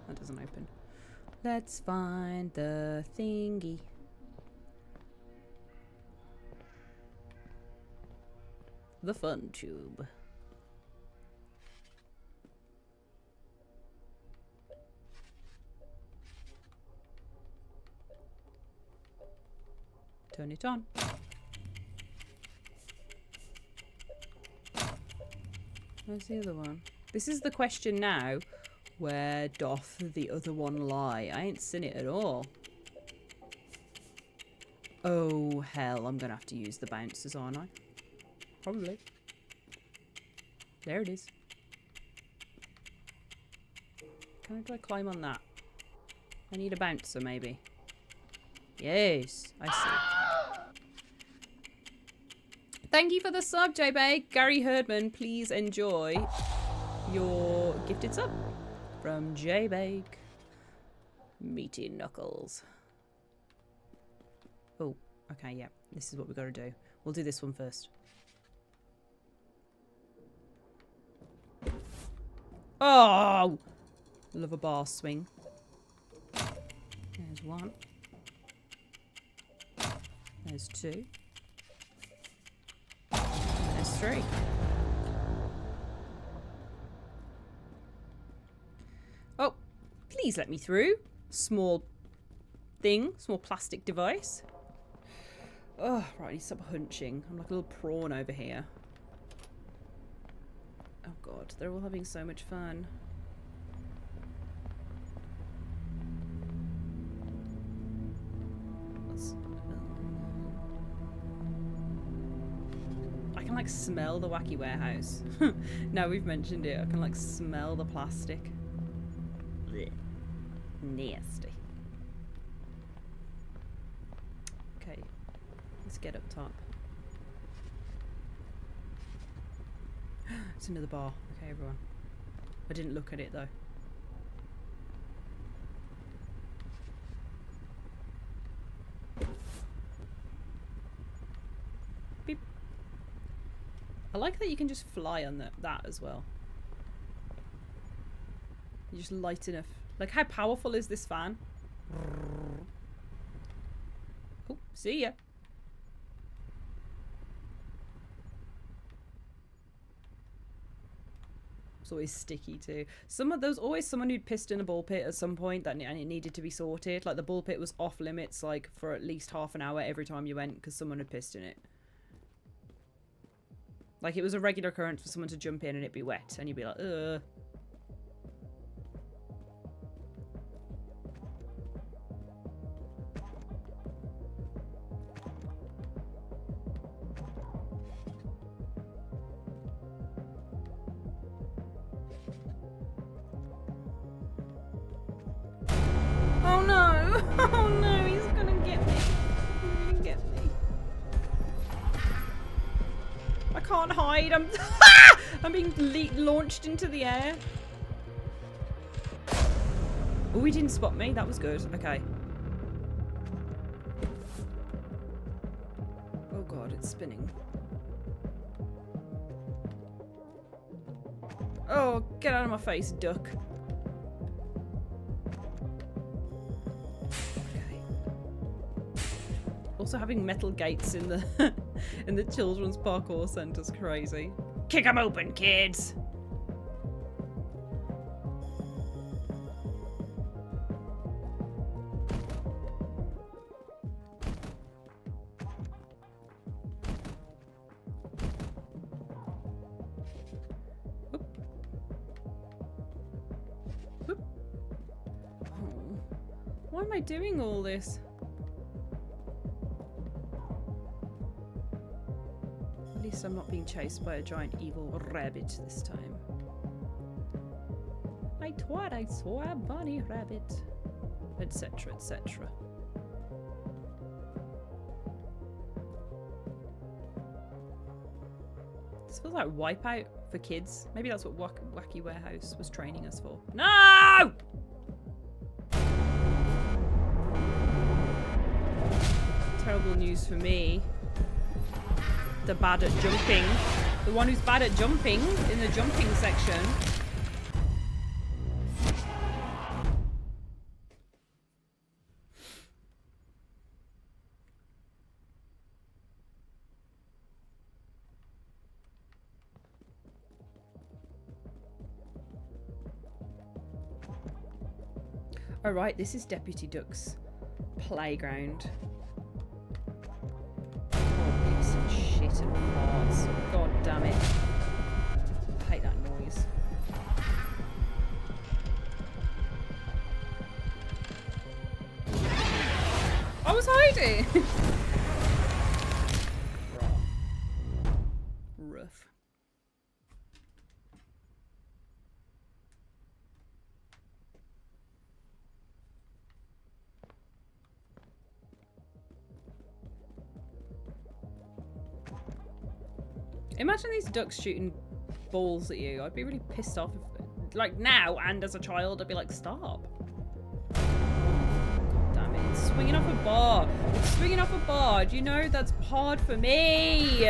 That doesn't open. Let's find the thingy. The fun tube. Turn it on. Where's the other one? This is the question now. Where doth the other one lie? I ain't seen it at all. Oh, hell. I'm going to have to use the bouncers, aren't I? Probably. There it is. Do I climb on that? I need a bouncer, maybe. Yes, I see. Thank you for the sub, J-Bay. Gary Herdman, please enjoy your gifted sub from J-Bake. Meaty Knuckles. Oh, okay, yeah. This is what we've got to do. We'll do this one first. Oh! Love a bar swing. There's one. There's two. There's three. Oh, please let me through. Small thing, small plastic device. Oh, right, I need to stop hunching. I'm like a little prawn over here. Oh god, they're all having so much fun. I can like smell the wacky warehouse. Now we've mentioned it, I can like smell the plastic. Blech. Nasty. Okay, let's get up top. It's another bar. Okay, everyone. I didn't look at it though. Beep. I like that you can just fly on that as well. You're just light enough. Like, how powerful is this fan? Oh, see ya. It's always sticky too. There was always someone who'd pissed in a ball pit at some point and it needed to be sorted. Like the ball pit was off limits like for at least half an hour every time you went because someone had pissed in it. Like it was a regular occurrence for someone to jump in and it'd be wet and you'd be like, ugh. Oh no! Oh no, he's gonna get me. He's gonna get me. I can't hide. I'm being launched into the air. Oh, he didn't spot me. That was good. Okay. Oh god, it's spinning. Oh, get out of my face, duck. Also having metal gates in the in the children's parkour centre's crazy. Kick 'em open, kids! Whoop. Whoop. Oh. Why am I doing all this? At least I'm not being chased by a giant evil rabbit this time. I thought I saw a bunny rabbit, etc., etc. This feels like Wipeout for kids. Maybe that's what Wacky Warehouse was training us for. No! Terrible news for me. The bad at jumping. The one who's bad at jumping in the jumping section. All right, this is Deputy Duck's playground. Oh, piss and shit and farts. God damn it. I hate that noise. I was hiding! Rough. Imagine these ducks shooting balls at you. I'd be really pissed off if, like, now and as a child, I'd be like, stop. God damn it. It's swinging off a bar. It's swinging off a bar. Do you know that's hard for me?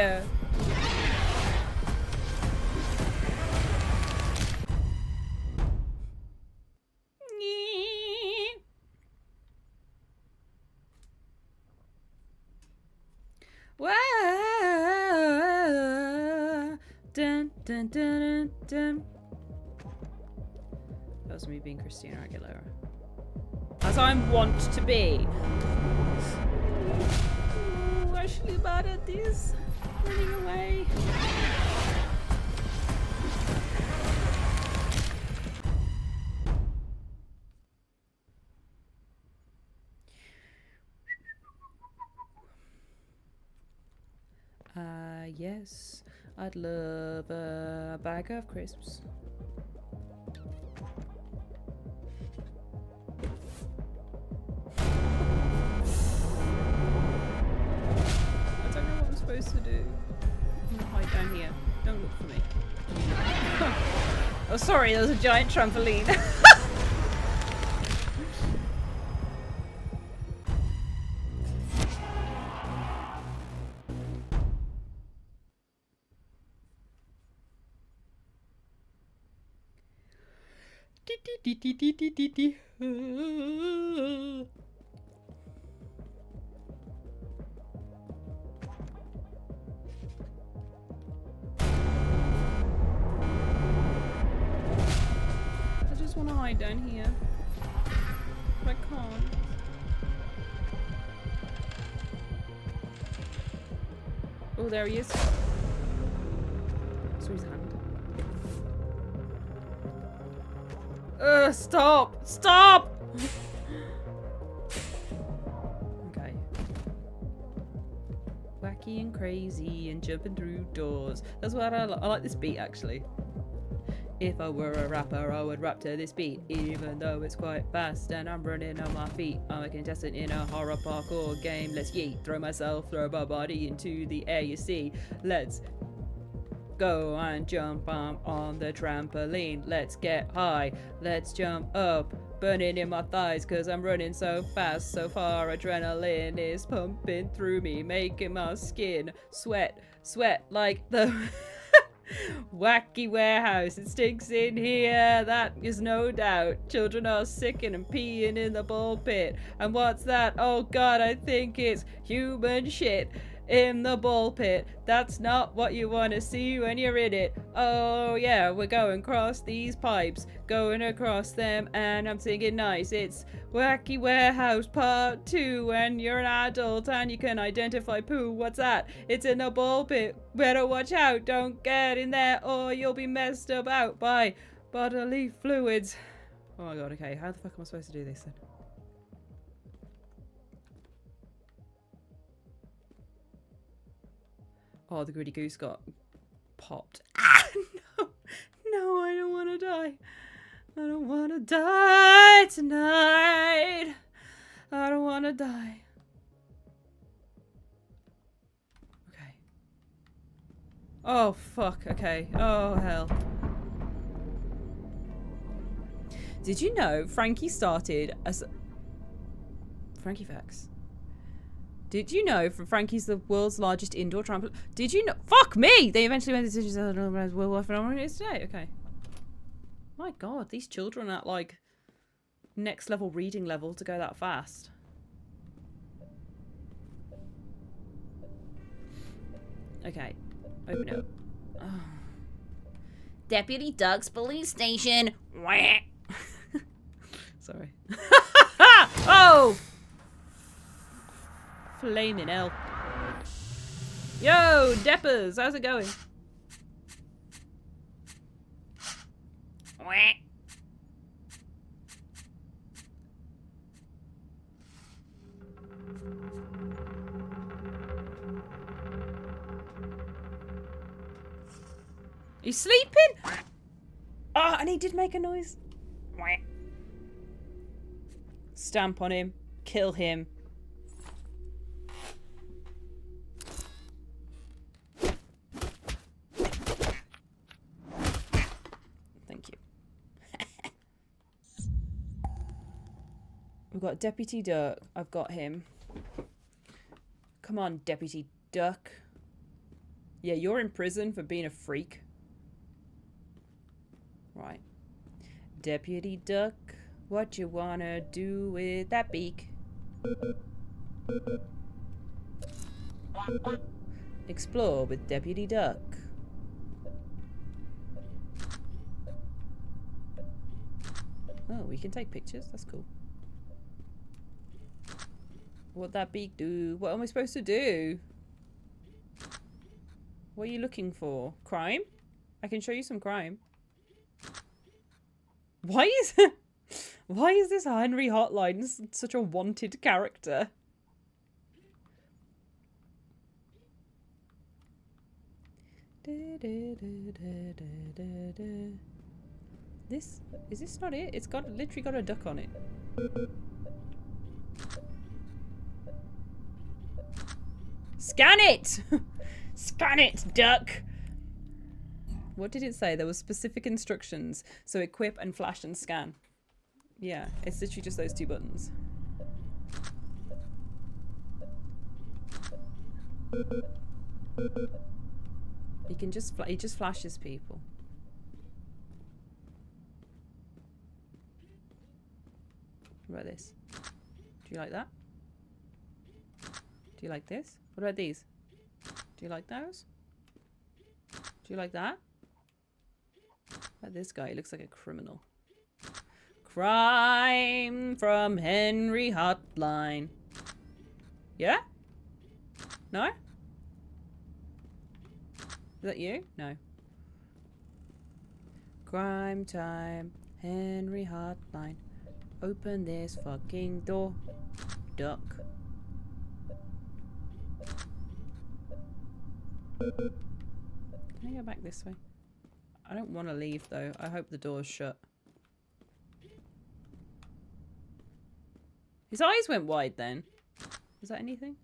Dun, dun, dun, dun, dun. That was me being Christina Aguilera. As I'm wont to be. Ooh, actually bad at this. Running away. Yes. I'd love a bag of crisps. I don't know what I'm supposed to do. I'm gonna hide down here. Don't look for me. Oh, sorry, there was a giant trampoline. I just want to hide down here, but I can't. Oh, there he is. Saw his hand. Stop! Stop! Okay. Wacky and crazy and jumping through doors. That's what I like this beat, actually. If I were a rapper, I would rap to this beat, even though it's quite fast and I'm running on my feet. I'm a contestant in a horror parkour game. Let's yeet, throw my body into the air, you see. Let's go and jump on the trampoline. Let's get high. Let's jump up. Burning in my thighs cause I'm running so fast. So far adrenaline is pumping through me, making my skin sweat like the Wacky Warehouse. It stinks in here, that is no doubt. Children are sicking and peeing in the ball pit. And what's that? Oh god, I think it's human shit in the ball pit. That's not what you want to see when you're in it. Oh yeah, we're going across these pipes, going across them, and I'm singing nice. It's Wacky Warehouse Part 2 when you're an adult and you can identify poo. What's that? It's in the ball pit. Better watch out, don't get in there or you'll be messed about by bodily fluids. Oh my god, okay, how the fuck am I supposed to do this then? Oh, the greedy goose got popped. Ah, no, no, I don't want to die. I don't want to die tonight. I don't want to die. Okay. Oh, fuck. Okay. Oh, hell. Did you know Frankie started as... Frankie facts. Did you know Frankie's the world's largest indoor trampoline? Did you know? Fuck me! They eventually made the decision to realize what phenomenon it is today. Okay. My god, these children at like next level reading level to go that fast. Okay. Open it up. Oh. Deputy Doug's police station. Sorry. Oh! Flaming hell. Yo, Deppers, how's it going? You sleeping? Ah, and he did make a noise. Stamp on him. Kill him. Thank you. We've got Deputy Duck. I've got him. Come on, Deputy Duck. Yeah, you're in prison for being a freak. Right. Deputy Duck, what you wanna do with that beak? Explore with Deputy Duck. Oh, we can take pictures. That's cool. What'd that beak do? What am I supposed to do? What are you looking for? Crime? I can show you some crime. Why is this Henry Hotline such a wanted character? Is this not it? It's literally got a duck on it. Scan it! Scan it, duck! What did it say? There were specific instructions. So equip and flash and scan. Yeah, it's literally just those two buttons. He can just he just flashes people. What about this? Do you like that? Do you like this? What about these? Do you like those? Do you like that? What about this guy? He looks like a criminal. Crime from Henry Hotline. Yeah? No? Is that you? No. Crime time, Henry Hotline. Open this fucking door, duck. Can I go back this way? I don't want to leave though. I hope the door's shut. His eyes went wide then. Is that anything?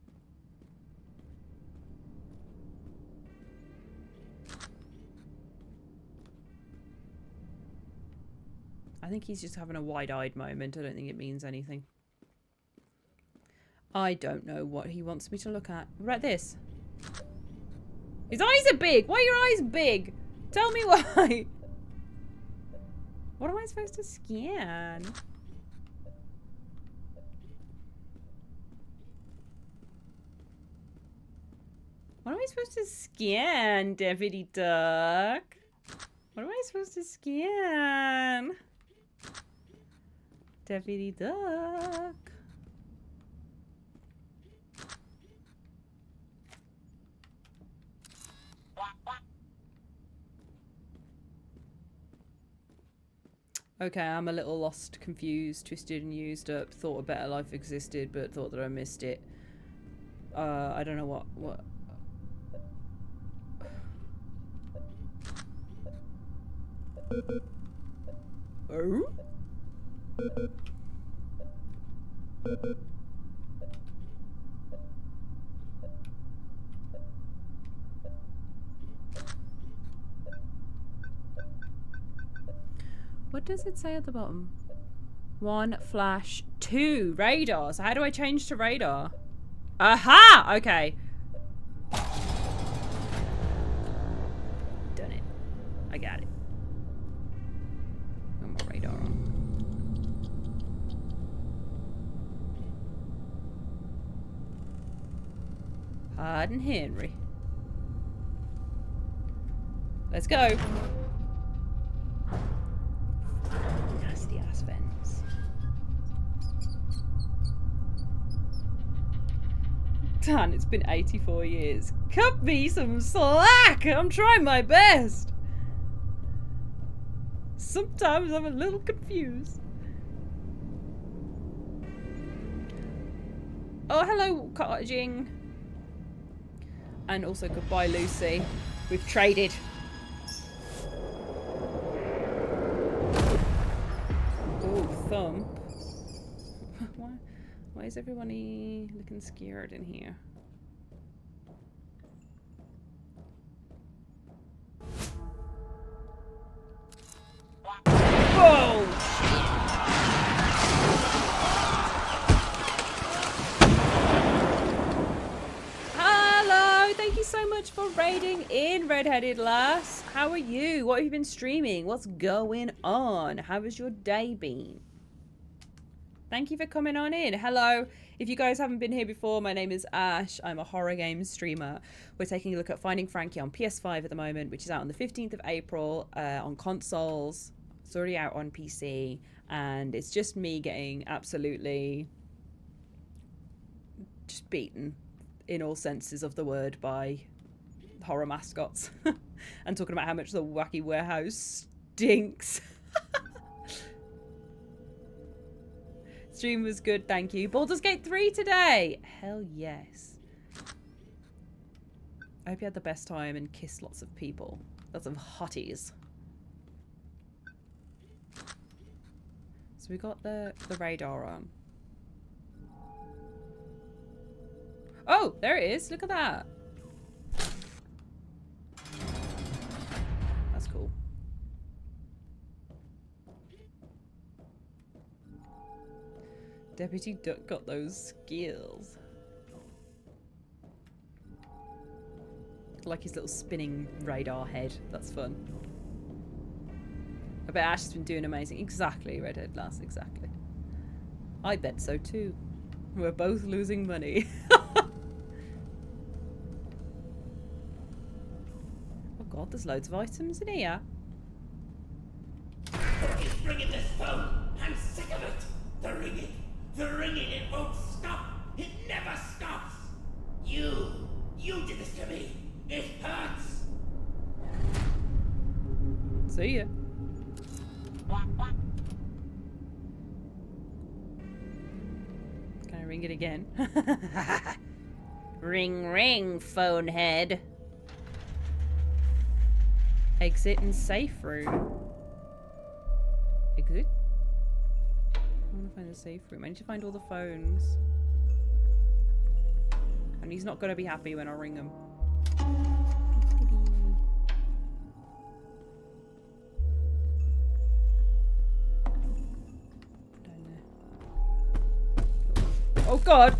I think he's just having a wide-eyed moment. I don't think it means anything. I don't know what he wants me to look at. What about this? His eyes are big! Why are your eyes big? Tell me why! What am I supposed to scan? What am I supposed to scan, Deputy Duck? What am I supposed to scan? Deputy Duck. Okay, I'm a little lost, confused, twisted and used up. Thought a better life existed, but thought that I missed it. I don't know what... Oh? What does it say at the bottom? 1 flash, 2 radar. So how do I change to radar? Aha! Okay. Done it. I got it. Got my radar on. Pardon Henry. Let's go. Nasty ass vents. Dan, it's been 84 years. Cut me some slack! I'm trying my best. Sometimes I'm a little confused. Oh, hello, cottaging. And also goodbye, Lucy. We've traded. Oh, thump. Why is everyone looking scared in here? Whoa! Hello! Thank you so much for raiding in, Red-Headed Lass. How are you? What have you been streaming? What's going on? How has your day been? Thank you for coming on in. Hello. If you guys haven't been here before, my name is Ash. I'm a horror games streamer. We're taking a look at Finding Frankie on PS5 at the moment, which is out on the 15th of April on consoles. It's already out on PC. And it's just me getting absolutely just beaten in all senses of the word by horror mascots. And talking about how much the wacky warehouse stinks. Stream was good, thank you. Baldur's Gate 3 today! Hell yes. I hope you had the best time and kissed lots of people. Lots of hotties. So we got the radar on. Oh, there it is. Look at that. That's cool. Deputy Duck got those skills. Like his little spinning radar head. That's fun. I bet Ash has been doing amazing. Exactly, Redhead Lass, exactly. I bet so too. We're both losing money. Oh god, there's loads of items in here. He's ringing this phone. I'm sick of it. The ringing, it won't stop. It never stops. You did this to me. It hurts. See ya. Can I ring it again? Ring, ring, phone head. Exit and safe room. Exit? I want to find the safe room. I need to find all the phones. And he's not going to be happy when I ring him. Oh god!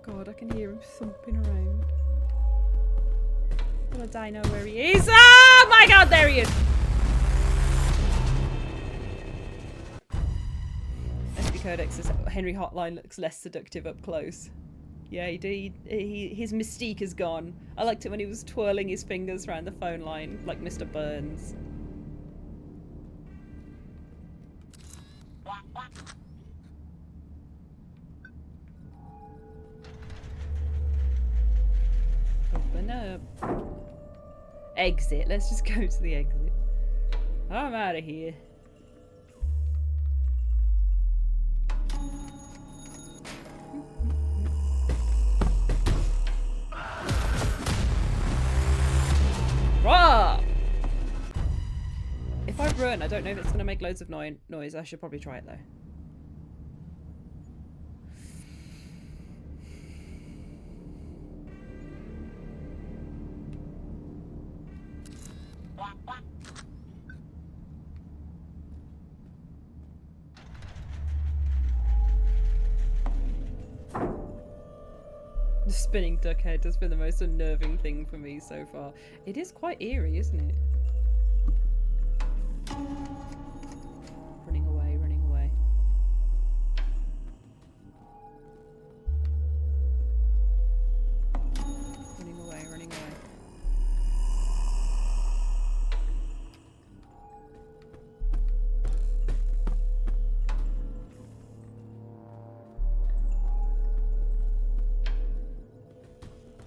God, I can hear him thumping around. But I know where he is. Oh my god, there he is! SP Codex says Henry Hotline looks less seductive up close. Yeah, his mystique is gone. I liked it when he was twirling his fingers around the phone line like Mr. Burns. Open up. Exit. Let's just go to the exit. I'm out of here. fun. I don't know if it's going to make loads of noise. I should probably try it though. The spinning duck head has been the most unnerving thing for me so far. It is quite eerie, isn't it? Running away, running away. Running away, running away.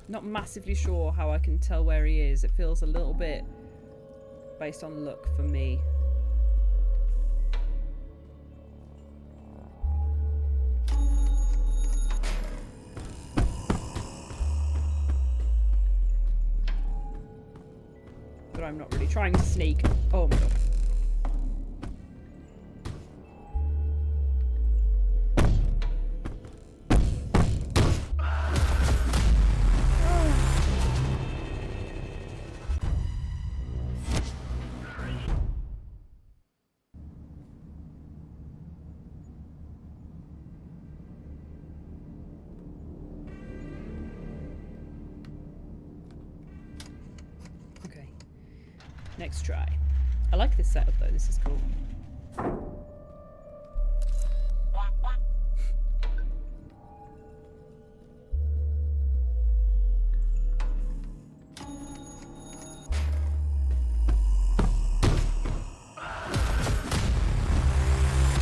Not massively sure how I can tell where he is. It feels a little bit based on luck for me. But I'm not really trying to sneak. Oh my god. Next try. I like this setup though, this is cool.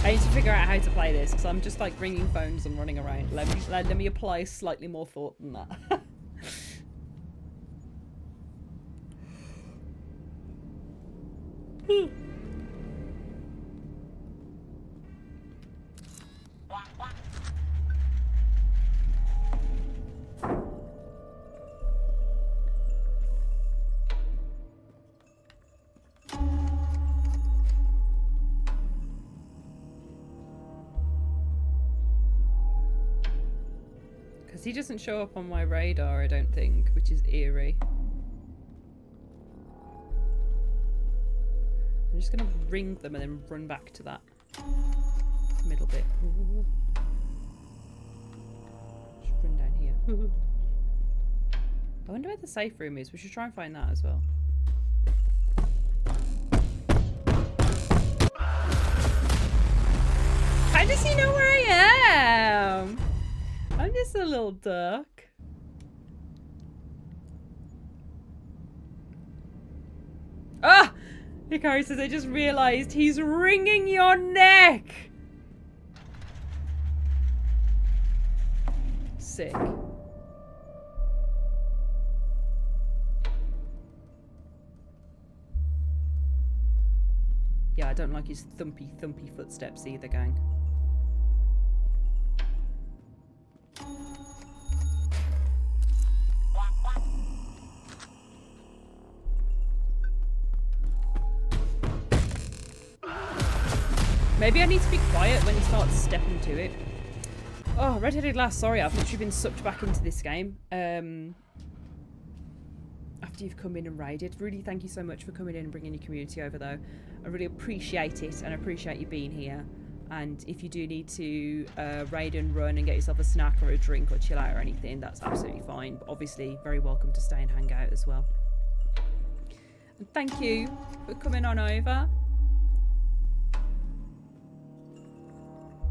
I need to figure out how to play this because I'm just like ringing phones and running around. Let me apply slightly more thought than that. He doesn't show up on my radar, I don't think, which is eerie. I'm just gonna ring them and then run back to that middle bit. Just run down here. I wonder where the safe room is. We should try and find that as well. How does he know where I am? I'm just a little duck. Ah! Hikari says, I just realized he's wringing your neck! Sick. Yeah, I don't like his thumpy footsteps either, gang. Maybe I need to be quiet when he starts stepping to it. Oh, Red-Headed Lass, sorry, I've literally been sucked back into this game. After you've come in and raided. Really, thank you so much for coming in and bringing your community over, though. I really appreciate it, and I appreciate you being here. And if you do need to raid and run and get yourself a snack or a drink or chill out or anything, that's absolutely fine. But obviously, very welcome to stay and hang out as well. And thank you for coming on over.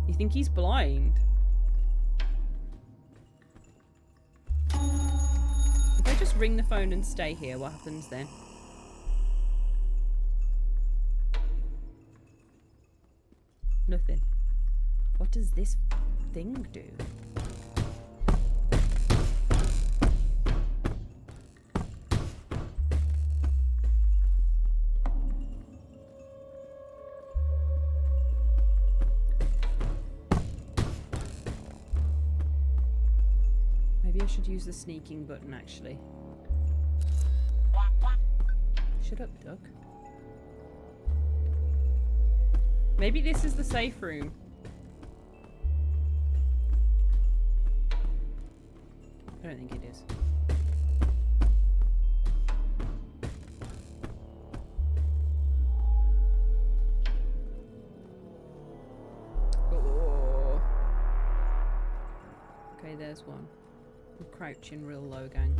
You think he's blind? If I just ring the phone and stay here, what happens then? Nothing. What does this thing do? Maybe I should use the sneaking button, actually. Shut up, duck. Maybe this is the safe room. I don't think it is. Oh. Okay, there's one. I'm crouching real low, gang.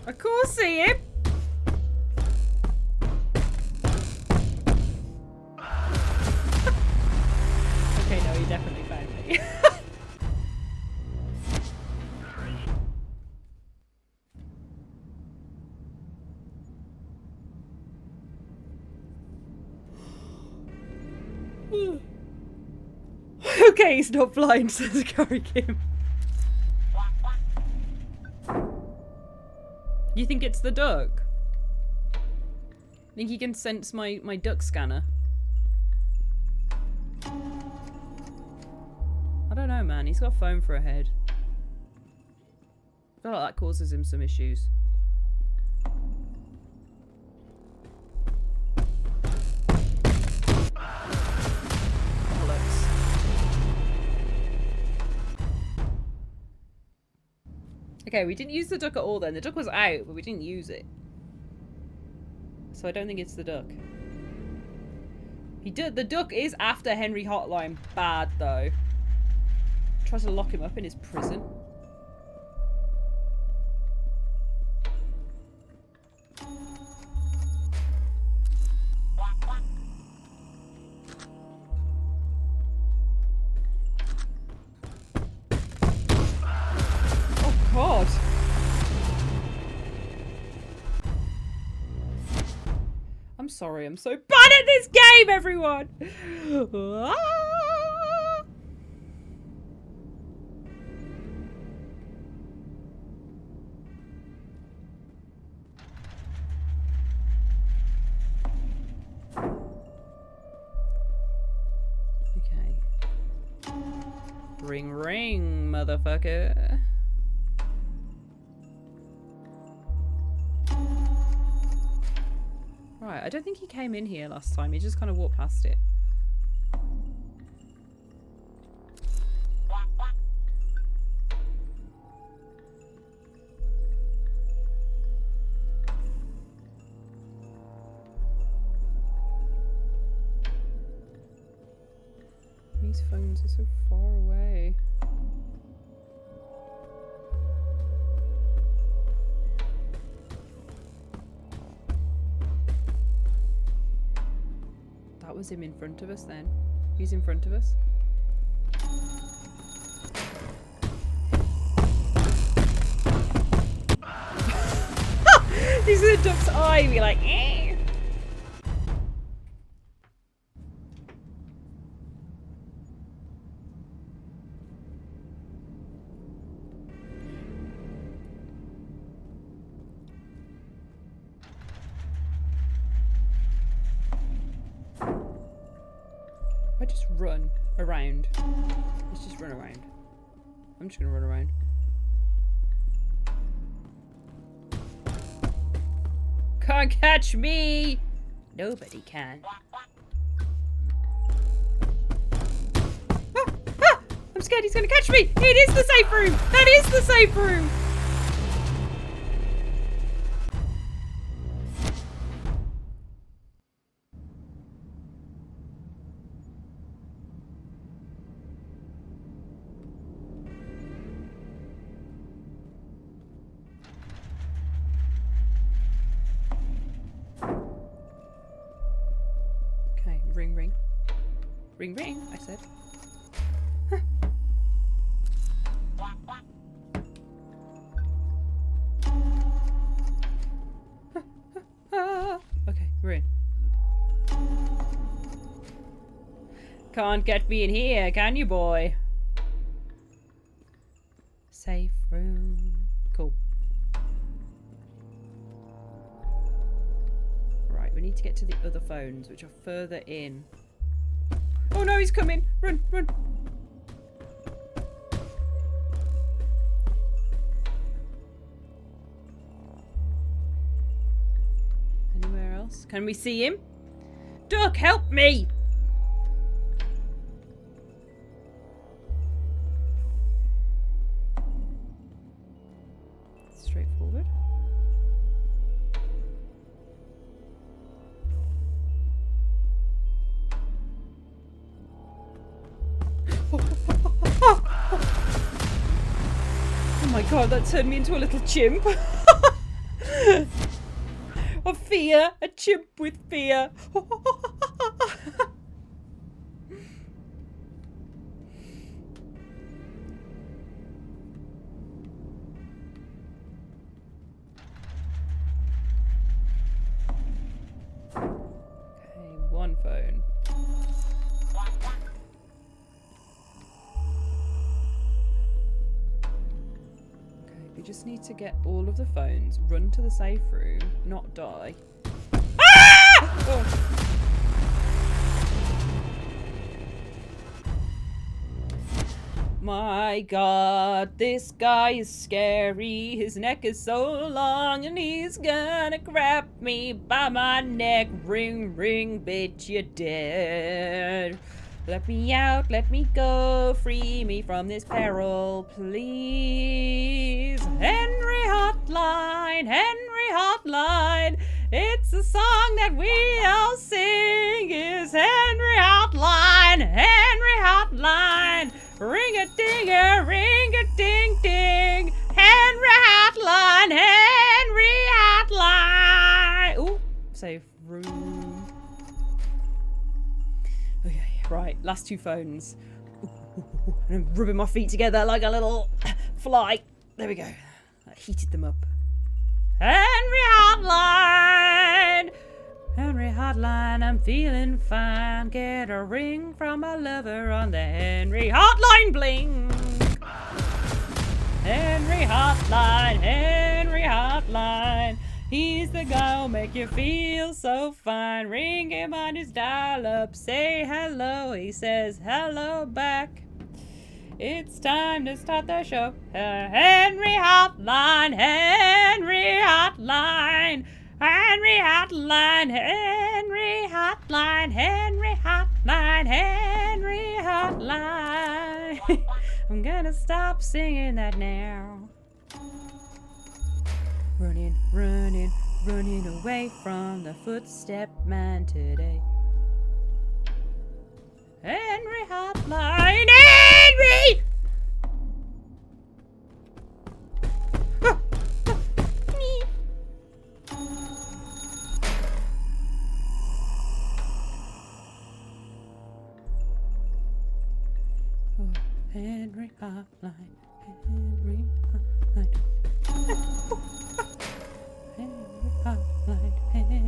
Of course, see him. Okay, no, he definitely found me. Okay, he's not blind, says Gary Kim. You think it's the duck? Think he can sense my duck scanner? I don't know, man. He's got foam for a head. I feel like that causes him some issues. Bollocks. Okay, we didn't use the duck at all then. The duck was out, but we didn't use it. So I don't think it's the duck. The duck is after Henry Hotline. Bad, though. Tries to lock him up in his prison. Oh, God. I'm sorry, I'm so bad at this game, everyone! Ah! Okay. Ring ring, motherfucker. Right, I don't think he came in here last time. He just kind of walked past it. These phones are so far away. That was him in front of us then. He's in front of us. He's in the duck's eye, be like, eh. I just run around. Let's just run around. I'm just gonna run around. Can't catch me! Nobody can. Ah! I'm scared he's gonna catch me! It is the safe room! That is the safe room! Ring, ring. Ring, ring, I said. Huh. Okay, we're in. Can't get me in here, can you, boy? Safe room. Cool. Right, we need to get to the other phones, which are further in. Oh no, he's coming! Run, run! phones. Can we see him? Duck, help me! Straightforward. Oh my god, that turned me into a little chimp. Of fear, a chimp with fear. Okay, one phone. We just need to get all of the phones, run to the safe room, not die. Ah! Oh. My god, this guy is scary. His neck is so long and he's gonna grab me by my neck. Ring, ring, bitch, you're dead. Let me out, let me go, free me from this peril, please. Henry Hotline, Henry Hotline. It's a song that we all sing. Is Henry Hotline, Henry Hotline. Ring-a-ding-a-ding-a-ding-ding. Henry Hotline, Henry Hotline. Ooh, safe room. Right, last two phones. And I'm rubbing my feet together like a little fly. There we go. That heated them up. Henry Hotline! Henry Hotline, I'm feeling fine. Get a ring from my lover on the Henry Hotline bling. Henry Hotline, Henry Hotline. He's the guy who'll make you feel so fine. Ring him on his dial-up, say hello. He says hello back. It's time to start the show. Henry Hotline, Henry Hotline. Henry Hotline, Henry Hotline, Henry Hotline, Henry Hotline. I'm gonna stop singing that now. Running, running, running away from the footstep man today. Henry Hotline, Henry! Oh, Henry Hotline, Henry Hotline. Henry Hotline,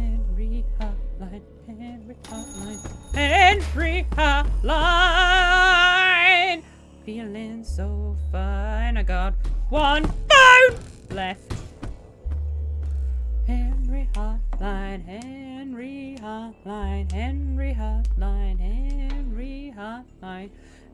Henry Hotline, Henry Hotline, Henry Hotline. Feeling so fine. I got one phone left. Henry Hotline, Henry Hotline, Henry Hotline, Henry Hotline,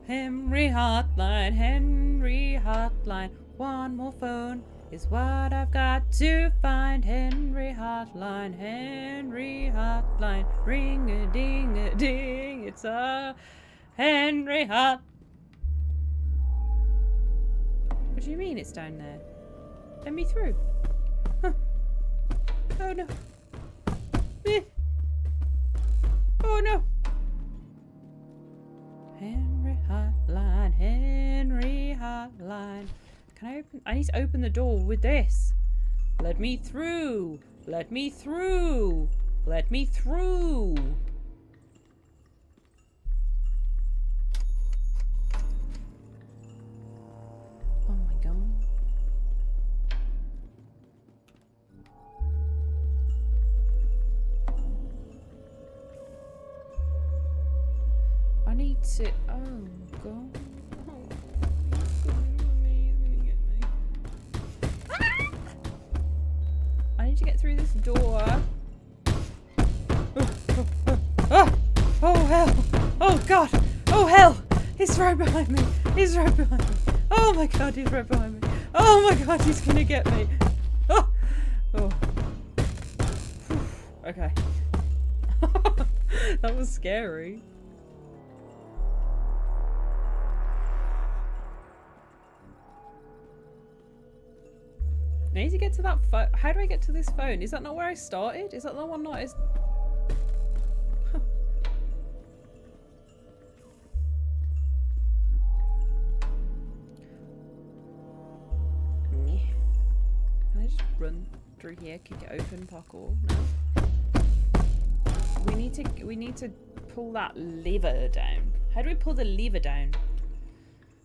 Henry Hotline, Henry Hotline. One more phone is what I've got to find. Henry Hotline, Henry Hotline. Ring-a-ding-a-ding. It's a Henry Hot. What do you mean it's down there? Let me through. Huh. Oh no. Oh no. Henry Hotline, Henry Hotline. Can I open? I need to open the door with this. Let me through. Let me through. Let me through. Oh my god. I need to. Oh god. I need to get through this door. Oh hell! Oh god! Oh hell! He's right behind me! He's right behind me! Oh my god, he's right behind me! Oh my god, he's gonna get me! Oh! Oh. Okay. That was scary. I need to get to that phone. How do I get to this phone? Is that not where I started? Is that the one not as... Huh. Can I just run through here, kick it open, parkour? No. We need to pull that lever down. How do we pull the lever down?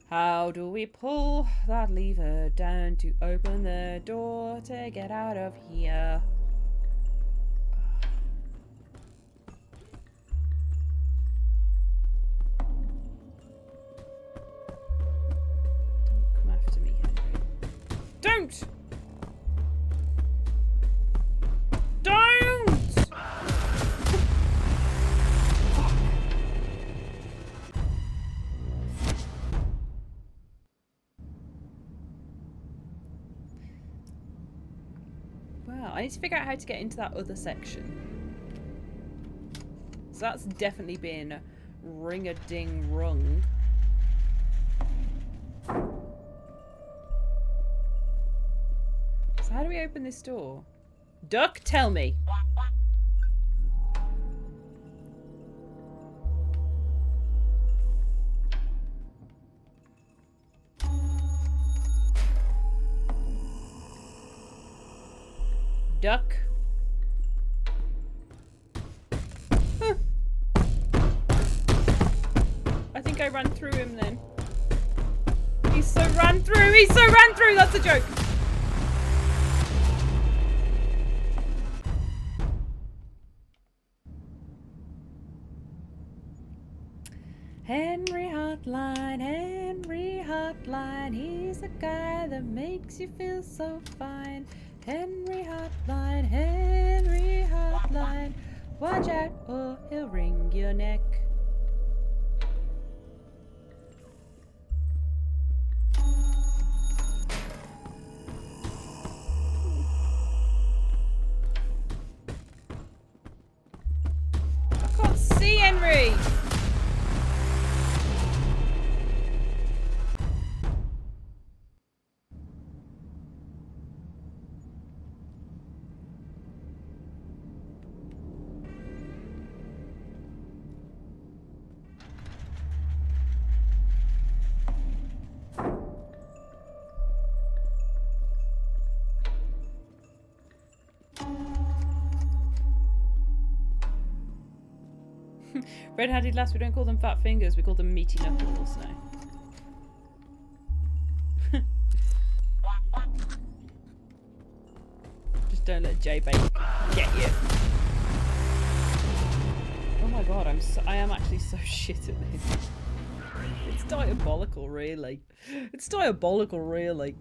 How do we pull that lever down to open the door to get out of here? Don't come after me, Henry. Don't! Don't! Well, I need to figure out how to get into that other section. So that's definitely been ring-a-ding-rung. So how do we open this door? Duck, tell me. Duck. Huh. I think I ran through him then. He's so ran through! He's so ran through! That's a joke! Henry Hotline, he's the guy that makes you feel so fine. Henry Hotline, watch out or he'll wring your neck. I can't see Henry! Red-handed lass, we don't call them fat fingers, we call them meaty knuckles now. Just don't let J-Bake get you. Oh my god, I am actually so shit at this. It's diabolical, really. It's diabolical, really.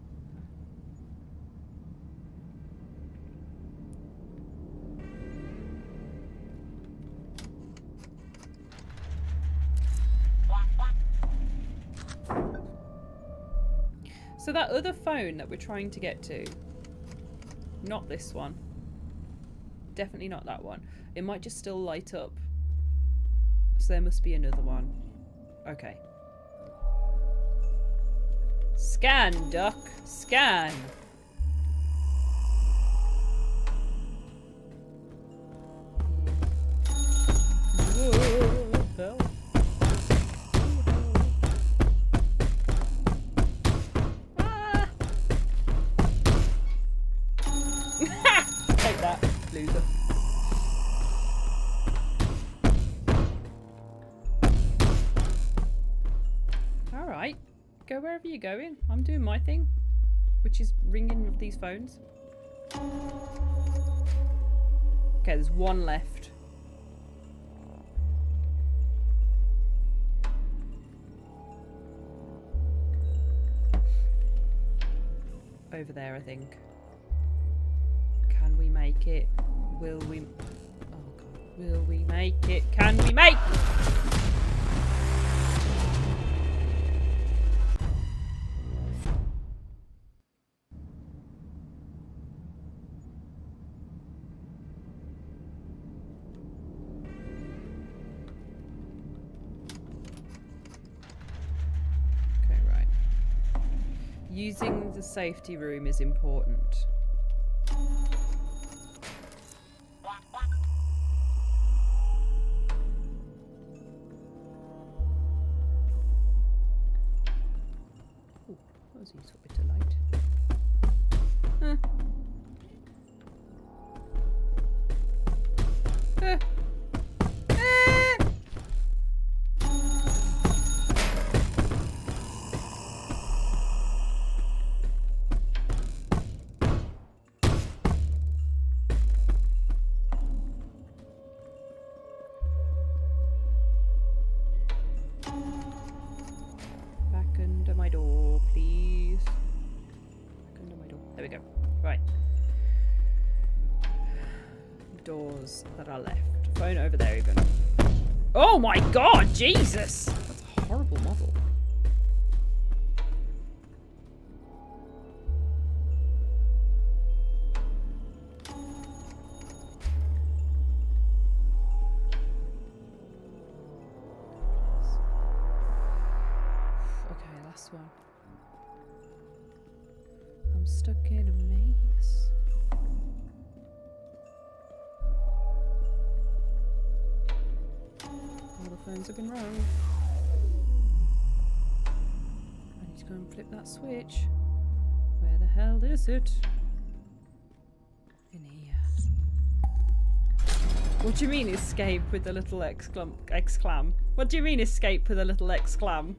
So that other phone that we're trying to get to, not this one, definitely not that one. It might just still light up. So there must be another one. Okay. Scan, duck, scan. Whoa, help. Take that, loser. Alright, go wherever you're going. I'm doing my thing, which is ringing with these phones. Okay, there's one left. Over there, I think. Can we make it? Will we? Oh god. Will we make it? Can we make? Using the safety room is important. Ooh, that was a useful bit of light. Huh. Back under my door, please. Back under my door. There we go. Right. Doors that are left. Phone over there even. Oh my god, Jesus! That's a horrible model. Okay, last one. I'm stuck in a maze. All the phones have been wrong. I need to go and flip that switch. Where the hell is it? In here. What do you mean escape with the little exclam? What do you mean escape with a little exclam?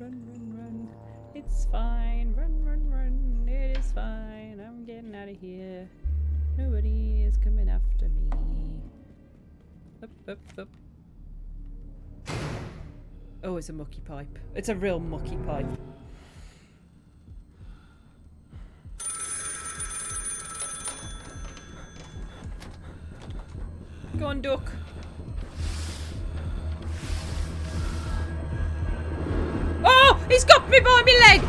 Run, run, run. It's fine. Run, run, run. It is fine. I'm getting out of here. Nobody is coming after me. Up, up, up. Oh, it's a mucky pipe. It's a real mucky pipe. Go on, duck. Oh! He's got me by my leg!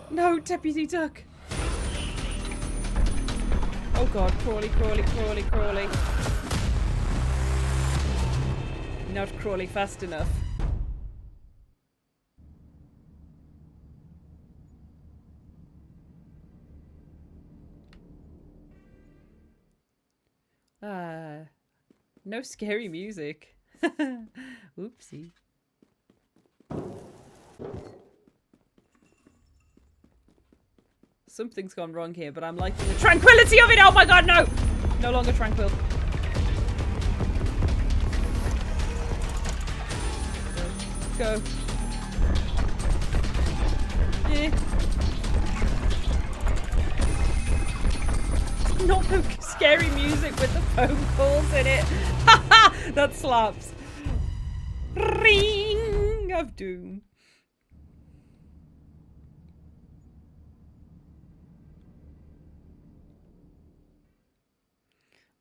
No, Deputy Duck. Oh god, crawly, crawly, crawly, crawly. Not crawly fast enough. No scary music. Oopsie. Something's gone wrong here, but I'm liking the tranquility of it. Oh my god, no! No longer tranquil. Go. Yeah. Not the scary music with the phone calls in it. Haha! That slaps. Ring of doom.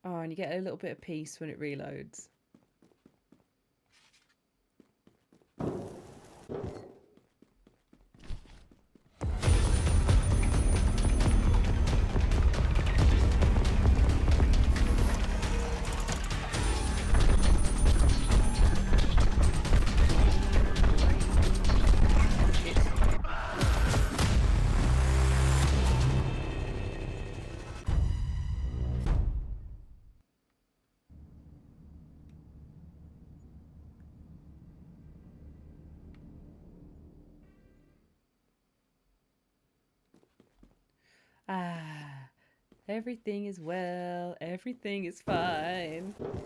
Oh, and you get a little bit of peace when it reloads. Ah, everything is well, everything is fine. Run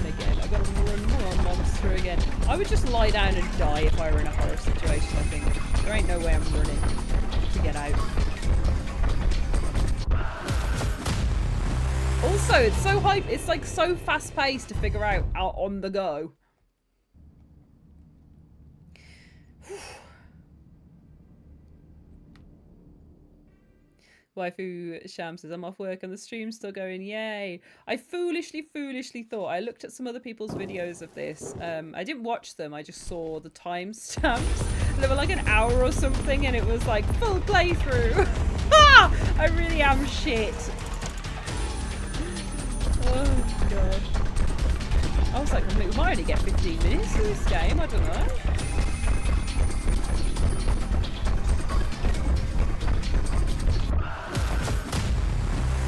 again, I gotta run more monster again. I would just lie down and die if I were in a horror situation, I think. There ain't no way I'm running to get out. Also, it's so hype. It's like so fast paced to figure out on the go. Waifu Sham says, I'm off work and the stream's still going. Yay. I foolishly thought, I looked at some other people's videos of this. I didn't watch them. I just saw the timestamps. They were like an hour or something and it was like full playthrough. I really am shit. Oh, God. I was like, we might only get 15 minutes of this game. I don't know.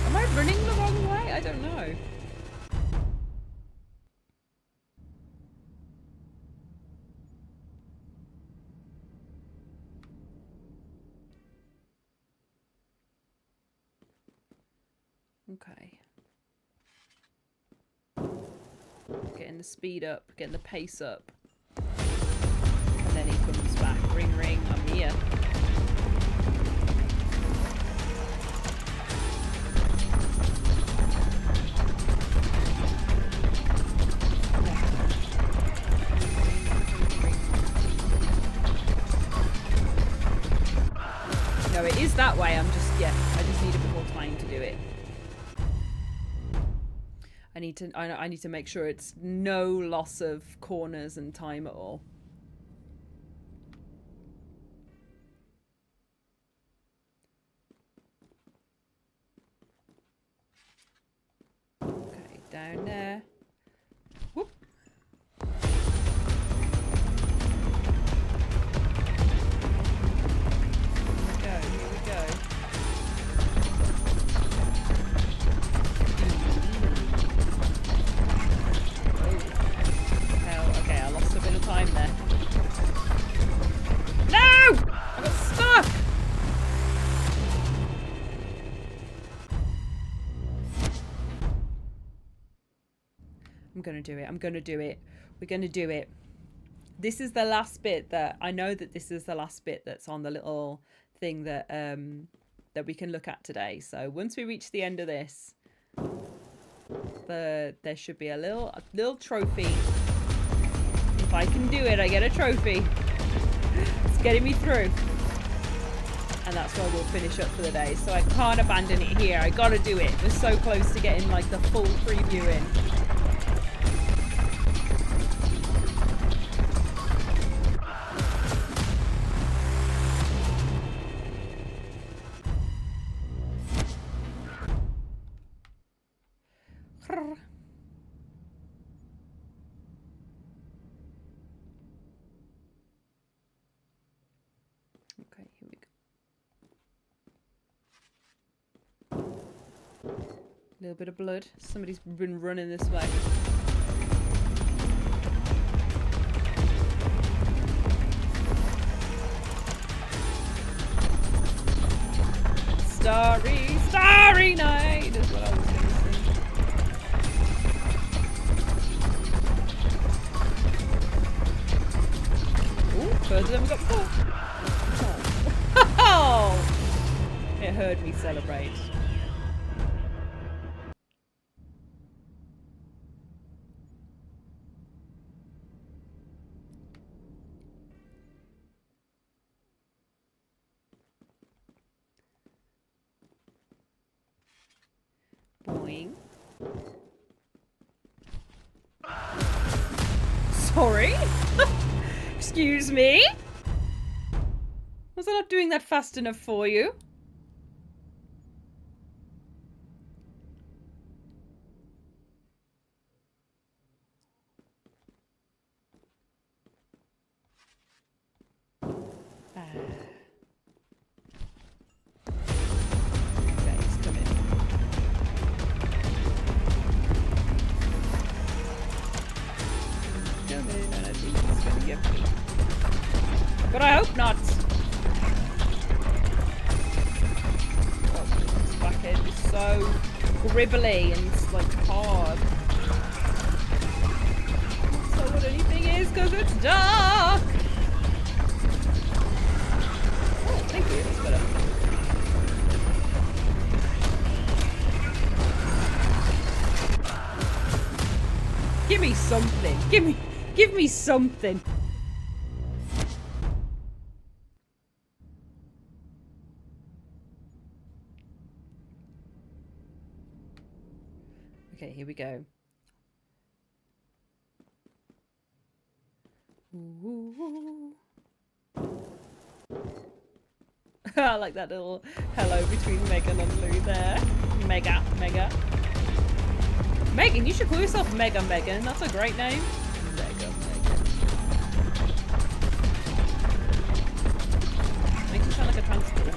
Am I running the wrong way? I don't know. Okay. Getting the speed up, getting the pace up. And then he comes back. Ring, ring, I'm here. No, it is that way. I'm just, yeah, I just need a bit more time to do it. I need to make sure it's no loss of corners and time at all. Okay, down there. Whoop. Here we go. Okay, I lost a bit of time there. No! I got stuck! I'm gonna do it. I'm gonna do it. We're gonna do it. This is the last bit that I know that this is the last bit that's on the little thing that that we can look at today. So once we reach the end of this, there should be a little trophy. If I can do it, I get a trophy. It's getting me through. And that's where we'll finish up for the day. So I can't abandon it here. I gotta do it. We're so close to getting like the full preview in. Okay, here we go. A little bit of blood. Somebody's been running this way. Starry, starry night is what I was going to sing. Ooh, further than we got before. Oh! It heard me celebrate. Boing. Sorry? Excuse me? Was I not doing that fast enough for you? Okay, he's coming. Coming, and I think he's gonna get me. But I hope not. This back end is so gribbly and it's like hard. So what anything is because it's dark. Oh, thank you. That's better. Give me something. Give me something. Okay, here we go. Ooh. I like that little hello between Megan and Lou there. Mega. Megan, you should call yourself Megan. That's a great name. Megan. Makes you sound like a transport.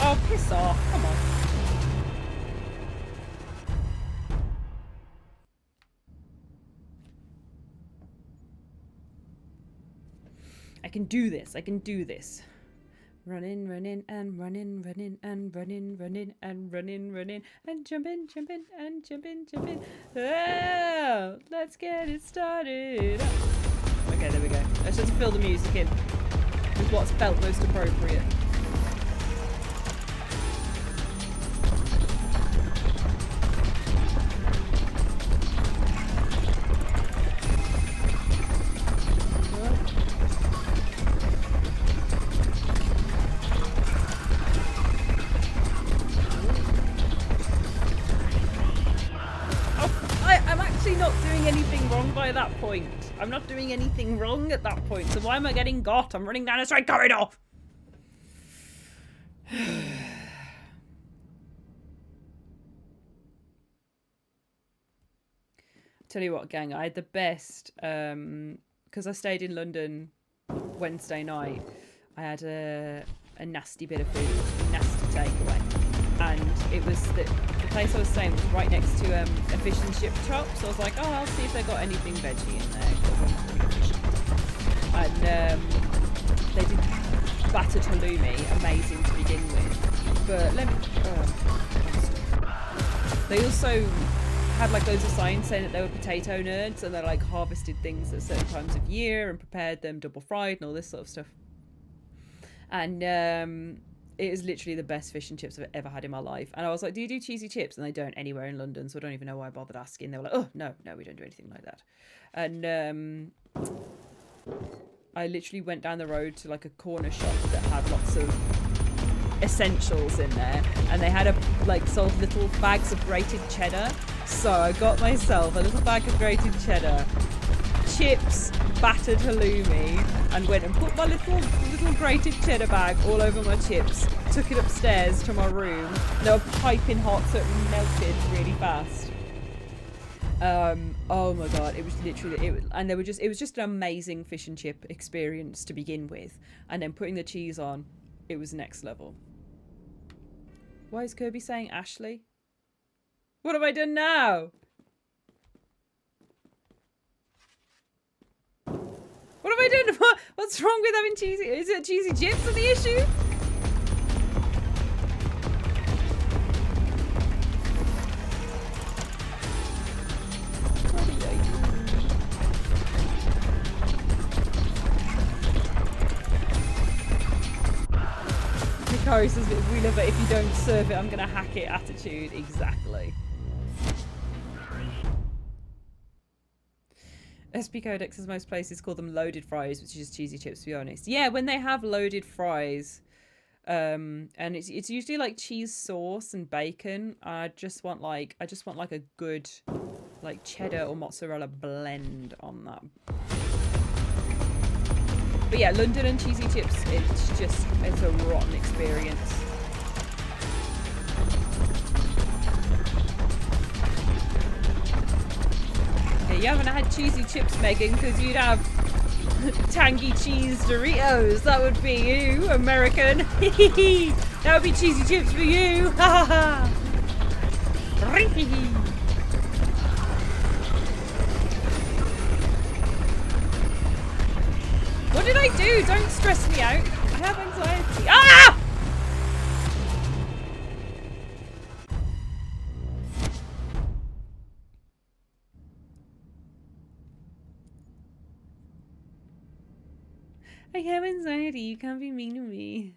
Oh, piss off. Come on. I can do this. Running and running and jumping. Oh, let's get it started. Okay, there we go. Let's just fill the music in with what's felt most appropriate. By that point, I'm not doing anything wrong at that point, so why am I getting got? I'm running down a straight corridor. Tell you what, gang, I had the best because I stayed in London Wednesday night. I had a nasty bit of food, a nasty takeaway, and it was the place I was staying was right next to a fish and chip shop, so I was like, oh, I'll see if they got anything veggie in there, because I'm not really a fish. And they did battered halloumi, amazing to begin with, but let me they also had like loads of signs saying that they were potato nerds, and they like harvested things at certain times of year and prepared them double fried and all this sort of stuff. And it is literally the best fish and chips I've ever had in my life. And I was like, do you do cheesy chips? And they don't anywhere in London, so I don't even know why I bothered asking. They were like, oh, no, we don't do anything like that. And I literally went down the road to like a corner shop that had lots of essentials in there. And they had sold little bags of grated cheddar. So I got myself a little bag of grated cheddar, chips, battered halloumi, and went and put my little grated cheddar bag all over my chips, took it upstairs to my room. They were piping hot, so it melted really fast. Oh my god, it was literally it was just an amazing fish and chip experience to begin with, and then putting the cheese on, it was next level. Why is Kirby saying Ashley? What have I done now? What have I done? What's wrong with having cheesy? Is it cheesy chips are the issue? Hikari says we love it. If you don't serve it, I'm gonna hack it. Attitude, exactly. SP Codex says most places call them loaded fries, which is just cheesy chips, to be honest. Yeah, when they have loaded fries, and it's usually like cheese sauce and bacon. I just want like a good like cheddar or mozzarella blend on that. But yeah, London and cheesy chips, it's a rotten experience. Yeah, you haven't had cheesy chips, Megan, because you'd have tangy cheese Doritos. That would be you, American. That would be cheesy chips for you. Ha ha ha. What did I do? Don't stress me out. I have anxiety. Ah! I have anxiety. You can't be mean to me.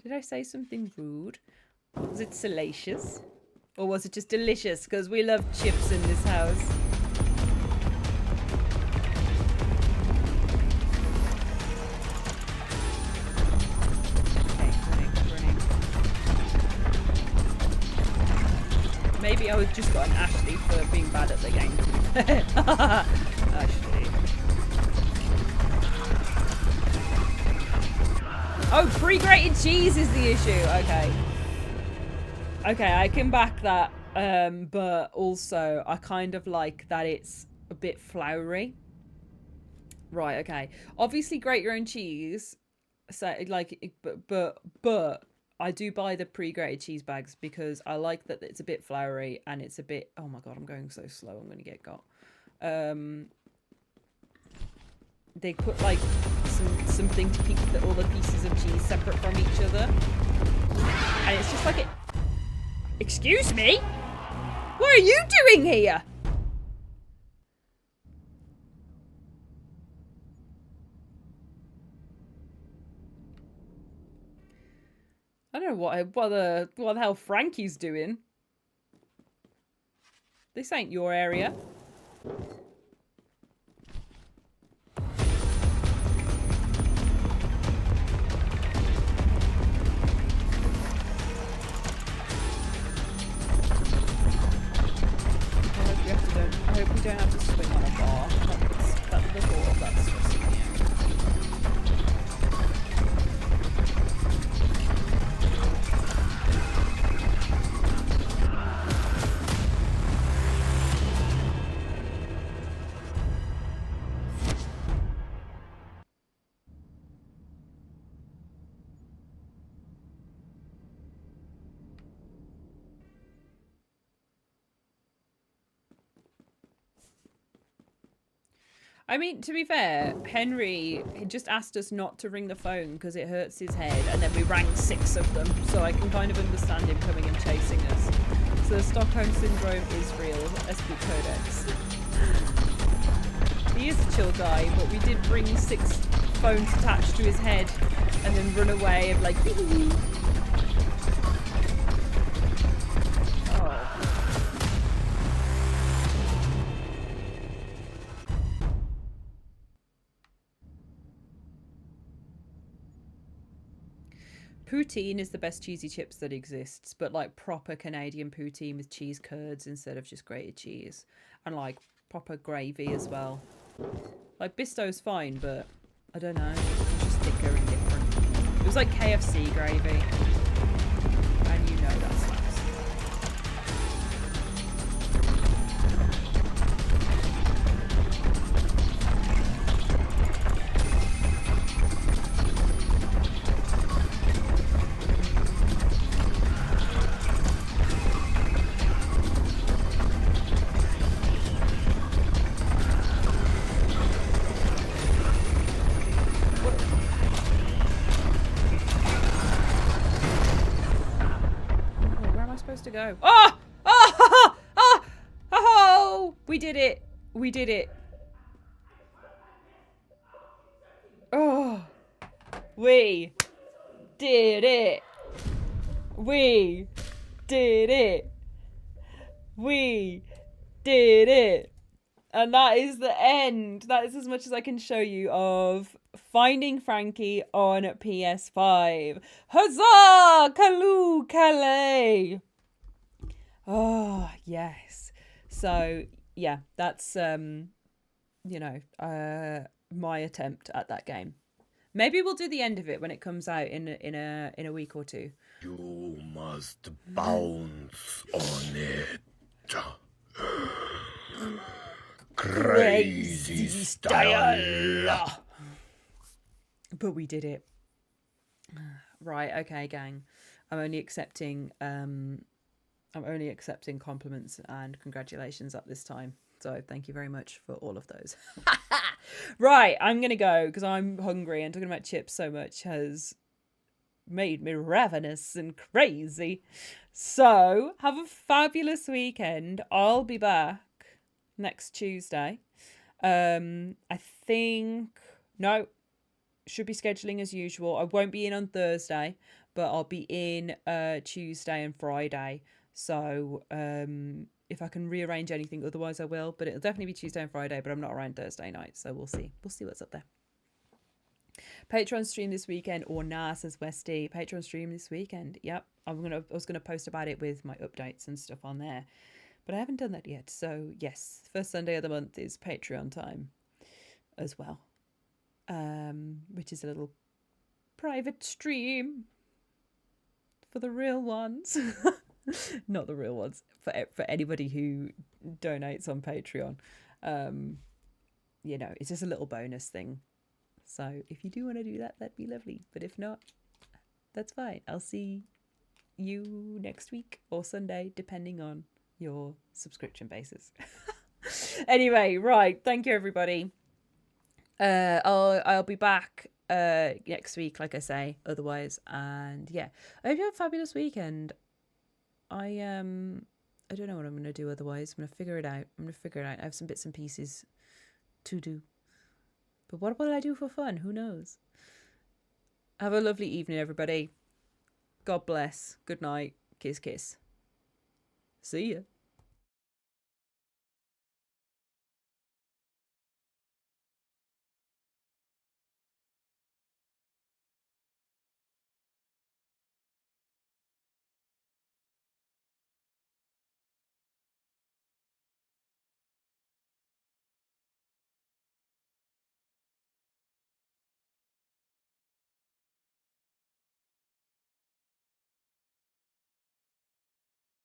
Did I say something rude? Was it salacious? Or was it just delicious? Because we love chips in this house. Okay, running. Maybe I was just got an Ashley for being bad at the game. Ashley. Oh, pre-grated cheese is the issue. Okay. Okay, I can back that. But also, I kind of like that it's a bit floury. Right, okay. Obviously, grate your own cheese. So, like, but I do buy the pre-grated cheese bags because I like that it's a bit floury and it's a bit... Oh my god, I'm going so slow. I'm going to get got. They put like something to keep all the pieces of cheese separate from each other, and it's just like it. Excuse me, what are you doing here? I don't know what the hell Frankie's doing. This ain't your area. I hope we don't have to swing on a bar. That's the thought of that stressing me I mean, to be fair, Henry just asked us not to ring the phone because it hurts his head, and then we rang 6 of them, so I can kind of understand him coming and chasing us. So the Stockholm Syndrome is real, SP Codex. He is a chill guy, but we did bring 6 phones attached to his head and then run away and like, hee hee hee. Poutine is the best cheesy chips that exists, but like proper Canadian poutine with cheese curds instead of just grated cheese, and like proper gravy as well. Like Bistow's fine, but I don't know, it's just thicker and different. It was like KFC gravy, and you know that slaps. To go. Oh! Oh! Oh! Oh! We did it. We did it. Oh! We did it. We did it. We did it. And that is the end. That is as much as I can show you of Finding Frankie on PS5. Huzzah! Kaloo Calais! Oh, yes. So, yeah, that's, you know, my attempt at that game. Maybe we'll do the end of it when it comes out in a week or two. You must bounce on it. Crazy style. But we did it. Right, okay, gang. I'm only accepting compliments and congratulations at this time. So thank you very much for all of those. Right, I'm going to go because I'm hungry, and talking about chips so much has made me ravenous and crazy. So have a fabulous weekend. I'll be back next Tuesday. I think... No, should be scheduling as usual. I won't be in on Thursday, but I'll be in Tuesday and Friday. So if I can rearrange anything, otherwise I will. But it'll definitely be Tuesday and Friday. But I'm not around Thursday night, so we'll see. We'll see what's up there. Patreon stream this weekend, or nah, says Westy. Patreon stream this weekend. Yep, I was gonna post about it with my updates and stuff on there, but I haven't done that yet. So yes, first Sunday of the month is Patreon time as well, which is a little private stream for the real ones. Not the real ones, for anybody who donates on Patreon. You know, it's just a little bonus thing. So if you do want to do that, that'd be lovely. But if not, that's fine. I'll see you next week or Sunday, depending on your subscription basis. Anyway, right. Thank you, everybody. I'll be back next week, like I say. Otherwise, and yeah, I hope you have a fabulous weekend. I don't know what I'm gonna do otherwise. I'm gonna figure it out. I have some bits and pieces to do. But what will I do for fun? Who knows? Have a lovely evening, everybody. God bless. Good night. Kiss, kiss. See ya.